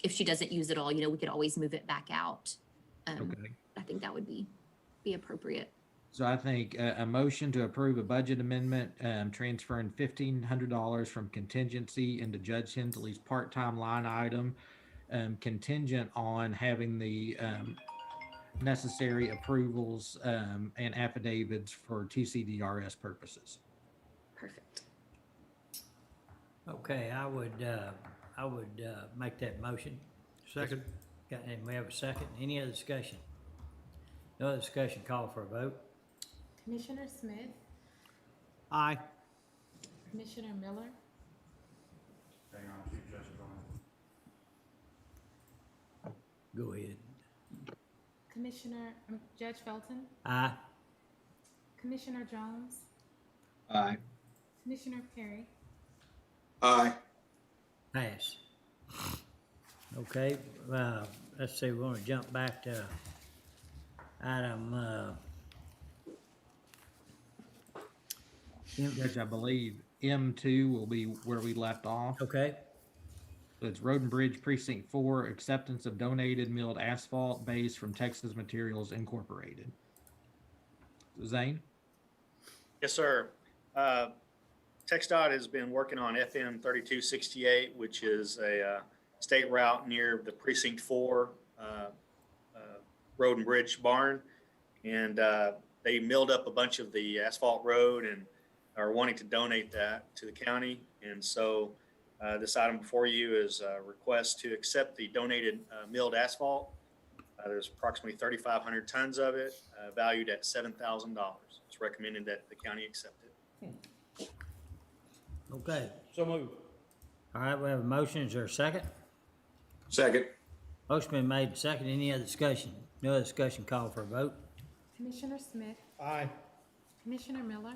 If she doesn't use it all, you know, we could always move it back out. Okay. I think that would be appropriate. So I think a motion to approve a budget amendment transferring $1,500 from contingency into Judge Hensley's part-time line item, contingent on having the necessary approvals and affidavits for TCDRS purposes. Perfect. Okay, I would make that motion. Second. And we have a second. Any other discussion? No other discussion, call for a vote. Commissioner Smith, Aye. Commissioner Miller, Hang on, Chief Justice on. Go ahead. Judge Felton, Aye. Commissioner Jones, Aye. Commissioner Perry, Aye. Pass. Okay, let's see, we want to jump back to item, Judge, I believe M2 will be where we left off. okay, So it's Road and Bridge Precinct 4, acceptance of donated milled asphalt base from Texas Materials Incorporated. Zane? Yes, sir. TxDOT has been working on FM 3268, which is a state route near the Precinct 4 Road and Bridge barn. And they milled up a bunch of the asphalt road and are wanting to donate that to the county. And so this item before you is a request to accept the donated milled asphalt. There's approximately 3,500 tons of it, valued at $7,000. It's recommended that the county accept it. okay. So moved. All right, we have a motion. Is there a second? Second. Motion been made, second. Any other discussion? No other discussion, call for a vote. Commissioner Smith, Aye. Commissioner Miller,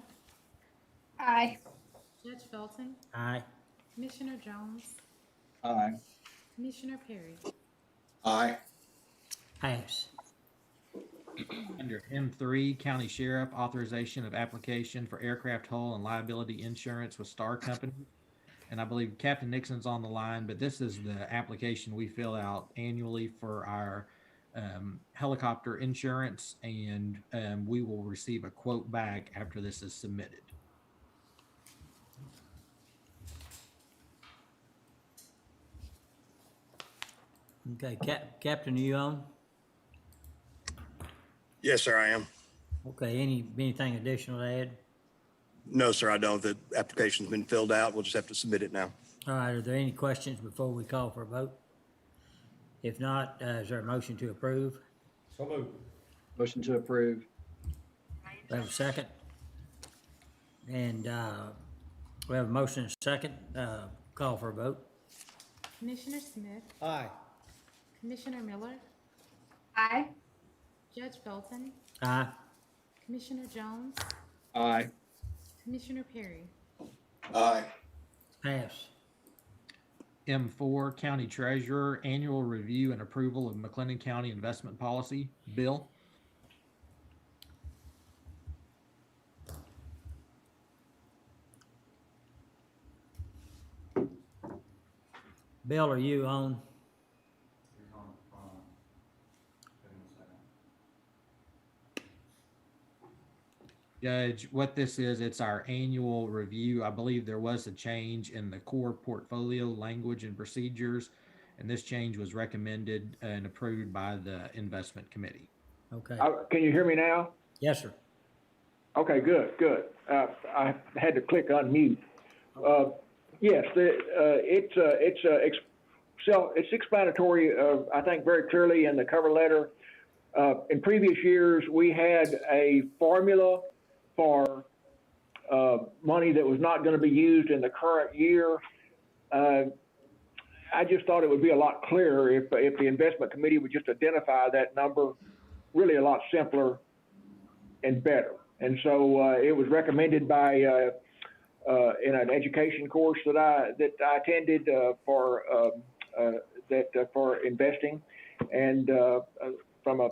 Aye. Judge Felton, Aye. Commissioner Jones, Aye. Commissioner Perry. Aye. Pass. Under M3, County Sheriff, authorization of application for aircraft hull and liability insurance with Star Company. And I believe Captain Nixon's on the line, but this is the application we fill out annually for our helicopter insurance, and we will receive a quote back after this is submitted. Okay, Captain, are you on? Yes, sir, I am. Okay, anything additional to add? No, sir, I don't. The application's been filled out. We'll just have to submit it now. All right, are there any questions before we call for a vote? If not, is there a motion to approve? So moved. Motion to approve. We have a second? And we have a motion and a second. Call for a vote. Commissioner Smith, Aye. Commissioner Miller, Aye. Judge Felton, Aye. Commissioner Jones, Aye. Commissioner Perry. Aye. Pass. M4, County Treasurer, annual review and approval of McLennan County investment policy. Bill? Bill, are you on? He's on the phone. Give him a second. Judge, what this is, it's our annual review. I believe there was a change in the core portfolio language and procedures, and this change was recommended and approved by the investment committee. Okay. Can you hear me now? Yes, sir. Okay, good. I had to click unmute. Yes, it's explanatory. I think very clearly in the cover letter. In previous years, we had a formula for money that was not going to be used in the current year. I just thought it would be a lot clearer if the investment committee would just identify that number, really a lot simpler and better. And so it was recommended by in an education course that I attended for investing, and from a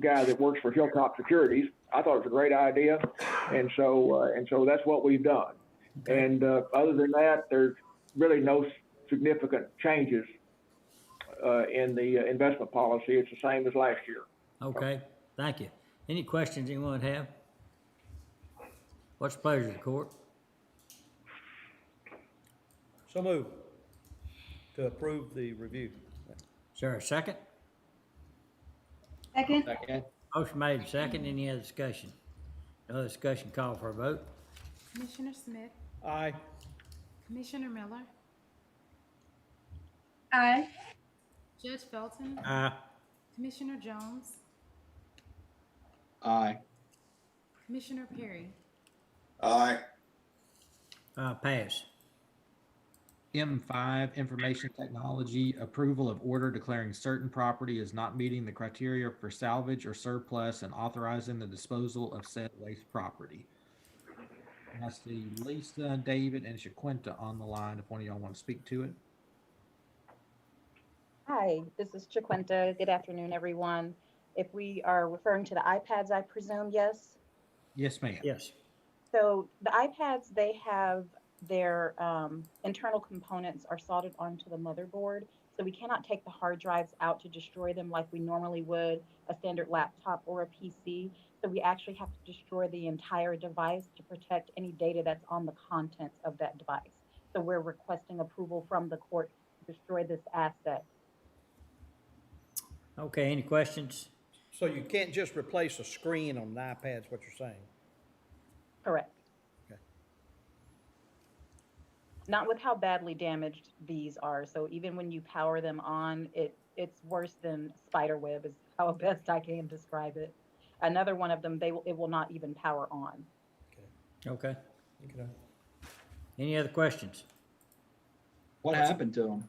guy that works for Hilltop Securities. I thought it was a great idea, and so that's what we've done. And other than that, there's really no significant changes in the investment policy. It's the same as last year. Okay, thank you. Any questions anyone have? What's the pleasure of the court? So moved. To approve the review. Is there a second? Second. Motion made second. Any other discussion? No other discussion, call for a vote. Commissioner Smith, Aye. Commissioner Miller, Aye. Judge Felton, Aye. Commissioner Jones, Aye. Commissioner Perry. Aye. Pass. M5, Information Technology, approval of order declaring certain property as not meeting the criteria for salvage or surplus and authorizing the disposal of said waste property. And I see Lisa, David, and Shaquinta on the line if one of y'all want to speak to it. Hi, this is Chiquinta. Good afternoon, everyone. If we are referring to the iPads, I presume, yes? Yes, ma'am. Yes. So the iPads, they have their internal components are soldered onto the motherboard. So we cannot take the hard drives out to destroy them like we normally would a standard laptop or a PC. So we actually have to destroy the entire device to protect any data that's on the contents of that device. So we're requesting approval from the court to destroy this asset. Okay, any questions? So you can't just replace a screen on the iPad, is what you're saying? Correct. Okay. Not with how badly damaged these are. So even when you power them on, it's worse than spider web is how best I can describe it. Another one of them, it will not even power on. Okay. Any other questions? What happened to them?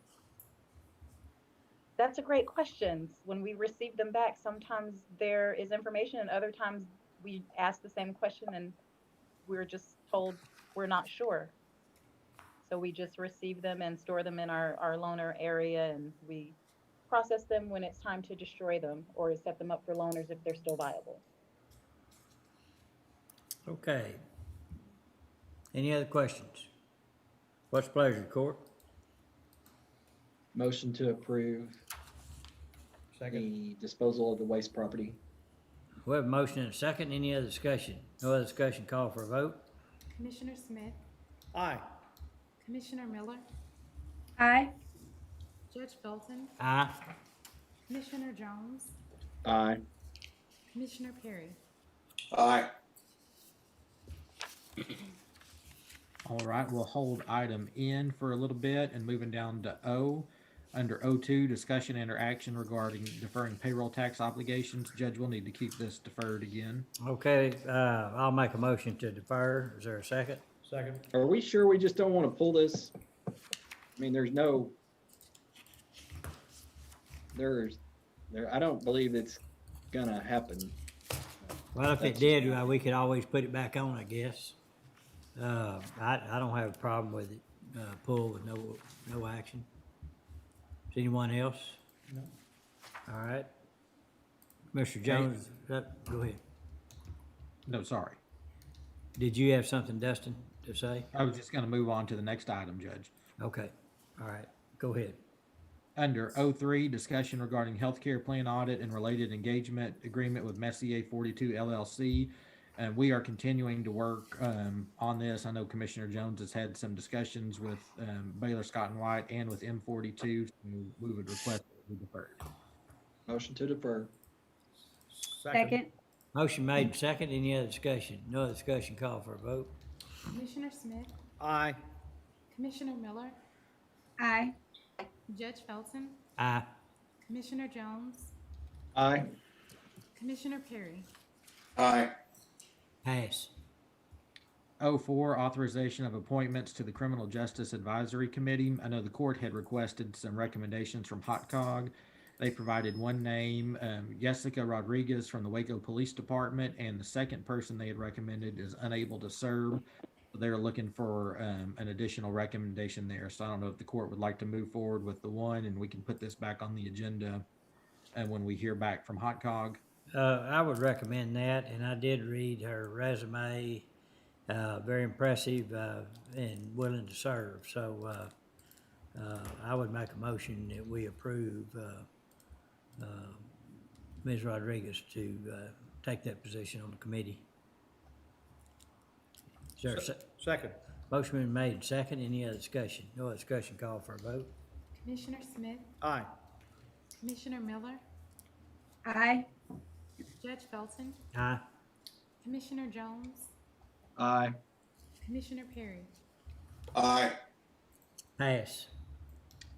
That's a great question. When we receive them back, sometimes there is information and other times we ask the same question and we're just told we're not sure. So we just receive them and store them in our loaner area and we process them when it's time to destroy them or set them up for loaners if they're still viable. Okay. Any other questions? What's the pleasure, of the court? Motion to approve the disposal of the waste property. We have a motion and a second. Any other discussion? No other discussion, call for a vote. Commissioner Smith, Aye. Commissioner Miller, Aye. Judge Felton, Aye. Commissioner Jones, Aye. Commissioner Perry. Aye. All right, we'll hold item N for a little bit and moving down to O. Under O2, discussion and or action regarding deferring payroll tax obligations. Judge, we'll need to keep this deferred again. Okay, I'll make a motion to defer. Is there a second? Second. Are we sure we just don't want to pull this? I mean, I don't believe it's gonna happen. Well, if it did, we could always put it back on, I guess. I don't have a problem with it, pull with no action. Is anyone else? No. All right. Mr. Jones, go ahead. No, sorry. Did you have something, Dustin, to say? I was just going to move on to the next item, Judge. Okay, all right, go ahead. Under O3, discussion regarding healthcare plan audit and related engagement agreement with Messier 42 LLC. And we are continuing to work on this. I know Commissioner Jones has had some discussions with Baylor Scott and White and with M42. So we would request that we defer. Motion to defer. Second. Motion made, second. Any other discussion? No other discussion, call for a vote. Commissioner Smith, Aye. Commissioner Miller, Aye. Judge Felton, Aye. Commissioner Jones, Aye. Commissioner Perry. Aye. Pass. O4, authorization of appointments to the Criminal Justice Advisory Committee. I know the court had requested some recommendations from HotCog. They provided one name, Jessica Rodriguez from the Waco Police Department, and the second person they had recommended is unable to serve. They're looking for an additional recommendation there. So I don't know if the court would like to move forward with the one, and we can put this back on the agenda when we hear back from HotCog. I would recommend that, and I did read her resume, very impressive and willing to serve. So I would make a motion that we approve Ms. Rodriguez to take that position on the committee. Is there Second. Motion been made, second. Any other discussion? No other discussion, call for a vote. Commissioner Smith, Aye. Commissioner Miller, Aye. Judge Felton, Aye. Commissioner Jones, Aye. Commissioner Perry. Aye. Pass.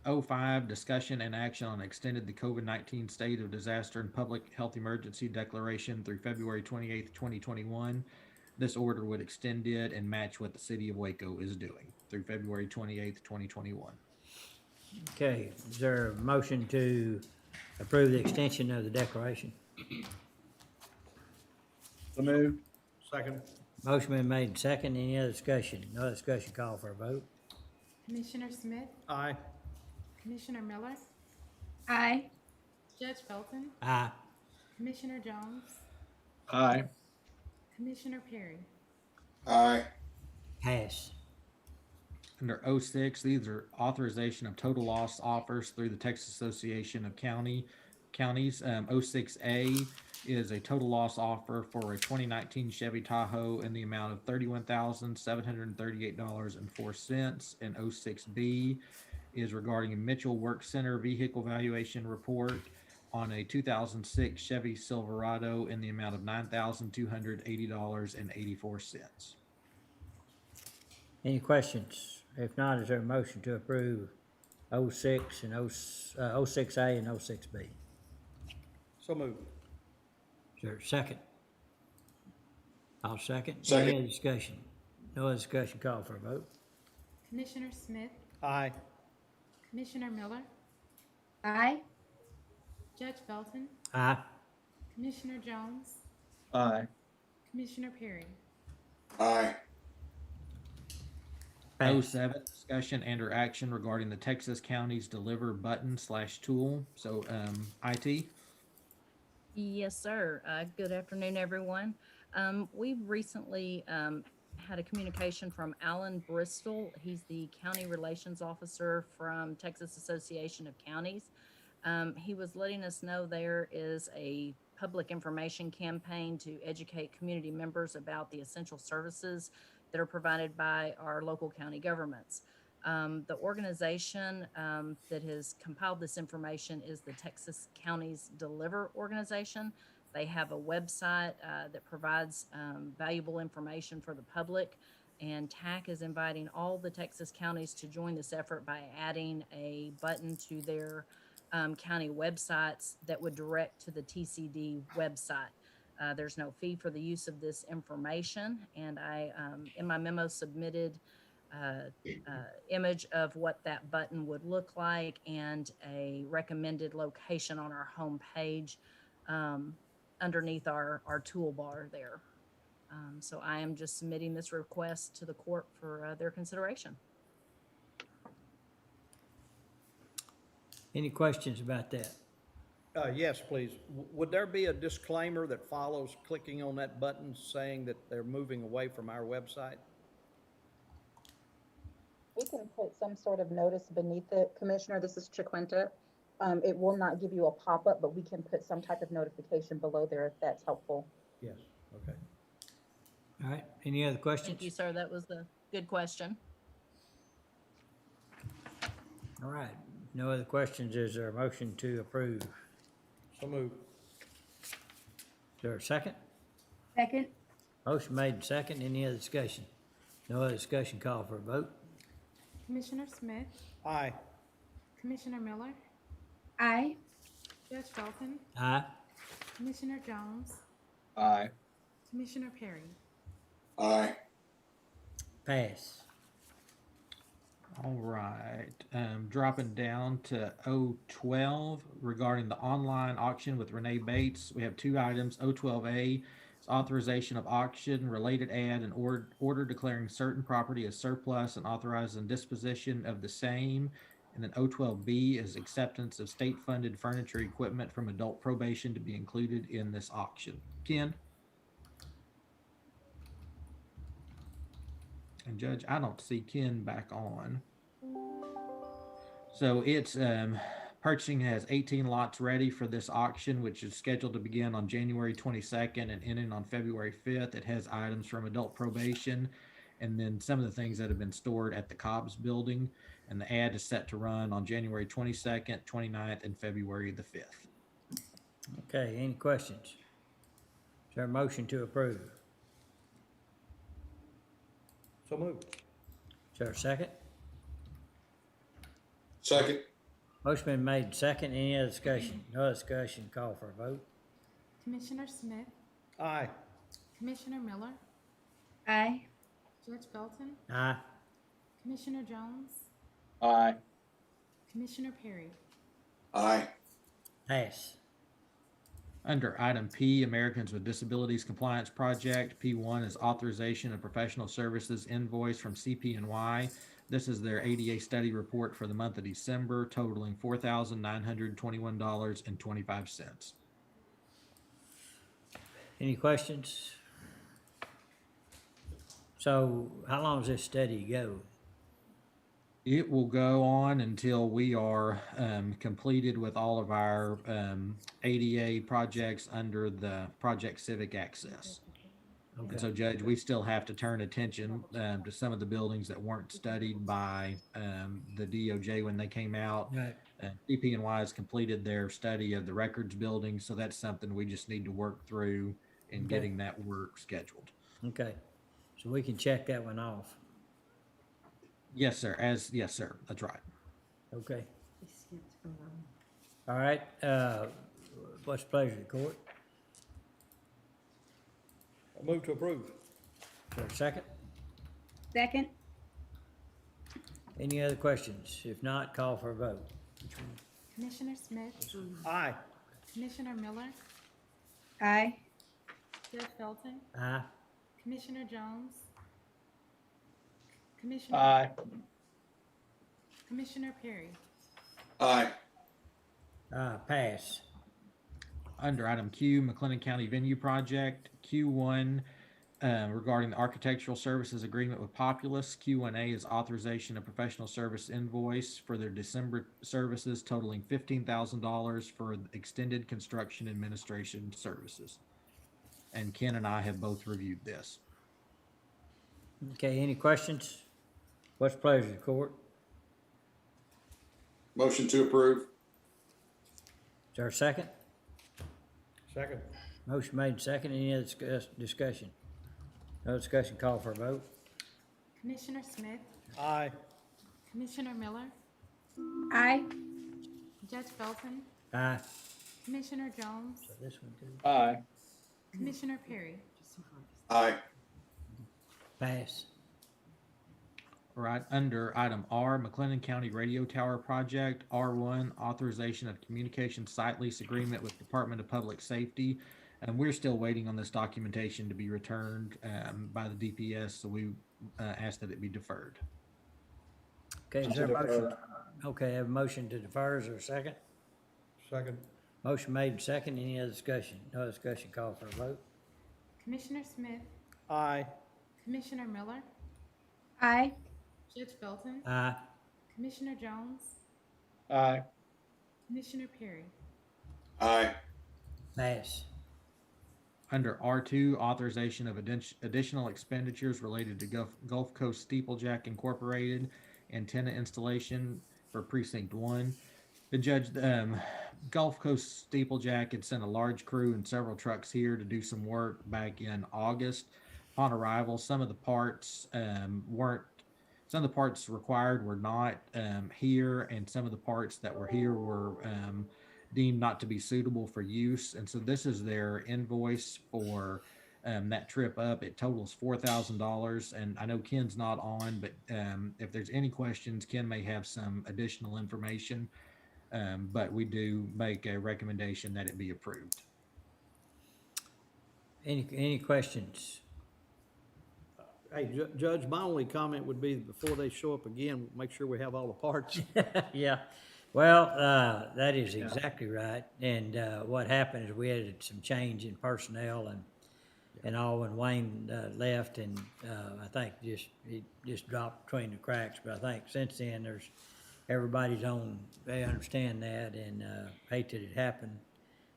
05, discussion and action on extended the COVID-19 state of disaster and public health emergency declaration through February 28th, 2021. This order would extend it and match what the city of Waco is doing through February 28th, 2021. Okay, is there a motion to approve the extension of the declaration? So moved. Second. Motion been made and second. Any other discussion? No other discussion, call for a vote. Commissioner Smith, Aye. Commissioner Miller, Aye. Judge Felton, Aye. Commissioner Jones, Aye. Commissioner Perry. Aye. Pass. Under 06, these are authorization of total loss offers through the Texas Association of Counties. 06A is a total loss offer for a 2019 Chevy Tahoe in the amount of $31,738.04. And 06B is regarding a Mitchell Work Center vehicle valuation report on a 2006 Chevy Silverado in the amount of $9,280.84. Any questions? If not, is there a motion to approve 06 and 06A and 06B? So moved. Is there a second? I'll second. Second. Any other discussion? No other discussion, call for a vote. Commissioner Smith, Aye. Commissioner Miller, Aye. Judge Felton, Aye. Commissioner Jones, Aye. Commissioner Perry. Aye. Pass. 07, discussion and or action regarding the Texas Counties Deliver button/tool. So, IT. Yes, sir. Good afternoon, everyone. We've recently had a communication from Alan Bristol. He's the County Relations Officer from Texas Association of Counties. He was letting us know there is a public information campaign to educate community members about the essential services that are provided by our local county governments. The organization that has compiled this information is the Texas Counties Deliver organization. They have a website that provides valuable information for the public, and TAC is inviting all the Texas counties to join this effort by adding a button to their county websites that would direct to the TCD website. There's no fee for the use of this information, and I, in my memo, submitted image of what that button would look like and a recommended location on our homepage underneath our toolbar there. So I am just submitting this request to the court for their consideration. Any questions about that? Yes, please. Would there be a disclaimer that follows clicking on that button saying that they're moving away from our website? We can put some sort of notice beneath it. Commissioner, this is Chiquinta. It will not give you a pop-up, but we can put some type of notification below there if that's helpful. Yes, okay. All right, any other questions? Thank you, sir. That was a good question. All right, no other questions. Is there a motion to approve? So moved. Is there a second? Second. Motion made and second. Any other discussion? No other discussion, call for a vote. Commissioner Smith, Aye. Commissioner Miller, Aye. Judge Felton, Aye. Commissioner Jones, Aye. Commissioner Perry. Aye. Pass. All right, dropping down to 012 regarding the online auction with Renee Bates. We have two items. 012A is authorization of auction, related ad, and order declaring certain property as surplus and authorizing disposition of the same. And then 012B is acceptance of state-funded furniture equipment from adult probation to be included in this auction. Ken? And Judge, I don't see Ken back on. So it's purchasing has 18 lots ready for this auction, which is scheduled to begin on January 22nd and ending on February 5th. It has items from adult probation and then some of the things that have been stored at the Cobb's building. And the ad is set to run on January 22nd, 29th, and February the 5th. Okay, any questions? there a motion to approve? So moved. Is there a second? Second. Motion been made second. Any other discussion? No discussion, call for a vote. Commissioner Smith, Aye. Commissioner Miller, Aye. Judge Felton, Aye. Commissioner Jones, Aye. Commissioner Perry. Aye. Pass. Under item P, Americans with Disabilities Compliance Project, P1 is authorization of professional services invoice from CP&Y. This is their ADA study report for the month of December, totaling $4,921.25. Any questions? So how long does this study go? It will go on until we are completed with all of our ADA projects under the Project Civic Access. And so, Judge, we still have to turn attention to some of the buildings that weren't studied by the DOJ when they came out. Right. CP&Y has completed their study of the records building, so that's something we just need to work through in Okay. getting that work scheduled. Okay, so we can check that one off. Yes, sir. Yes, sir. That's right. Okay. All right, what's the pleasure of the court? I move to approve. Is there a second? Second. Any other questions? If not, call for a vote. Commissioner Smith, Aye. Commissioner Miller, Aye. Judge Felton, Aye. Commissioner Jones, Commissioner. Aye. Commissioner Perry. Aye. Pass. Under item Q, McLennan County Venue Project, Q1, regarding the architectural services agreement with Populous. Q1A is authorization of professional service invoice for their December services totaling $15,000 for extended construction administration services. And Ken and I have both reviewed this. Okay, any questions? What's the pleasure of the court? Motion to approve. Is there a second? Second. Motion made second. Any other discussion? No discussion, call for a vote. Commissioner Smith, Aye. Commissioner Miller, Aye. Judge Felton, Aye. Commissioner Jones, So this one too? Aye. Commissioner Perry. Aye. Pass. All right, under item R, McLennan County Radio Tower Project, R1, authorization of communication site lease agreement with Department of Public Safety. And we're still waiting on this documentation to be returned by the DPS, so we ask that it be deferred. Okay, is there a motion? Okay, I have a motion to defer. Is there a second? Second. Motion made and second. Any other discussion? No discussion, call for a vote. Commissioner Smith, Aye. Commissioner Miller, Aye. Judge Felton, Aye. Commissioner Jones, Aye. Commissioner Perry. Aye. Pass. Under R2, authorization of additional expenditures related to Gulf Coast Steeplejack Incorporated antenna installation for Precinct 1. The judge, Gulf Coast Steeplejack had sent a large crew and several trucks here to do some work back in August. Upon arrival, some of the parts required were not here, and some of the parts that were here were deemed not to be suitable for use. And so this is their invoice for that trip up. It totals $4,000. And I know Ken's not on, but if there's any questions, Ken may have some additional information. But we do make a recommendation that it be approved. Any questions? Hey, Judge, my only comment would be before they show up again, make sure we have all the parts. Yeah, well, that is exactly right. And what happened is we had some change in personnel and all when Wayne left, and I think it just dropped between the cracks. But I think since then everybody's on. They understand that, and hate that it happened.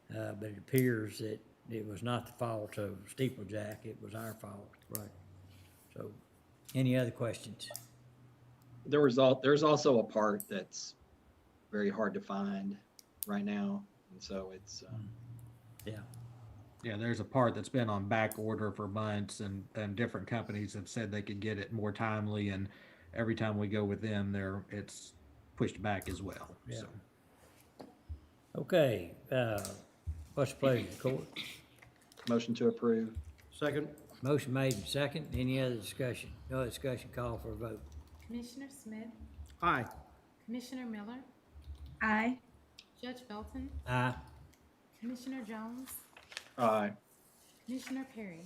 But it appears that it was not the fault of Steeplejack; it was our fault. Right. So, any other questions? There's also a part that's very hard to find right now, and so it's Yeah. Yeah, there's a part that's been on back order for months, and different companies have said they could get it more timely, and every time we go with them, it's pushed back as well. Yeah. So, Okay, what's the pleasure of the court? Motion to approve. Second. Motion made and second. Any other discussion? No discussion, call for a vote. Commissioner Smith, Aye. Commissioner Miller, Aye. Judge Felton, Aye. Commissioner Jones, Aye. Commissioner Perry.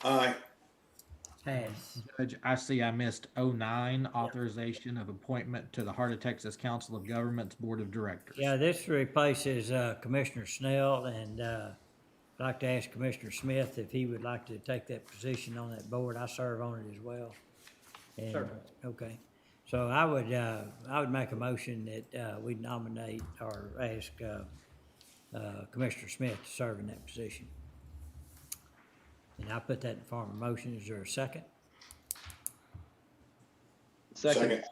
Aye. Pass. Judge, I see I missed 09, authorization of appointment to the Heart of Texas Council of Governments Board of Directors. Yeah, this replaces Commissioner Snell, and I'd like to ask Commissioner Smith if he would like to take that position on that board. I serve on it as well. And, Certainly. Okay, so I would make a motion that we nominate or ask Commissioner Smith to serve in that position. And I put that in form of motion. Is there a second? Second.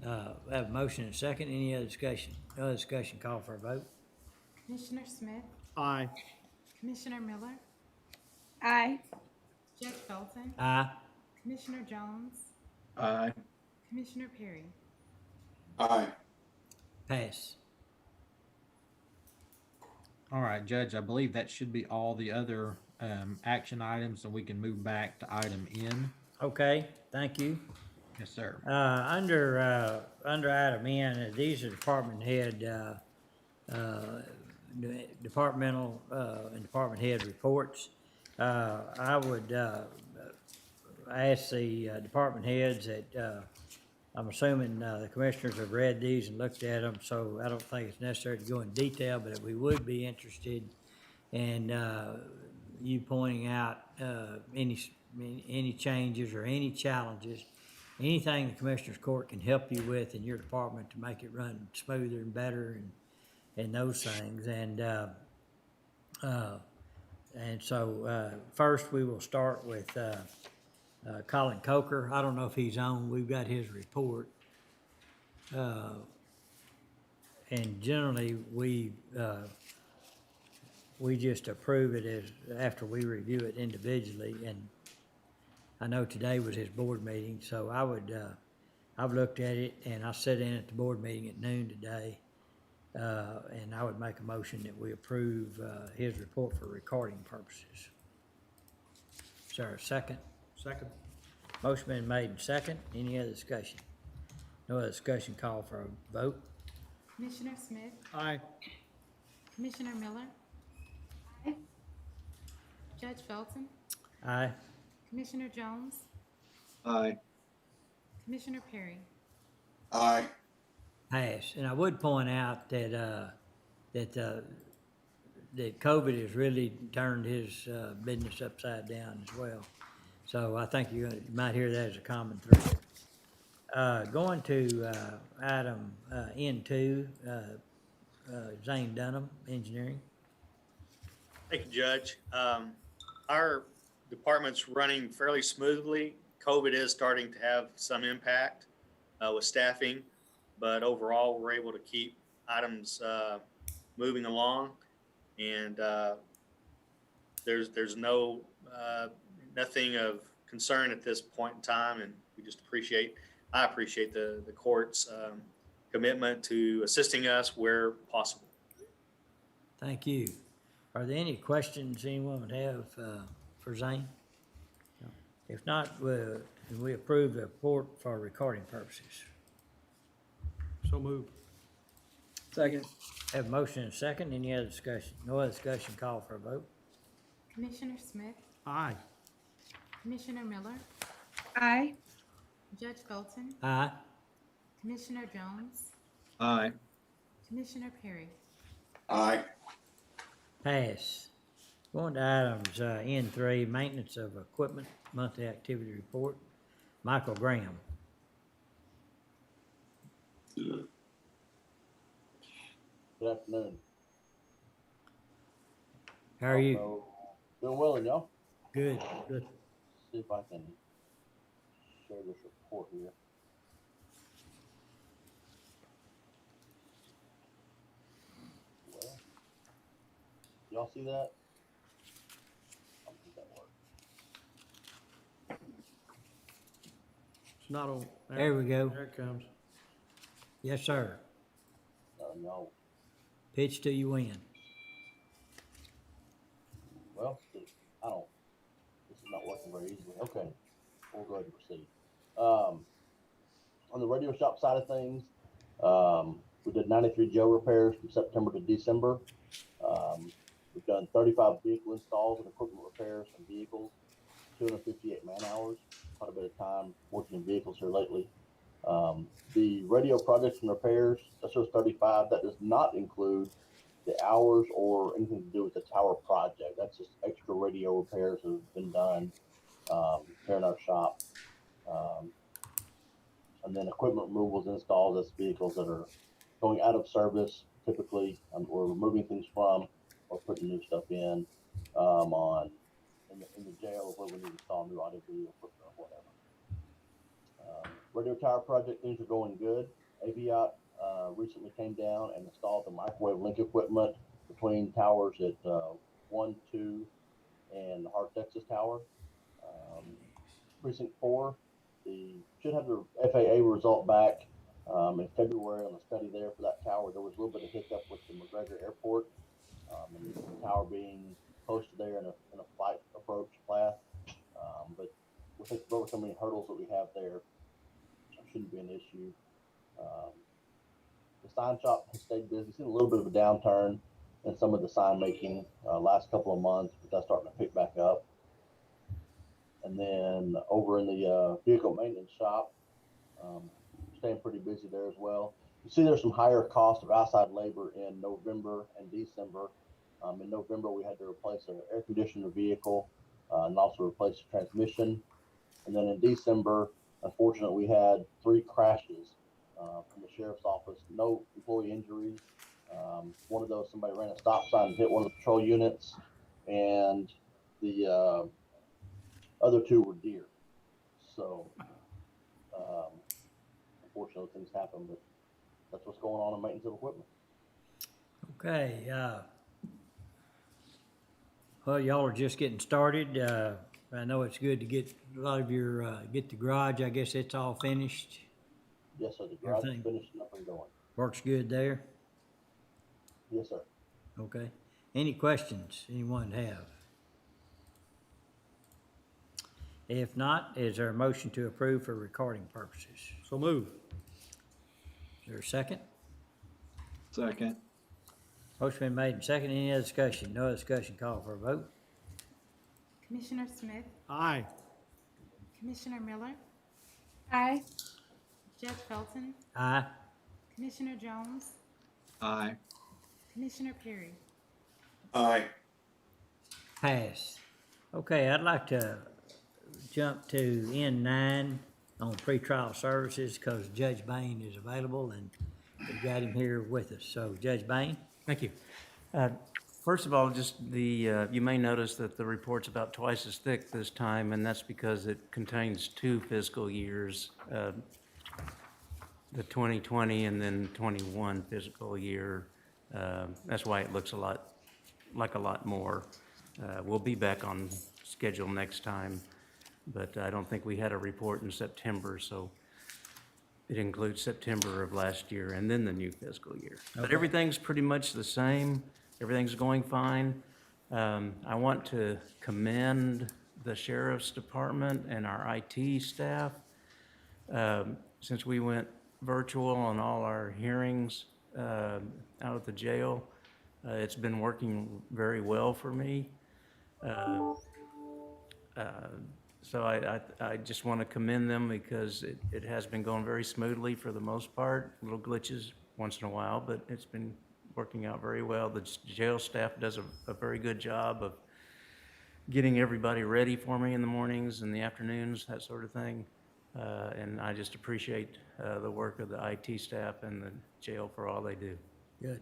We have a motion and a second. Any other discussion? No other discussion, call for a vote. Commissioner Smith, Aye. Commissioner Miller, Aye. Judge Felton, Aye. Commissioner Jones, Aye. Commissioner Perry. Aye. Pass. All right, Judge, I believe that should be all the other action items, and we can move back to item N. Okay, thank you. Yes, sir. Under item N, these are department head, departmental, and department head reports. I would ask the department heads that, I'm assuming the commissioners have read these and looked at them, so I don't think it's necessary to go in detail, but we would be interested in you pointing out any changes or any challenges, anything the Commissioners Court can help you with in your department to make it run smoother and better and those things. And so first we will start with Colin Coker. I don't know if he's on. We've got his report. And generally we just approve it as after we review it individually. And I know today was his board meeting, so I've looked at it and I sat in at the board meeting at noon today. And I would make a motion that we approve his report for recording purposes. Is there a second? Second. Motion been made and second. Any other discussion? No other discussion, call for a vote. Commissioner Smith, Aye. Commissioner Miller, Aye. Judge Felton, Aye. Commissioner Jones, Aye. Commissioner Perry. Aye. Pass. And I would point out that that COVID has really turned his business upside down as well. So I think you might hear that as a common thread. Going to item N2, Zane Dunham, Engineering. Thank you, Judge. Our department's running fairly smoothly. COVID is starting to have some impact with staffing, but overall, we're able to keep items moving along, and there's no nothing of concern at this point in time, and I appreciate the court's commitment to assisting us where possible. Thank you. Are there any questions anyone would have for Zane? No. If not, we approve the report for recording purposes. So moved. Second. Have a motion and a second. Any other discussion? No other discussion, call for a vote. Commissioner Smith, Aye. Commissioner Miller, Aye. Judge Felton, Aye. Commissioner Jones, Aye. Commissioner Perry. Aye. Pass. Going to items N3, maintenance of equipment, monthly activity report. Michael Graham. Good afternoon. How are you? Doing well, and y'all? Good, good. See if I can share this report here. Well, y'all see that? I don't think that works. It's not on. There we go. There it comes. Yes, sir. No. Pitch till you win. Well, I don't, this is not working very easily. Okay, we'll go ahead and proceed. On the radio shop side of things, we did 93 jail repairs from September to December. We've done 35 vehicle installs and equipment repairs on vehicles, 258 man hours, quite a bit of time working in vehicles here lately. The radio projects and repairs, that shows 35. That does not include the hours or anything to do with the tower project. That's just extra radio repairs that have been done here in our shop. And then equipment removals, installs, that's vehicles that are going out of service typically, we're removing things from or putting new stuff in in the jail where we need to install new audio video equipment or whatever. Radio tower project, things are going good. Aviat recently came down and installed the microwave link equipment between towers at 1, 2, and the Hart, Texas tower. Precinct 4, should have the FAA result back in February on the study there for that tower. There was a little bit of hiccup with the McGregor Airport and the tower being posted there in a flight approach path. But with so many hurdles that we have there, it shouldn't be an issue. The sign shop has stayed busy. Seen a little bit of a downturn in some of the sign making last couple of months, but that's starting to pick back up. And then over in the vehicle maintenance shop, staying pretty busy there as well. You see there's some higher cost of outside labor in November and December. In November, we had to replace an air conditioner vehicle and also replace the transmission. And then in December, unfortunately, we had 3 crashes from the sheriff's office. No employee injuries. One of those, somebody ran a stop sign and hit one of the patrol units, and the other 2 were deer. So, unfortunately, things happen, but that's what's going on in maintenance of equipment. Okay, well, y'all are just getting started. I know it's good to get a lot of your, get the garage, I guess it's all finished. Yes, sir, the garage is Everything finished and up and going. works good there? Yes, sir. Okay. Any questions anyone have? If not, is there a motion to approve for recording purposes? So move. Is there a second? Second. Motion been made and second. Any other discussion? No other discussion, call for a vote. Commissioner Smith, Aye. Commissioner Miller. Aye. Judge Felton, Aye. Commissioner Jones, Aye. Commissioner Perry. Aye. Pass. Okay, I'd like to jump to N9 on pretrial services because Judge Bain is available and we've got him here with us. So Judge Bain? Thank you. First of all, just you may notice that the report's about twice as thick this time, and that's because it contains 2 fiscal years, the 2020 and then 21 fiscal year. That's why it looks like a lot more. We'll be back on schedule next time, but I don't think we had a report in September, so it includes September of last year and then the new fiscal year. But Okay. everything's pretty much the same. Everything's going fine. I want to commend the Sheriff's Department and our IT staff. Since we went virtual on all our hearings out at the jail, it's been working very well for me. So I just want to commend them because it has been going very smoothly for the most part. Little glitches once in a while, but it's been working out very well. The jail staff does a very good job of getting everybody ready for me in the mornings and the afternoons, that sort of thing. And I just appreciate the work of the IT staff and the jail for all they do. Good.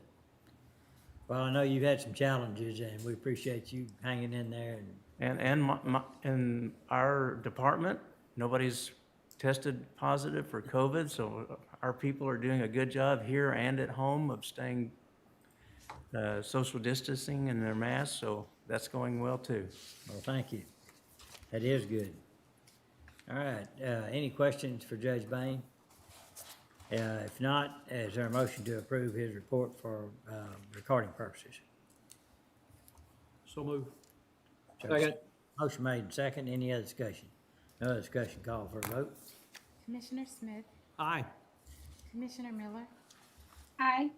Well, I know you've had some challenges and we appreciate you hanging in there. And our department, nobody's tested positive for COVID, so our people are doing a good job here and at home of staying social distancing and their masks, so that's going well too. Well, thank you. That is good. All right, any questions for Judge Bain? If not, is there a motion to approve his report for recording purposes? So move. Second. Motion made and second. Any other discussion? No other discussion, call for a vote. Commissioner Smith, Aye. Commissioner Miller, Aye.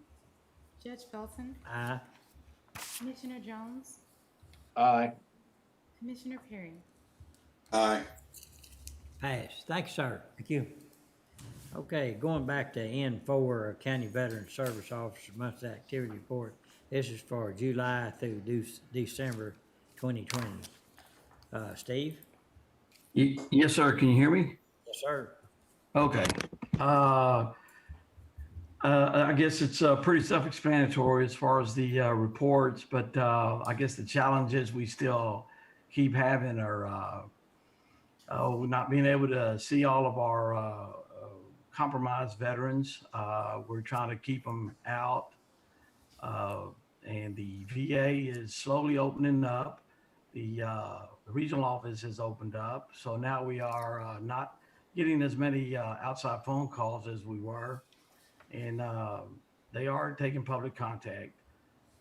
Judge Felton, Aye. Commissioner Jones, Aye. Commissioner Perry. Aye. Pass. Thank you, sir. Thank you. Okay, going back to N4, County Veteran Service Officer Monthly Activity Report. This is for July through December 2020. Steve? Yes, sir. Can you hear me? Yes, sir. Okay. I guess it's pretty self-explanatory as far as the reports, but I guess the challenges we still keep having are not being able to see all of our compromised veterans. We're trying to keep them out, and the VA is slowly opening up. The regional office has opened up, so now we are not getting as many outside phone calls as we were, and they are taking public contact.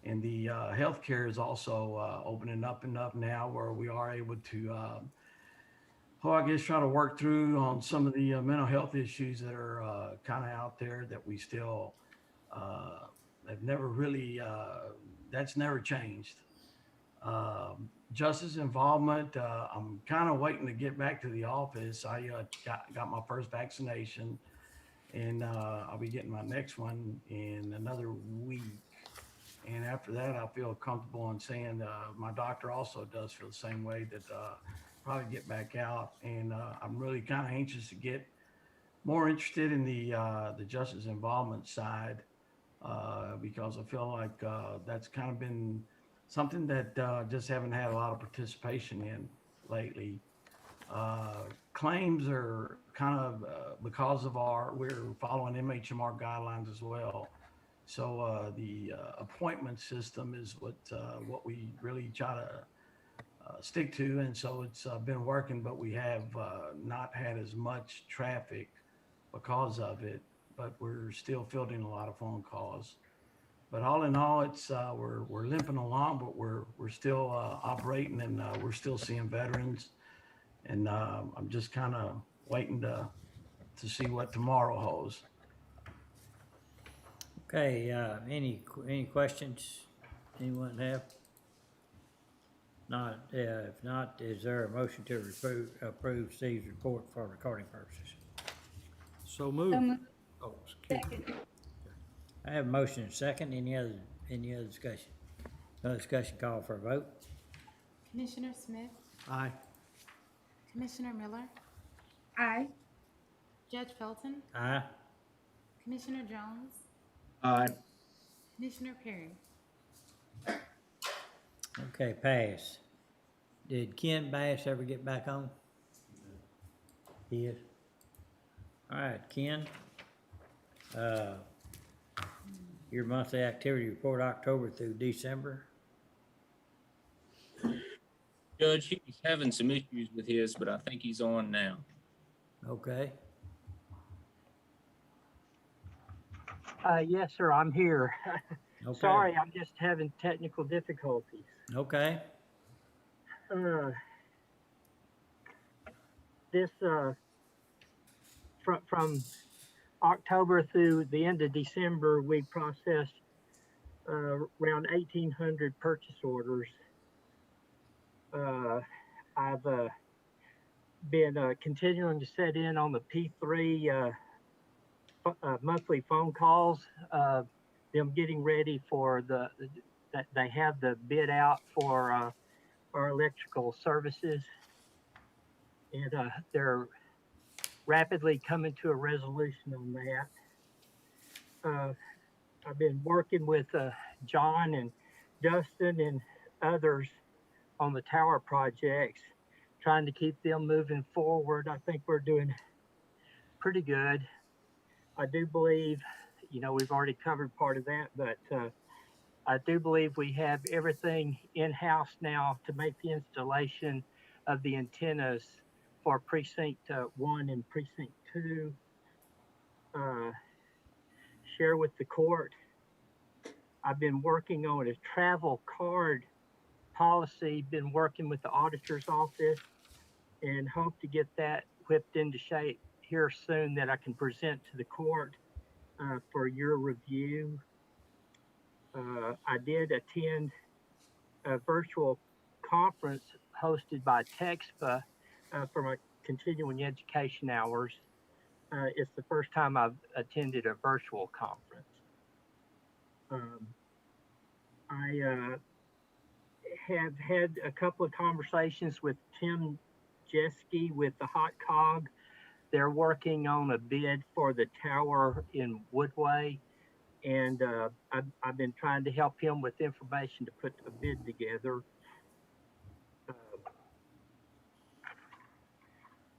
And the healthcare is also opening up enough now where we are able to, I guess, try to work through on some of the mental health issues that are kind of out there that we still have never really, that's never changed. Justice involvement, I'm kind of waiting to get back to the office. I got my first vaccination, and I'll be getting my next one in another week. And after that, I feel comfortable in saying my doctor also does feel the same way, that probably get back out. And I'm really kind of anxious to get more interested in the justice involvement side, because I feel like that's kind of been something that just haven't had a lot of participation in lately. Claims are kind of because of we're following MHMR guidelines as well. So the appointment system is what we really try to stick to, and so it's been working, but we have not had as much traffic because of it, but we're still fielding a lot of phone calls. But all in all, it's we're limping along, but we're still operating, and we're still seeing veterans, and I'm just kind of waiting to see what tomorrow holds. Okay, any questions anyone have? Not, if not, is there a motion to approve Steve's report for recording purposes? So move. Oh, Second. I have a motion and second. Any other discussion? No discussion, call for a vote. Commissioner Smith, Aye. Commissioner Miller, Aye. Judge Felton, Aye. Commissioner Jones, Aye. Commissioner Perry. Okay, pass. Did Ken Bass ever get back on? He is. All right, Ken. Your monthly activity report, October through December. Judge, he was having some issues with his, but I think he's on now. Okay. Yes, sir, I'm here. Okay. Sorry, I'm just having technical difficulties. Okay. This, from October through the end of December, we processed around 1,800 purchase orders. I've been continuing to set in on the P3 monthly phone calls, them getting ready for that they have the bid out for our electrical services, and they're rapidly coming to a resolution on that. I've been working with John and Justin and others on the tower projects, trying to keep them moving forward. I think we're doing pretty good. I do believe, we've already covered part of that, but I do believe we have everything in-house now to make the installation of the antennas for precinct 1 and precinct 2. Share with the court, I've been working on a travel card policy, been working with the auditor's office, and hope to get that whipped into shape here soon that I can present to the court for your review. I did attend a virtual conference hosted by TEXPA for my continuing education hours. It's the first time I've attended a virtual conference. I have had a couple of conversations with Tim Jeske with the Hot Cog. They're working on a bid for the tower in Woodway, and I've been trying to help him with information to put a bid together.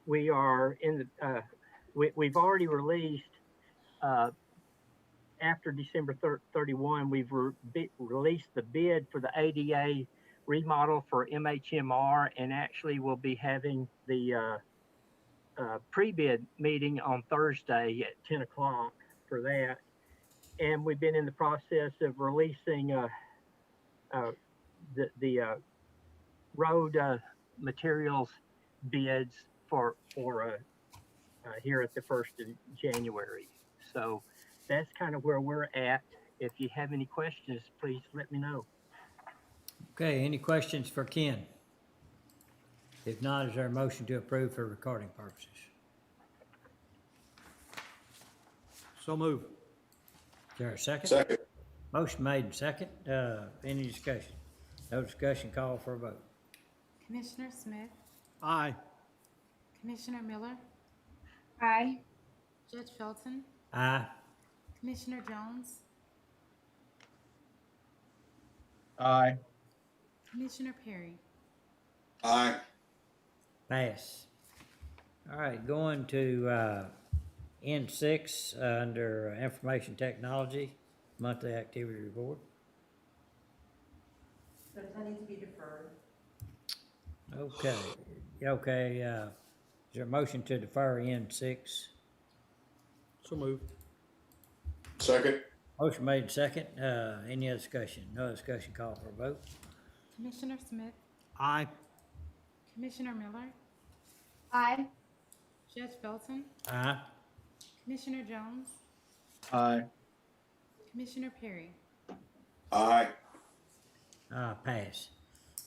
We are in the, we've already released, after December 31, we've released the bid for the ADA remodel for MHMR, and actually we'll be having the pre-bid meeting on Thursday at 10 o'clock for that. And we've been in the process of releasing the road materials bids for here at the 1st of January. So that's kind of where we're at. If you have any questions, please let me know. Okay, any questions for Ken? If not, is there a motion to approve for recording purposes? So move. Is there a second? Second. Motion made and second. Any discussion? No discussion, call for a vote. Commissioner Smith, Aye. Commissioner Miller, Aye. Judge Felton, Aye. Commissioner Jones, Aye. Commissioner Perry. Aye. Pass. All right, going to N6 under Information Technology, Monthly Activity Report. Does that need to be deferred? Okay, okay, is there a motion to defer N6? So move. Second. Motion made second. Any other discussion? No discussion, call for a vote. Commissioner Smith, Aye. Commissioner Miller, Aye. Judge Felton, Aye. Commissioner Jones, Aye. Commissioner Perry. Aye. Pass.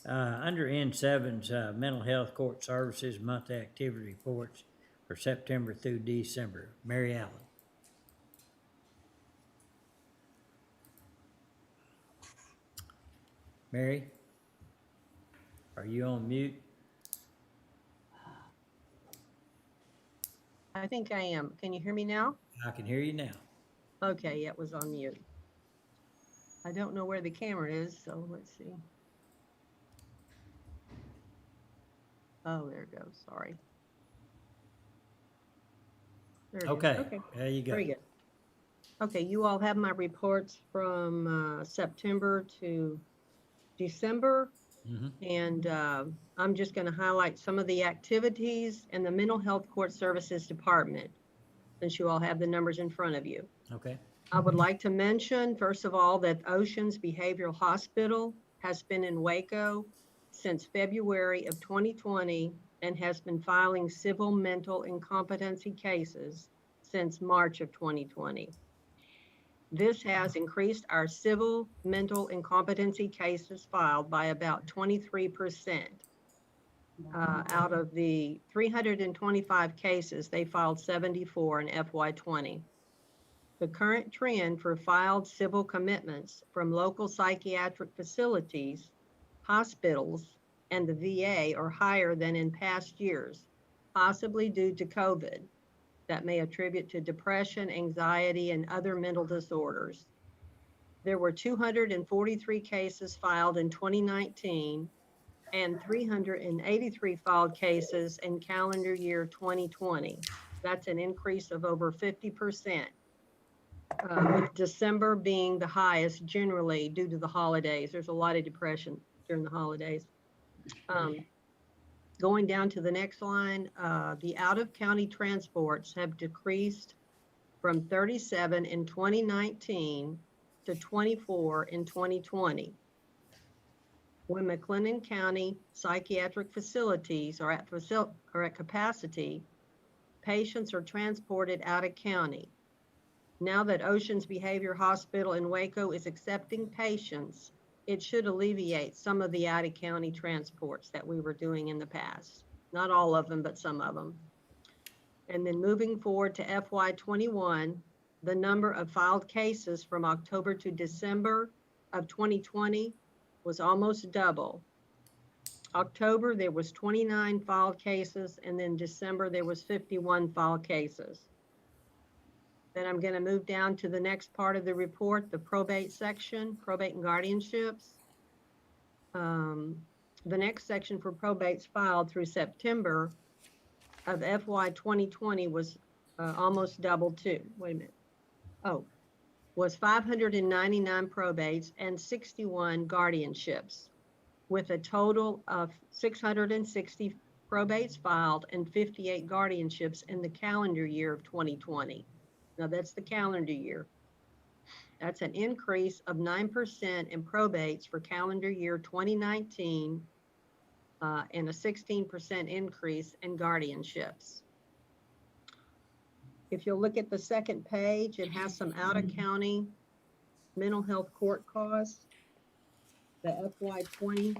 Under N7's Mental Health Court Services Monthly Activity Reports for September through December. Mary Allen. Mary, are you on mute? I think I am. Can you hear me now? I can hear you now. Okay, yeah, it was on mute. I don't know where the camera is, so let's see. Oh, there it goes. Sorry. There it is. Okay, there you go. Very good. Okay, you all have my reports from September to December. And I'm just going to highlight some of the activities in the Mental Health Court Services Department, since you all have the numbers in front of you. Okay. I would like to mention, first of all, that Oceans Behavioral Hospital has been in Waco since February of 2020 and has been filing civil mental incompetency cases since March of 2020. This has increased our civil mental incompetency cases filed by about 23%. Out of the 325 cases, they filed 74 in FY20. The current trend for filed civil commitments from local psychiatric facilities, hospitals, and the VA are higher than in past years, possibly due to COVID. That may attribute to depression, anxiety, and other mental disorders. There were 243 cases filed in 2019 and 383 filed cases in calendar year 2020. That's an increase of over 50%. with December being the highest generally due to the holidays. There's a lot of depression during the holidays. Going down to the next line, the out-of-county transports have decreased from 37 in 2019 to 24 in 2020. When McLennan County psychiatric facilities are at capacity, patients are transported out of county. Now that Oceans Behavior Hospital in Waco is accepting patients, it should alleviate some of the out-of-county transports that we were doing in the past. Not all of them, but some of them. And then moving forward to FY21, the number of filed cases from October to December of 2020 was almost double. October, there was 29 filed cases, and then December, there was 51 filed cases. Then I'm going to move down to the next part of the report, the probate section, probate and guardianships. The next section for probates filed through September of FY 2020 was almost double too. Wait a minute. Oh, was 599 probates and 61 guardianships, with a total of 660 probates filed and 58 guardianships in the calendar year of 2020. Now that's the calendar year. That's an increase of 9% in probates for calendar year 2019 and a 16% increase in guardianships. If you'll look at the second page, it has some out-of-county mental health court costs. The FY20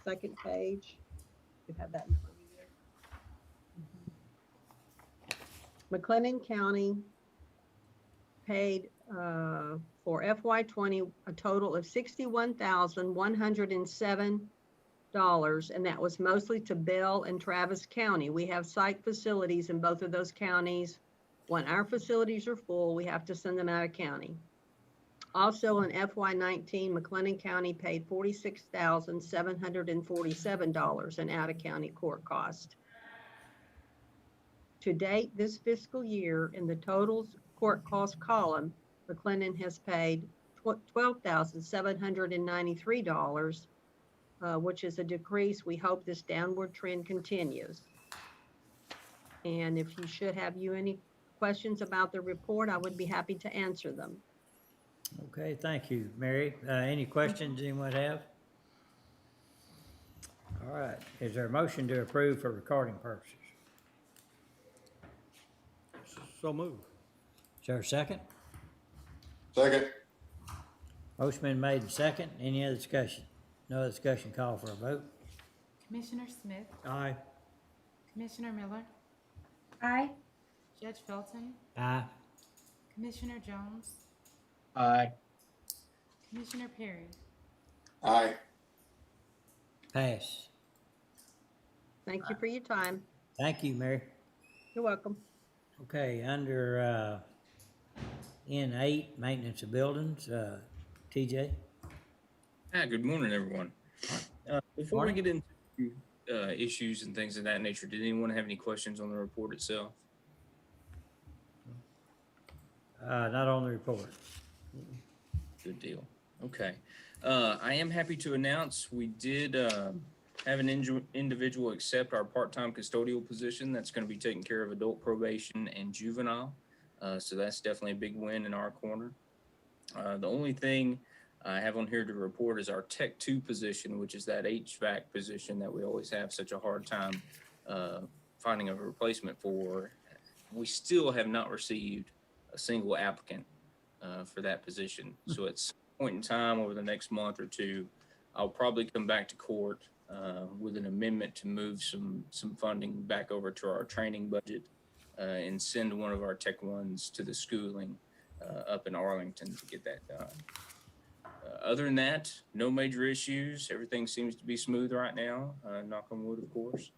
second page, you have that in front of you. McLennan County paid for FY20 a total of $61,107, and that was mostly to Bell and Travis County. We have psych facilities in both of those counties. When our facilities are full, we have to send them out of county. Also in FY19, McLennan County paid $46,747 in out-of-county court cost. To date, this fiscal year, in the total court cost column, McLennan has paid $12,793, which is a decrease. We hope this downward trend continues. And if you should have any questions about the report, I would be happy to answer them. Okay, thank you, Mary. Any questions anyone have? All right, is there a motion to approve for recording purposes? So moved. Is there a second? Second. Motion been made and second. Any other discussion? No other discussion, call for a vote. Commissioner Smith, Aye. Commissioner Miller, Aye. Judge Felton, Aye. Commissioner Jones, Aye. Commissioner Perry. Aye. Pass. Thank you for your time. Thank you, Mary. You're welcome. Okay, under N8, maintenance of buildings, TJ? Hi, good morning, everyone. Before Morning. we get into issues and things of that nature, did anyone have any questions on the report itself? Not on the report. Good deal. Okay. I am happy to announce we did have an individual accept our part-time custodial position that's going to be taking care of adult probation and juvenile. So that's definitely a big win in our corner. The only thing I have on here to report is our Tech 2 position, which is that HVAC position that we always have such a hard time finding a replacement for. We still have not received a single applicant for that position. So at some point in time over the next month or two, I'll probably come back to court with an amendment to move some funding back over to our training budget and send one of our Tech 1s to the schooling up in Arlington to get that done. Other than that, no major issues. Everything seems to be smooth right now. Knock on wood, of course.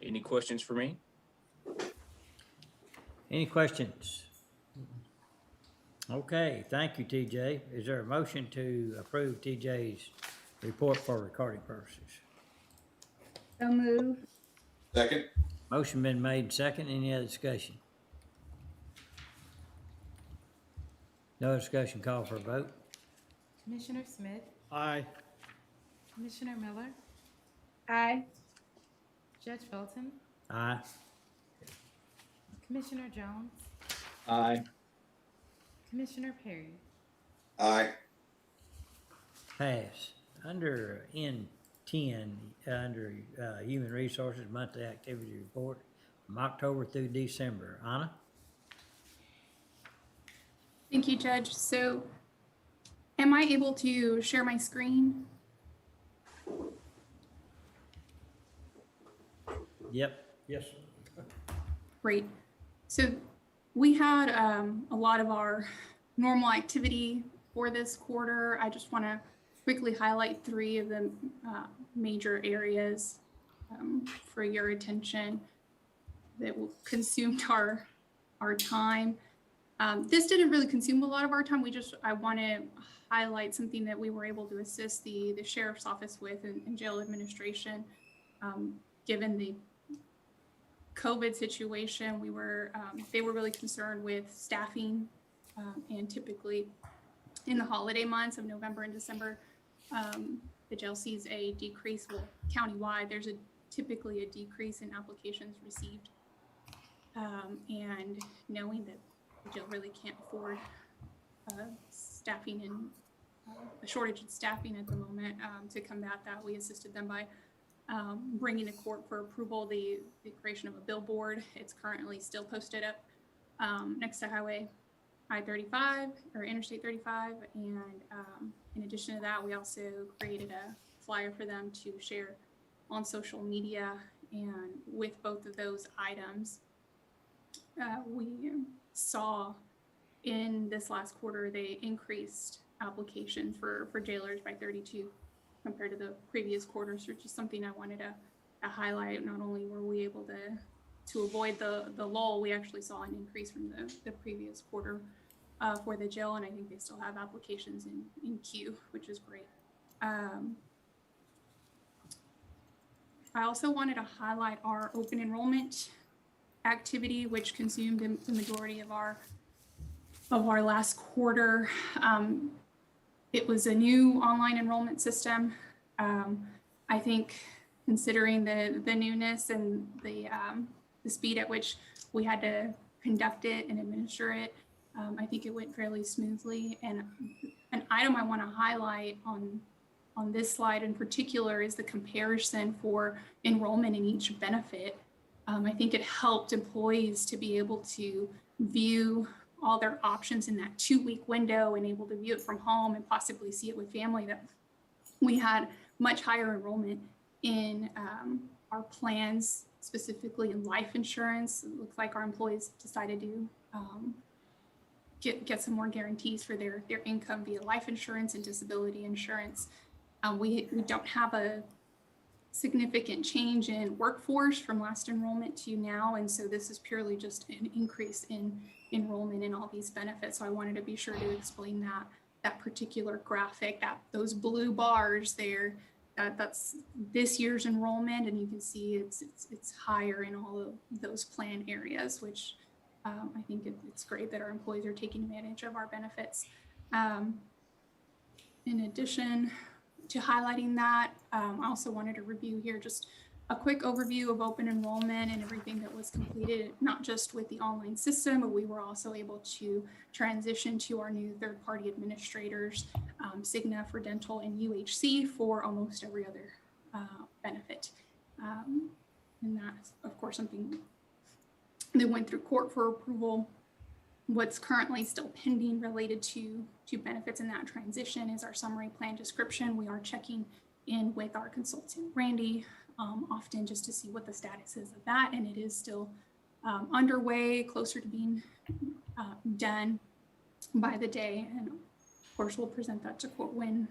Any questions for me? Any questions? Okay, thank you, TJ. Is there a motion to approve TJ's report for recording purposes? So moved. Second. Motion been made and second. Any other discussion? No discussion, call for a vote. Commissioner Smith, Aye. Commissioner Miller, Aye. Judge Felton, Aye. Commissioner Jones, Aye. Commissioner Perry. Aye. Pass. Under N10, under Human Resources Monthly Activity Report from October through December. Anna? Thank you, Judge. So am I able to share my screen? Yep. Yes. Great. So we had a lot of our normal activity for this quarter. I just want to quickly highlight three of the major areas for your attention that consumed our time. This didn't really consume a lot of our time. I want to highlight something that we were able to assist the sheriff's office with and jail administration. Given the COVID situation, they were really concerned with staffing, and typically in the holiday months of November and December, the jail sees a decrease. Well, countywide, there's typically a decrease in applications received, and knowing that the jail really can't afford staffing and a shortage in staffing at the moment, to combat that, we assisted them by bringing to court for approval the creation of a billboard. It's currently still posted up next to Highway I-35 or Interstate 35. And in addition to that, we also created a flyer for them to share on social media. And with both of those items, we saw in this last quarter, they increased applications for jailers by 32 compared to the previous quarters, which is something I wanted to highlight. Not only were we able to avoid the lull, we actually saw an increase from the previous quarter for the jail, and I think they still have applications in queue, which is great. I also wanted to highlight our open enrollment activity, which consumed the majority of our last quarter. It was a new online enrollment system. I think considering the newness and the speed at which we had to conduct it and administer it, I think it went fairly smoothly. And an item I want to highlight on this slide in particular is the comparison for enrollment in each benefit. I think it helped employees to be able to view all their options in that 2-week window and able to view it from home and possibly see it with family. That we had much higher enrollment in our plans, specifically in life insurance. It looks like our employees decided to get some more guarantees for their income via life insurance and disability insurance. We don't have a significant change in workforce from last enrollment to now, and so this is purely just an increase in enrollment in all these benefits. So I wanted to be sure to explain that particular graphic, those blue bars there, that's this year's enrollment, and you can see it's higher in all of those plan areas, which I think it's great that our employees are taking advantage of our benefits. In addition to highlighting that, I also wanted to review here just a quick overview of open enrollment and everything that was completed, not just with the online system, but we were also able to transition to our new third-party administrators, Cigna for dental and UHC for almost every other benefit. And that's, of course, something that went through court for approval. What's currently still pending related to benefits in that transition is our summary plan description. We are checking in with our consultant, Randy, often just to see what the status is of that. And it is still underway, closer to being done by the day. And of course, we'll present that to court when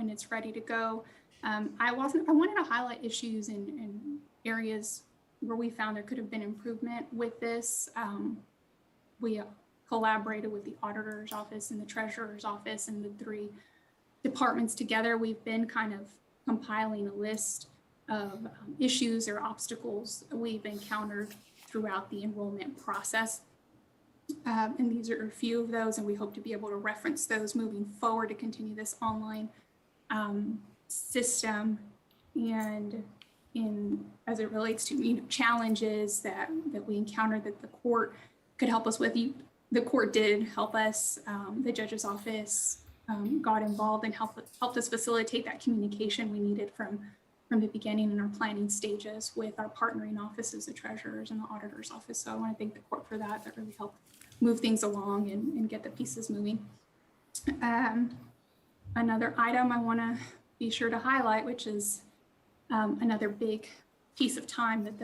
it's ready to go. I wanted to highlight issues in areas where we found there could have been improvement with this. We collaborated with the auditor's office and the treasurer's office and the 3 departments together. We've been kind of compiling a list of issues or obstacles we've encountered throughout the enrollment process. And these are a few of those, and we hope to be able to reference those moving forward to continue this online system. And as it relates to challenges that we encountered that the court could help us with, the court did help us. The judge's office got involved and helped us facilitate that communication we needed from the beginning in our planning stages with our partnering offices, the treasurers and the auditor's office. So I want to thank the court for that. That really helped move things along and get the pieces moving. Another item I want to be sure to highlight, which is another big piece of time that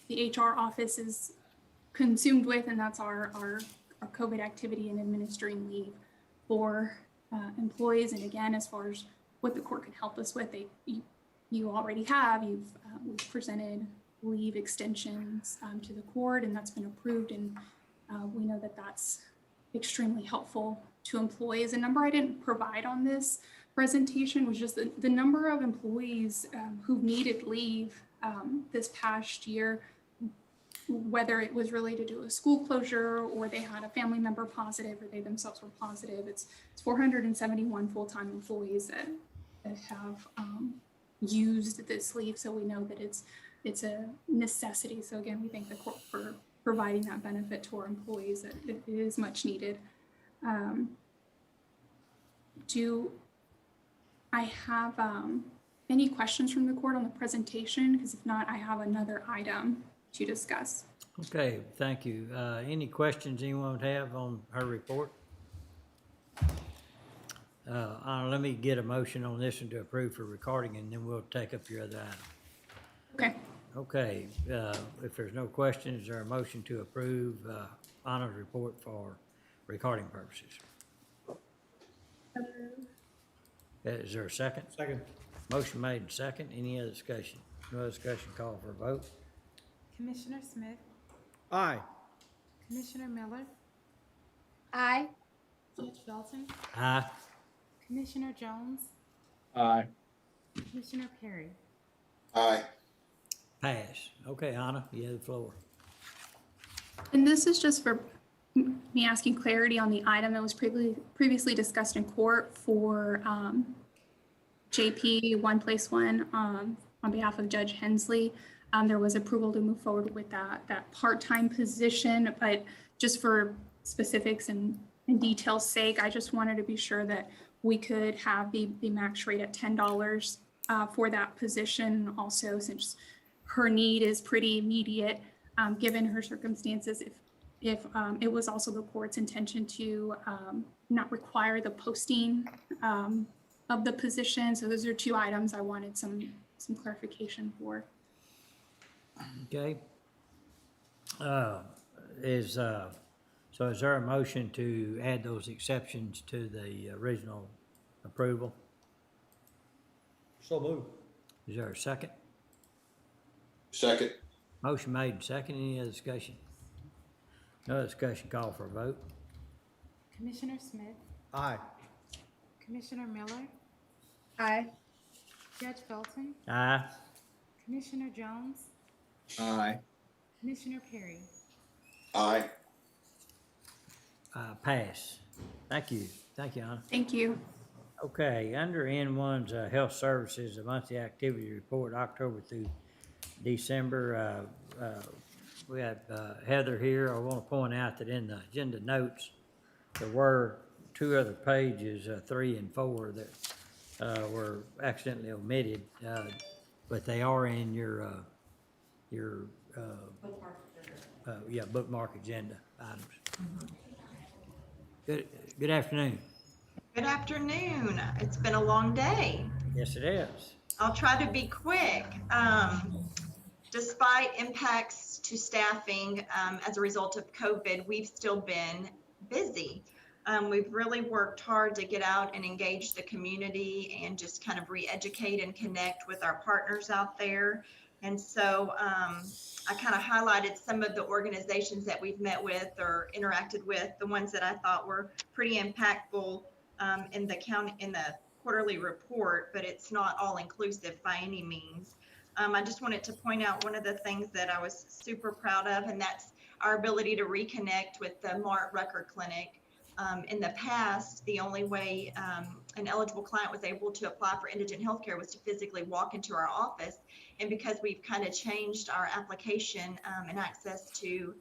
the HR office is consumed with, and that's our COVID activity and administering leave for employees. And again, as far as what the court can help us with, you already have, we've presented leave extensions to the court, and that's been approved. And we know that that's extremely helpful to employees. A number I didn't provide on this presentation was just the number of employees who needed leave this past year, whether it was related to a school closure or they had a family member positive or they themselves were positive. It's 471 full-time employees that have used this leave. So we know that it's a necessity. So again, we thank the court for providing that benefit to our employees. That it is much needed. Do I have any questions from the court on the presentation? Because if not, I have another item to discuss. Okay, thank you. Any questions anyone would have on her report? Let me get a motion on this one to approve for recording, and then we'll take up your other item. Okay. Okay, if there's no questions, is there a motion to approve Anna's report for recording purposes? Is there a second? Second. Motion made and second. Any other discussion? No other discussion, call for a vote. Commissioner Smith, Aye. Commissioner Miller, Aye. Judge Dalton, Aye. Commissioner Jones, Aye. Commissioner Perry. Aye. Pass. Okay, Anna, you have the floor. And this is just for me asking clarity on the item that was previously discussed in court for JP One Place One on behalf of Judge Hensley. There was approval to move forward with that part-time position, but just for specifics and details sake, I just wanted to be sure that we could have the max rate at $10 for that position. Also, since her need is pretty immediate, given her circumstances, if it was also the court's intention to not require the posting of the position. So those are two items I wanted some clarification for. Okay. Is there a motion to add those exceptions to the original approval? So moved. Is there a second? Second. Motion made and second. Any other discussion? No discussion, call for a vote. Commissioner Smith, Aye. Commissioner Miller, Aye. Judge Dalton, Aye. Commissioner Jones, Aye. Commissioner Perry. Aye. Pass. Thank you. Thank you, Anna. Thank you. Okay, under N1's Health Services, the monthly activity report, October through December. We have Heather here. I want to point out that in the agenda notes, there were two other pages, 3 and 4, that were accidentally omitted, but they are in your bookmark agenda items. Good afternoon. Good afternoon. It's been a long day. Yes, it is. I'll try to be quick. Despite impacts to staffing as a result of COVID, we've still been busy. We've really worked hard to get out and engage the community and just kind of re-educate and connect with our partners out there. And so I kind of highlighted some of the organizations that we've met with or interacted with, the ones that I thought were pretty impactful in the quarterly report, but it's not all inclusive by any means. I just wanted to point out one of the things that I was super proud of, and that's our ability to reconnect with the Mart Rucker Clinic. In the past, the only way an eligible client was able to apply for indigent healthcare was to physically walk into our office. And because we've kind of changed our application and access to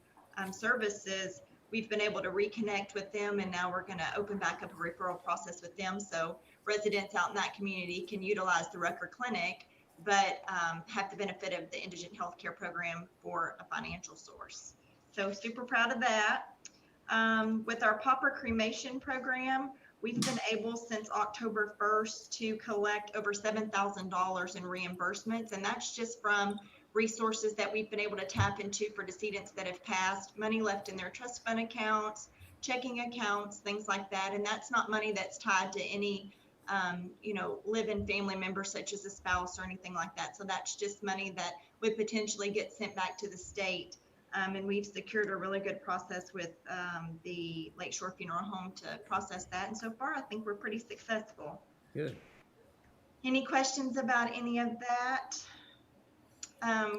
services, we've been able to reconnect with them, and now we're going to open back up a referral process with them. So residents out in that community can utilize the Rucker Clinic, but have the benefit of the indigent healthcare program for a financial source. So super proud of that. With our pauper cremation program, we've been able since October 1st to collect over $7,000 in reimbursements, and that's just from resources that we've been able to tap into for decedents that have passed, money left in their trust fund accounts, checking accounts, things like that. And that's not money that's tied to any, live-in family member such as a spouse or anything like that. So that's just money that would potentially get sent back to the state. And we've secured a really good process with the Lakeshore Funeral Home to process that. And so far, I think we're pretty successful. Good. Any questions about any of that?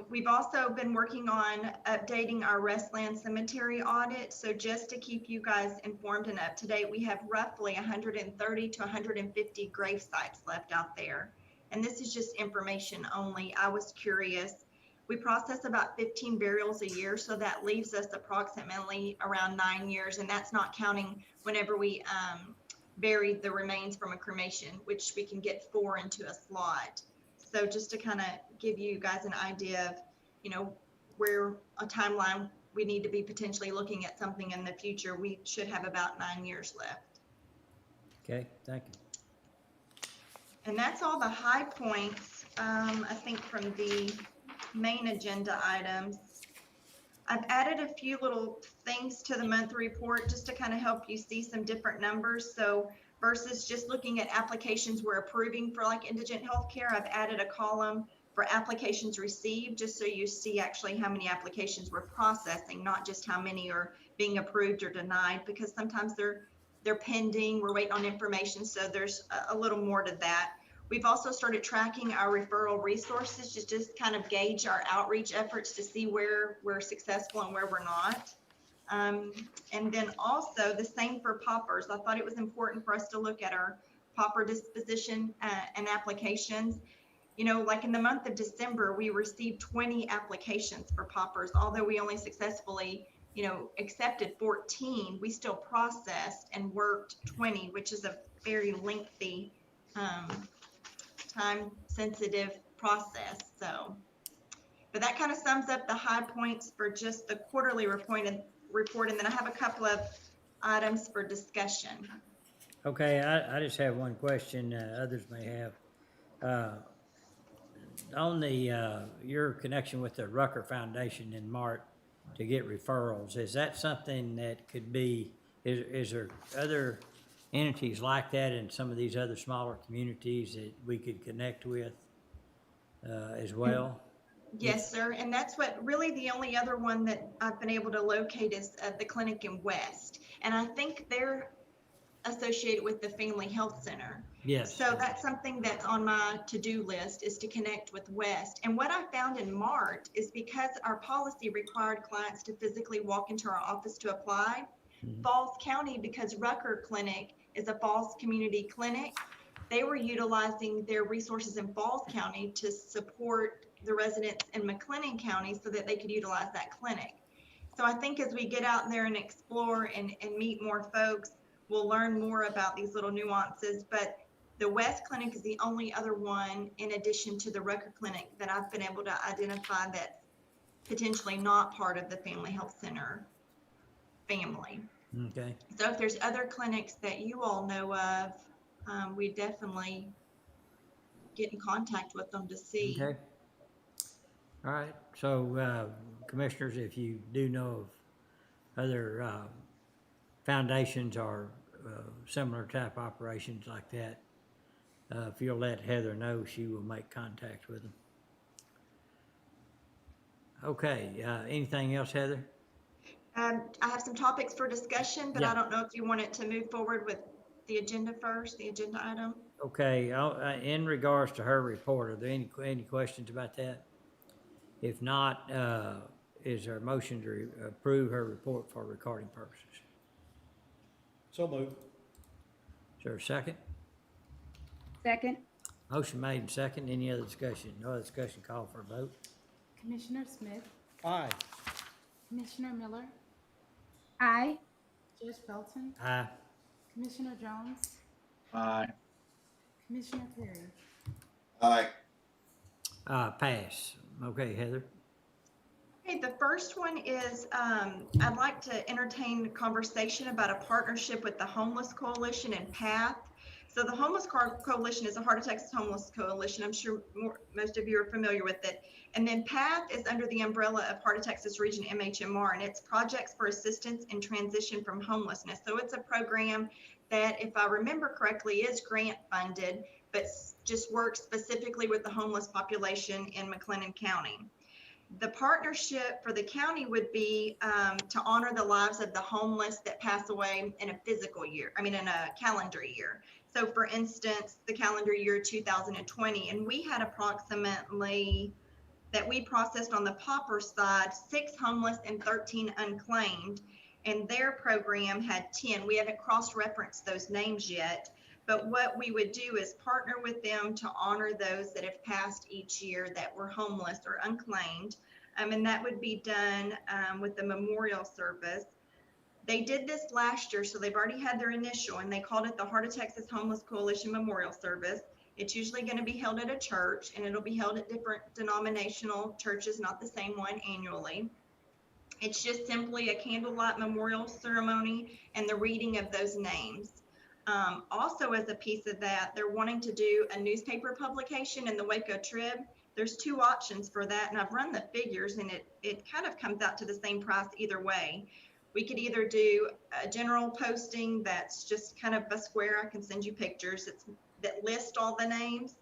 We've also been working on updating our Restland Cemetery audit. So just to keep you guys informed and up to date, we have roughly 130 to 150 grave sites left out there. And this is just information only. I was curious. We process about 15 burials a year, so that leaves us approximately around 9 years, and that's not counting whenever we bury the remains from a cremation, which we can get 4 into a slot. So just to kind of give you guys an idea of, where a timeline we need to be potentially looking at something in the future, we should have about 9 years left. Okay, thank you. And that's all the high points, I think, from the main agenda items. I've added a few little things to the monthly report just to kind of help you see some different numbers. So versus just looking at applications we're approving for like indigent healthcare, I've added a column for applications received, just so you see actually how many applications we're processing, not just how many are being approved or denied, because sometimes they're pending, we're waiting on information. So there's a little more to that. We've also started tracking our referral resources to just kind of gauge our outreach efforts to see where we're successful and where we're not. And then also the same for paupers. I thought it was important for us to look at our pauper disposition and applications. Like in the month of December, we received 20 applications for paupers. Although we only successfully, accepted 14, we still processed and worked 20, which is a very lengthy, time-sensitive process. So, but that kind of sums up the high points for just the quarterly report, and then I have a couple of items for discussion. Okay, I just have one question, others may have. On the your connection with the Rucker Foundation in Mart to get referrals, is that something that could be, is there other entities like that in some of these other smaller communities that we could connect with as well? Yes, sir. And that's what really the only other one that I've been able to locate is the clinic in West. And I think they're associated with the Family Health Center. Yes. So that's something that's on my to-do list, is to connect with West. And what I found in Mart is because our policy required clients to physically walk into our office to apply, Falls County, because Rucker Clinic is a Falls community clinic, they were utilizing their resources in Falls County to support the residents in McLennan County so that they could utilize that clinic. So I think as we get out there and explore and meet more folks, we'll learn more about these little nuances. But the West Clinic is the only other one, in addition to the Rucker Clinic, that I've been able to identify that's potentially not part of the Family Health Center family. Okay. So if there's other clinics that you all know of, we definitely get in contact with them to see. Okay. All right. So, commissioners, if you do know of other foundations or similar type operations like that, if you'll let Heather know, she will make contact with them. Okay. Anything else, Heather? I have some topics for discussion, but Yeah. I don't know if you wanted to move forward with the agenda first, the agenda item. Okay. In regards to her report, are there any questions about that? If not, is there a motion to approve her report for recording purposes? So moved. Is there a second? Second. Motion made and second. Any other discussion? No other discussion, call for a vote. Commissioner Smith, Aye. Commissioner Miller, Aye. Judge Felton, Aye. Commissioner Jones, Aye. Commissioner Terry. Aye. Pass. Okay, Heather. Okay, the first one is, I'd like to entertain a conversation about a partnership with the Homeless Coalition and PATH. So the Homeless Coalition is a Heart of Texas Homeless Coalition. I'm sure most of you are familiar with it. And then PATH is under the umbrella of Heart of Texas Region MHMR, and it's Projects for Assistance in Transition from Homelessness. So it's a program that, if I remember correctly, is grant funded, but just works specifically with the homeless population in McLennan County. The partnership for the county would be to honor the lives of the homeless that pass away in a calendar year. So for instance, the calendar year 2020, and we had approximately, that we processed on the pauper side, 6 homeless and 13 unclaimed, and their program had 10. We haven't cross-referenced those names yet, but what we would do is partner with them to honor those that have passed each year that were homeless or unclaimed, and that would be done with the memorial service. They did this last year, so they've already had their initial, and they called it the Heart of Texas Homeless Coalition Memorial Service. It's usually going to be held at a church, and it'll be held at different denominational churches, not the same one annually. It's just simply a candlelight memorial ceremony and the reading of those names. Also, as a piece of that, they're wanting to do a newspaper publication in the Waco Trib. There's 2 options for that, and I've run the figures, and it kind of comes out to the same price either way. We could either do a general posting that's just kind of a square, I can send you pictures, that list all the names,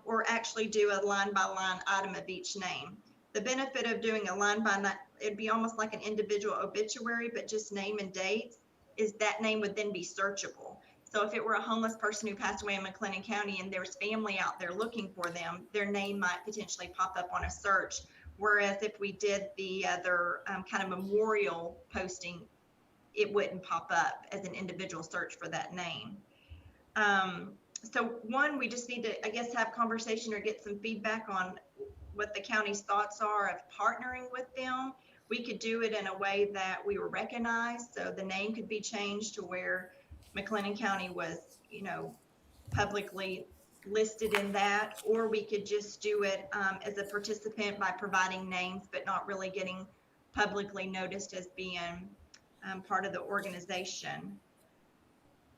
or actually do a line-by-line item of each name. The benefit of doing a line-by-line, it'd be almost like an individual obituary, but just name and dates, is that name would then be searchable. So if it were a homeless person who passed away in McLennan County and there's family out there looking for them, their name might potentially pop up on a search. Whereas if we did the other kind of memorial posting, it wouldn't pop up as an individual search for that name. So one, we just need to, I guess, have conversation or get some feedback on what the county's thoughts are of partnering with them. We could do it in a way that we were recognized. So the name could be changed to where McLennan County was, publicly listed in that, or we could just do it as a participant by providing names, but not really getting publicly noticed as being part of the organization.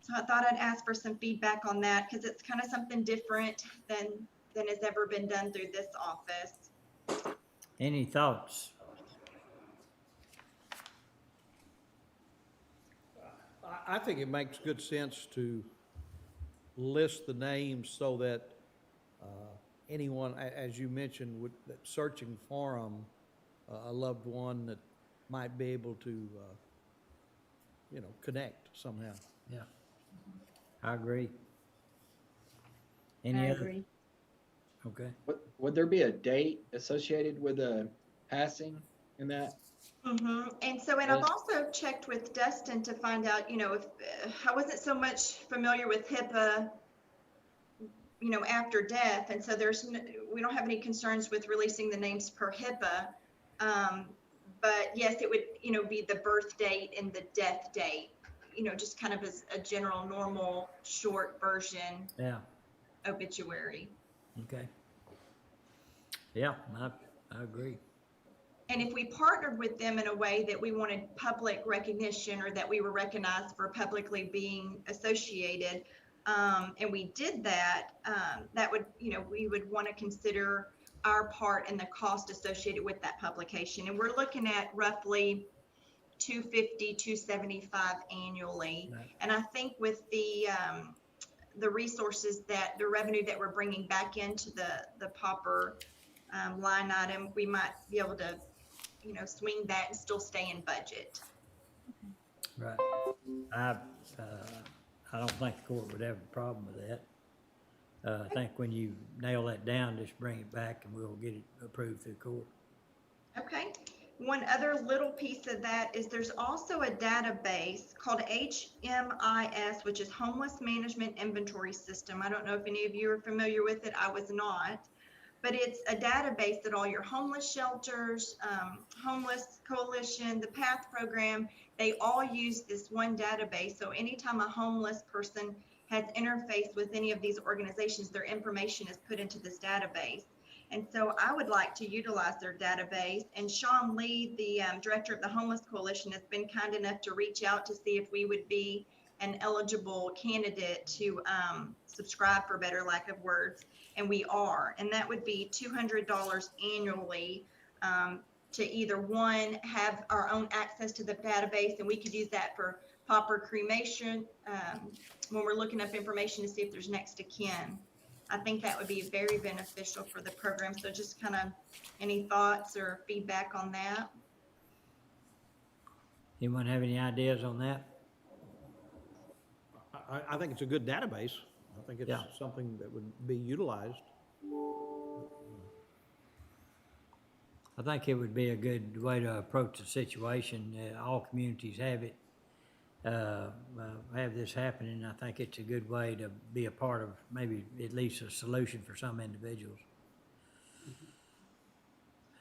So I thought I'd ask for some feedback on that because it's kind of something different than has ever been done through this office. Any thoughts? I think it makes good sense to list the names so that anyone, as you mentioned, that searching for them, a loved one that might be able to, connect somehow. Yeah, I agree. I Any other? agree. Okay. Would there be a date associated with a passing in that? Mm-hmm. And I've also checked with Dustin to find out, if I wasn't so much familiar with HIPAA, after death. And so we don't have any concerns with releasing the names per HIPAA. But yes, it would, be the birth date and the death date, just kind of as a general, normal, short version. Yeah. Obituary. Okay. Yeah, I agree. And if we partnered with them in a way that we wanted public recognition or that we were recognized for publicly being associated, and we did that, that would, we would want to consider our part and the cost associated with that publication. And we're looking at roughly $250, $275 annually. Right. And I think with the resources the revenue that we're bringing back into the pauper line item, we might be able to, swing that and still stay in budget. Right. I don't think the court would have a problem with that. I think when you nail that down, just bring it back and we'll get it approved through court. Okay. One other little piece of that is there's also a database called HMIS, which is Homeless Management Inventory System. I don't know if any of you are familiar with it. I was not. But it's a database that all your homeless shelters, Homeless Coalition, the PATH program, they all use this one database. So anytime a homeless person has interfaced with any of these organizations, their information is put into this database. And so I would like to utilize their database. And Sean Lee, the director of the Homeless Coalition, has been kind enough to reach out to see if we would be an eligible candidate to subscribe, for better lack of words. And we are. And that would be $200 annually to either one, have our own access to the database, and we could use that for pauper cremation when we're looking up information to see if there's next of kin. I think that would be very beneficial for the program. So just kind of any thoughts or feedback on that? Anyone have any ideas on that? I think it's a good database. I think it's Yeah. something that would be utilized. I think it would be a good way to approach the situation. All communities have it, have this happening. I think it's a good way to be a part of maybe at least a solution for some individuals.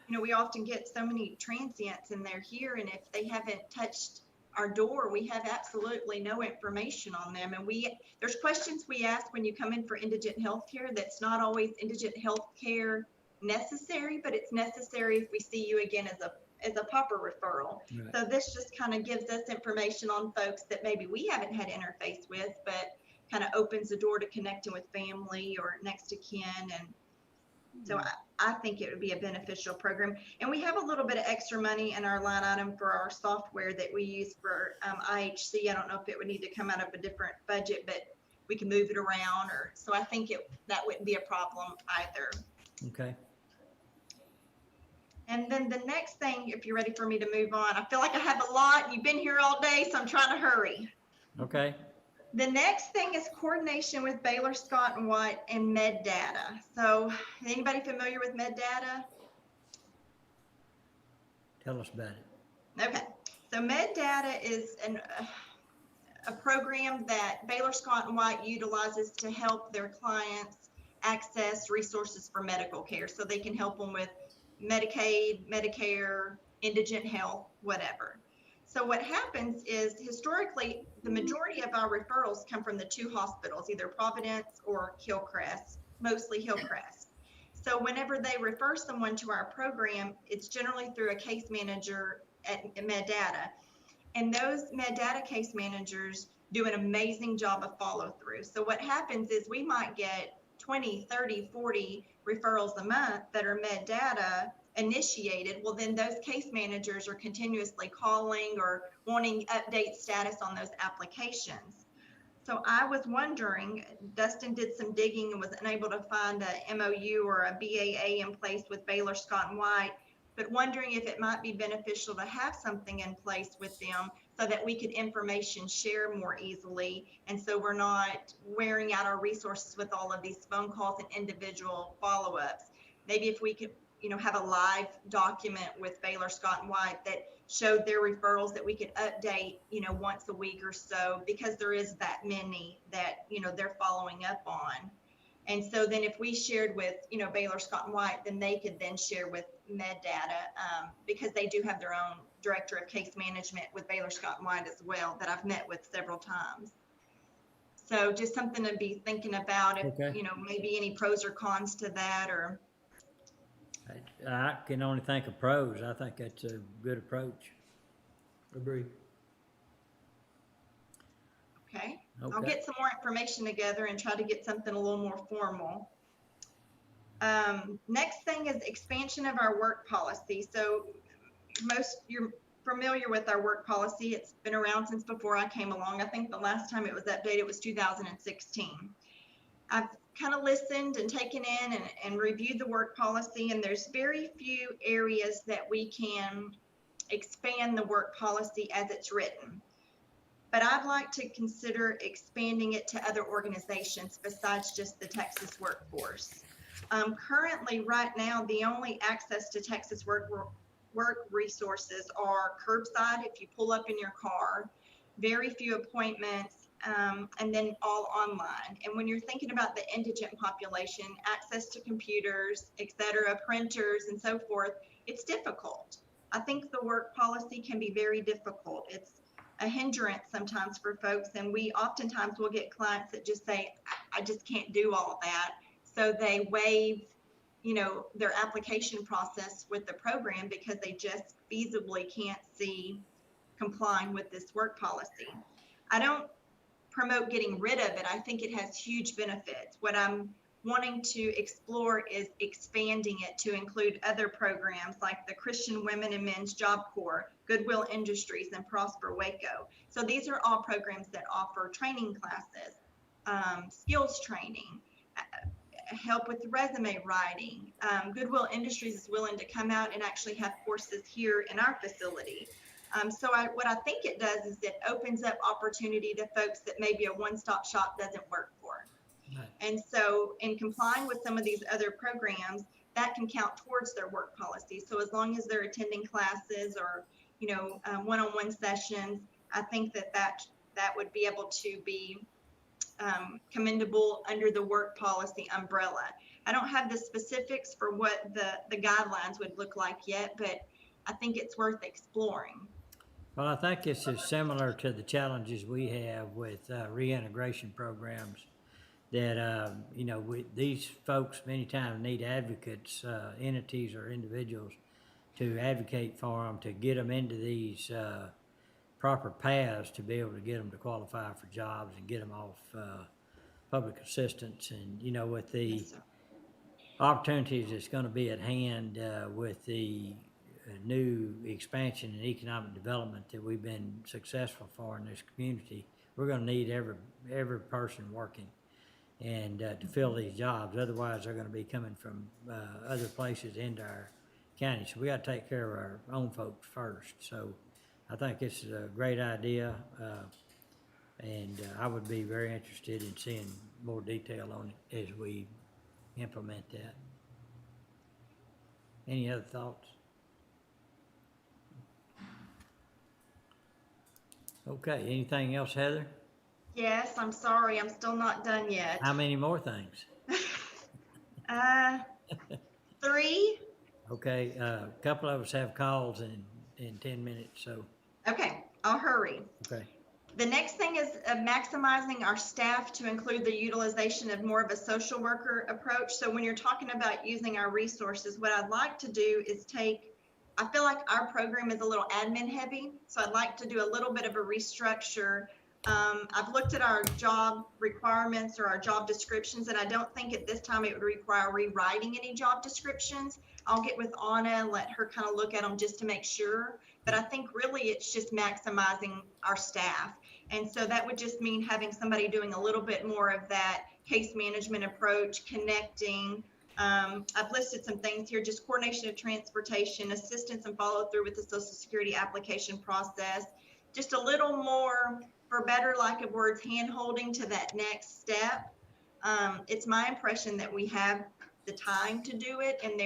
You know, we often get so many transients and they're here, and if they haven't touched our door, we have absolutely no information on them. And there's questions we ask when you come in for indigent health care that's not always indigent health care necessary, but it's necessary if we see you again as a pauper referral. Right. So this just kind of gives us information on folks that maybe we haven't had interface with, but kind of opens the door to connecting with family or next to kin. And so I think it would be a beneficial program. And we have a little bit of extra money in our line item for our software that we use for IHC. I don't know if it would need to come out of a different budget, but we can move it around. So I think that wouldn't be a problem either. Okay. And then the next thing, if you're ready for me to move on, I feel like I have a lot and you've been here all day, so I'm trying to hurry. Okay. The next thing is coordination with Baylor Scott and White and MedData. So anybody familiar with MedData? Tell us about it. Okay, so MedData is a program that Baylor Scott and White utilizes to help their clients access resources for medical care. So they can help them with Medicaid, Medicare, indigent health, whatever. So what happens is historically, the majority of our referrals come from the two hospitals, either Providence or Hillcrest, mostly Hillcrest. So whenever they refer someone to our program, it's generally through a case manager at MedData. And those MedData case managers do an amazing job of follow through. So what happens is we might get 20, 30, 40 referrals a month that are MedData initiated. Well, then those case managers are continuously calling or wanting update status on those applications. So I was wondering, Dustin did some digging and was unable to find a MOU or a BAA in place with Baylor Scott and White, but wondering if it might be beneficial to have something in place with them so that we could information share more easily. And so we're not wearing out our resources with all of these phone calls and individual follow-ups. Maybe if we could, have a live document with Baylor Scott and White that showed their referrals that we could update, once a week or so, because there is that many that, they're following up on. And so then if we shared with, Baylor Scott and White, then they could then share with MedData because they do have their own director of case management with Baylor Scott and White as well that I've met with several times. So just something to be thinking about if, Okay. Maybe any pros or cons to that or. I can only think of pros. I think that's a good approach. Agreed. Okay. I'll Okay. get some more information together and try to get something a little more formal. Next thing is expansion of our work policy. So you're familiar with our work policy. It's been around since before I came along. I think the last time it was updated was 2016. I've kind of listened and taken in and reviewed the work policy, and there's very few areas that we can expand the work policy as it's written. But I'd like to consider expanding it to other organizations besides just the Texas workforce. Currently, right now, the only access to Texas work resources are curbside if you pull up in your car, very few appointments, and then all online. And when you're thinking about the indigent population, access to computers, et cetera, printers and so forth, it's difficult. I think the work policy can be very difficult. It's a hindrance sometimes for folks, and we oftentimes will get clients that just say, I just can't do all that. So they waive, you know, their application process with the program because they just feasibly can't see complying with this work policy. I don't promote getting rid of it. I think it has huge benefits. What I'm wanting to explore is expanding it to include other programs like the Christian Women and Men's Job Corps, Goodwill Industries, and Prosper Waco. So these are all programs that offer training classes, skills training, help with resume writing. Goodwill Industries is willing to come out and actually have courses here in our facility. What I think it does is it opens up opportunity to folks that maybe a one-stop shop doesn't work for. Right. And so in complying with some of these other programs, that can count towards their work policy. So as long as they're attending classes or, you know, one-on-one sessions, I think that would be able to be commendable under the work policy umbrella. I don't have the specifics for what the guidelines would look like yet, but I think it's worth exploring. Well, I think this is similar to the challenges we have with reintegration programs that, you know, these folks many times need advocates, entities or individuals to advocate for them, to get them into these proper paths to be able to get them to qualify for jobs and get them off public assistance. And, you know, with the opportunities that's going to be at hand with the new expansion and economic development that we've been successful for in this community, we're going to need every person working and to fill these jobs. Otherwise, they're going to be coming from other places into our county. So we got to take care of our own folks first. So I think this is a great idea, and I would be very interested in seeing more detail on it as we implement that. Any other thoughts? Okay, anything else, Heather? Yes, I'm sorry, I'm still not done yet. How many more things? 3. Okay, a couple of us have calls in 10 minutes, so, Okay, I'll hurry. okay. The next thing is maximizing our staff to include the utilization of more of a social worker approach. So when you're talking about using our resources, what I'd like to do is I feel like our program is a little admin heavy, so I'd like to do a little bit of a restructure. I've looked at our job requirements or our job descriptions, and I don't think at this time it would require rewriting any job descriptions. I'll get with Anna, let her kind of look at them just to make sure. But I think really it's just maximizing our staff. And so that would just mean having somebody doing a little bit more of that case management approach, connecting. I've listed some things here, just coordination of transportation, assistance and follow through with the Social Security application process, just a little more, for better lack of words, hand-holding to that next step. It's my impression that we have the time to do it, and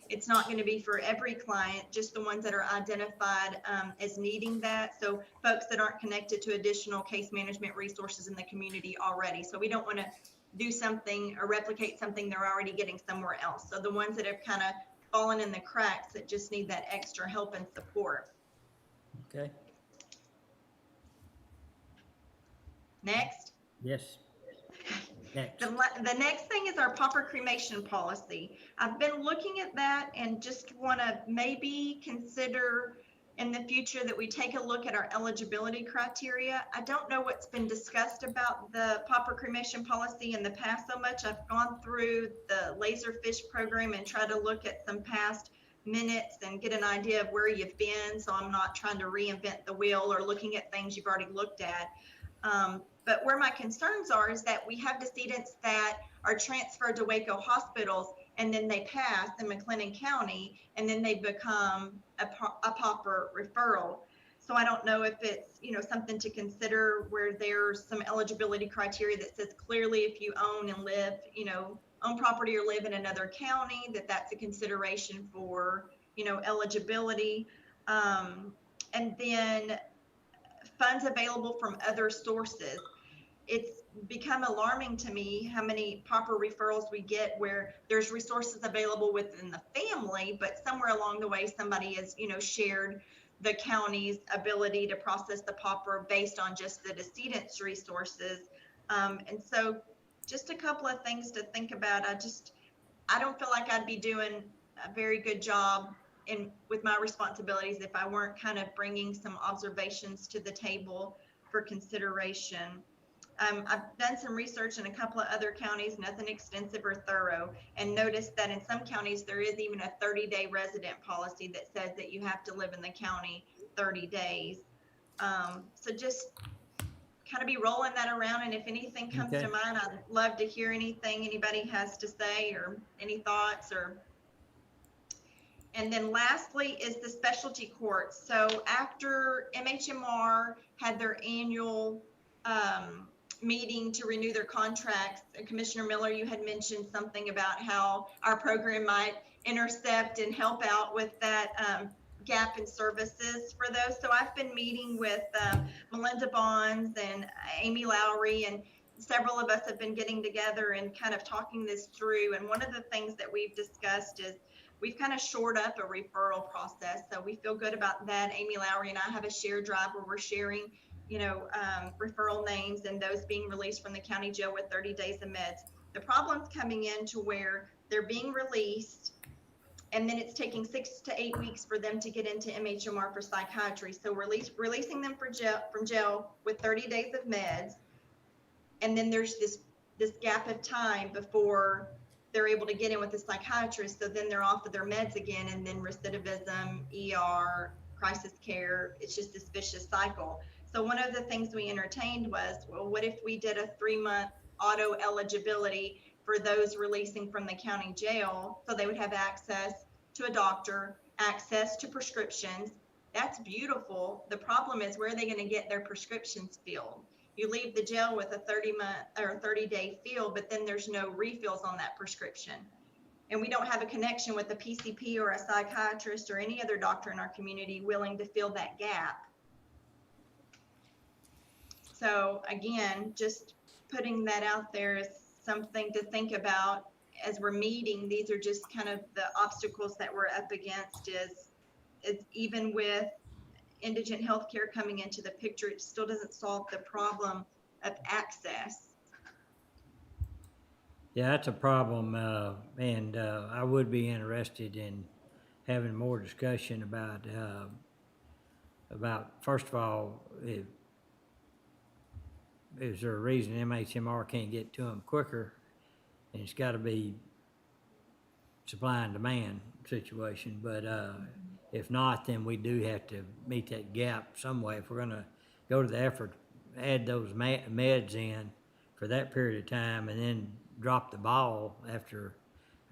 it's not going to be for every client, just the ones that are identified as needing that. So folks that aren't connected to additional case management resources in the community already. So we don't want to do something or replicate something they're already getting somewhere else. So the ones that have kind of fallen in the cracks that just need that extra help and support. Okay. Next. Yes. Next. The next thing is our pauper cremation policy. I've been looking at that and just want to maybe consider in the future that we take a look at our eligibility criteria. I don't know what's been discussed about the pauper cremation policy in the past so much. I've gone through the Laserfish program and tried to look at some past minutes and get an idea of where you've been, so I'm not trying to reinvent the wheel or looking at things you've already looked at. But where my concerns are is that we have decedents that are transferred to Waco hospitals and then they pass in McLennan County and then they become a pauper referral. So I don't know if it's, something to consider where there's some eligibility criteria that says clearly if you own and live, own property or live in another county, that's a consideration for eligibility. And then funds available from other sources. It's become alarming to me how many pauper referrals we get where there's resources available within the family, but somewhere along the way, somebody has, shared the county's ability to process the pauper based on just the decedent's resources. And so just a couple of things to think about. I don't feel like I'd be doing a very good job with my responsibilities if I weren't kind of bringing some observations to the table for consideration. I've done some research in a couple of other counties, nothing extensive or thorough, and noticed that in some counties there is even a 30-day resident policy that says that you have to live in the county 30 days. So just kind of be rolling that around, and if anything comes to mind, I'd love to hear anything anybody has to say or any thoughts. And then lastly is the specialty courts. So after MHMR had their annual meeting to renew their contracts, Commissioner Miller, you had mentioned something about how our program might intercept and help out with that gap in services for those. So I've been meeting with Melinda Bonds and Amy Lowry, and several of us have been getting together and kind of talking this through. And one of the things that we've discussed is we've kind of shored up a referral process. So we feel good about that. Amy Lowry and I have a shared drive where we're sharing referral names and those being released from the county jail with 30 days of meds. The problem's coming in to where they're being released and then it's taking 6 to 8 weeks for them to get into MHMR for psychiatry. So releasing them from jail with 30 days of meds. And then there's this gap of time before they're able to get in with the psychiatrist. So then they're off of their meds again, and then recidivism, ER, crisis care. It's just this vicious cycle. So one of the things we entertained was, well, what if we did a 3-month auto eligibility for those releasing from the county jail, so they would have access to a doctor, access to prescriptions. That's beautiful. The problem is, where are they going to get their prescriptions filled? You leave the jail with a 30-day fill, but then there's no refills on that prescription. And we don't have a connection with a PCP or a psychiatrist or any other doctor in our community willing to fill that gap. So again, just putting that out there is something to think about as we're meeting. These are just kind of the obstacles that we're up against. Is even with indigent healthcare coming into the picture, it still doesn't solve the problem of access. Yeah, that's a problem, and I would be interested in having more discussion about first of all, is there a reason MHMR can't get to them quicker? And it's got to be supply and demand situation, but if not, then we do have to meet that gap some way. If we're going to go to the effort, add those meds in for that period of time, and then drop the ball after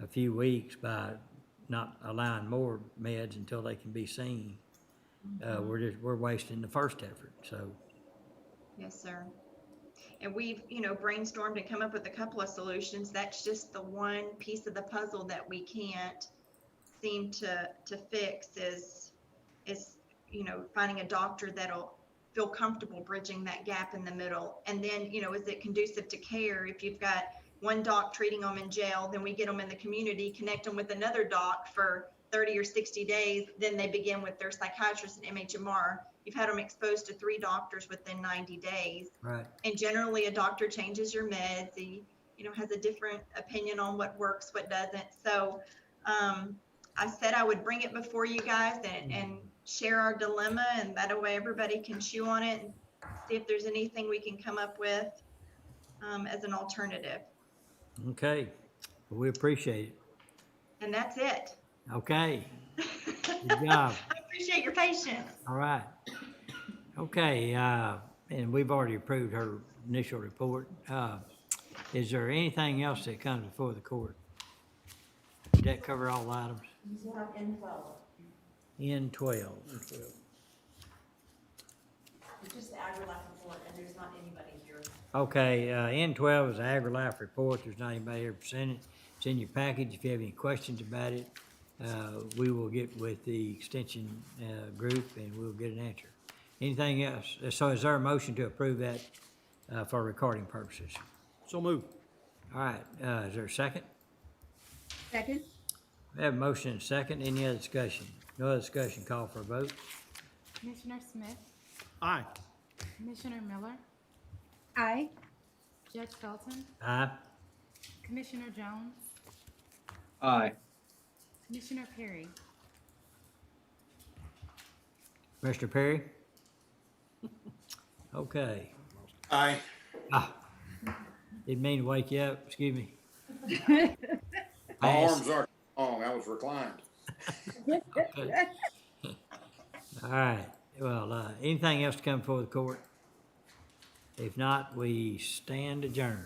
a few weeks by not allowing more meds until they can be seen, we're wasting the first effort. So, yes, sir. And we've, brainstormed and come up with a couple of solutions. That's just the one piece of the puzzle that we can't seem to fix is finding a doctor that'll feel comfortable bridging that gap in the middle. And then, is it conducive to care? If you've got one doc treating them in jail, then we get them in the community, connect them with another doc for 30 or 60 days, then they begin with their psychiatrist at MHMR. You've had them exposed to 3 doctors within 90 days. right. And generally a doctor changes your meds. He, has a different opinion on what works, what doesn't. So I said I would bring it before you guys and share our dilemma, and that way everybody can chew on it and see if there's anything we can come up with as an alternative. Okay, well, we appreciate it. And that's it. Okay, good job. I appreciate your patience. All right. Okay, and we've already approved her initial report. Is there anything else that comes before the court? Did that cover all items? N12. It's just the AgriLife report, and there's not anybody here. Okay, N12 is the AgriLife report. There's not anybody here presented. It's in your package. If you have any questions about it, we will get with the extension group and we'll get an answer. Anything else? So is there a motion to approve that for recording purposes? So move. All right, is there a second? Second? We have a motion and a second. Any other discussion? No other discussion, call for a vote. Commissioner Smith, Aye. Commissioner Miller, Aye. Judge Felton, Aye. Commissioner Jones, Aye. Commissioner Perry. Mr. Perry? Okay. Aye. Didn't mean to wake you up, excuse me. My Pass. arms aren't long, I was reclined. Okay. All right, well, anything else to come before the court? If not, we stand adjourned.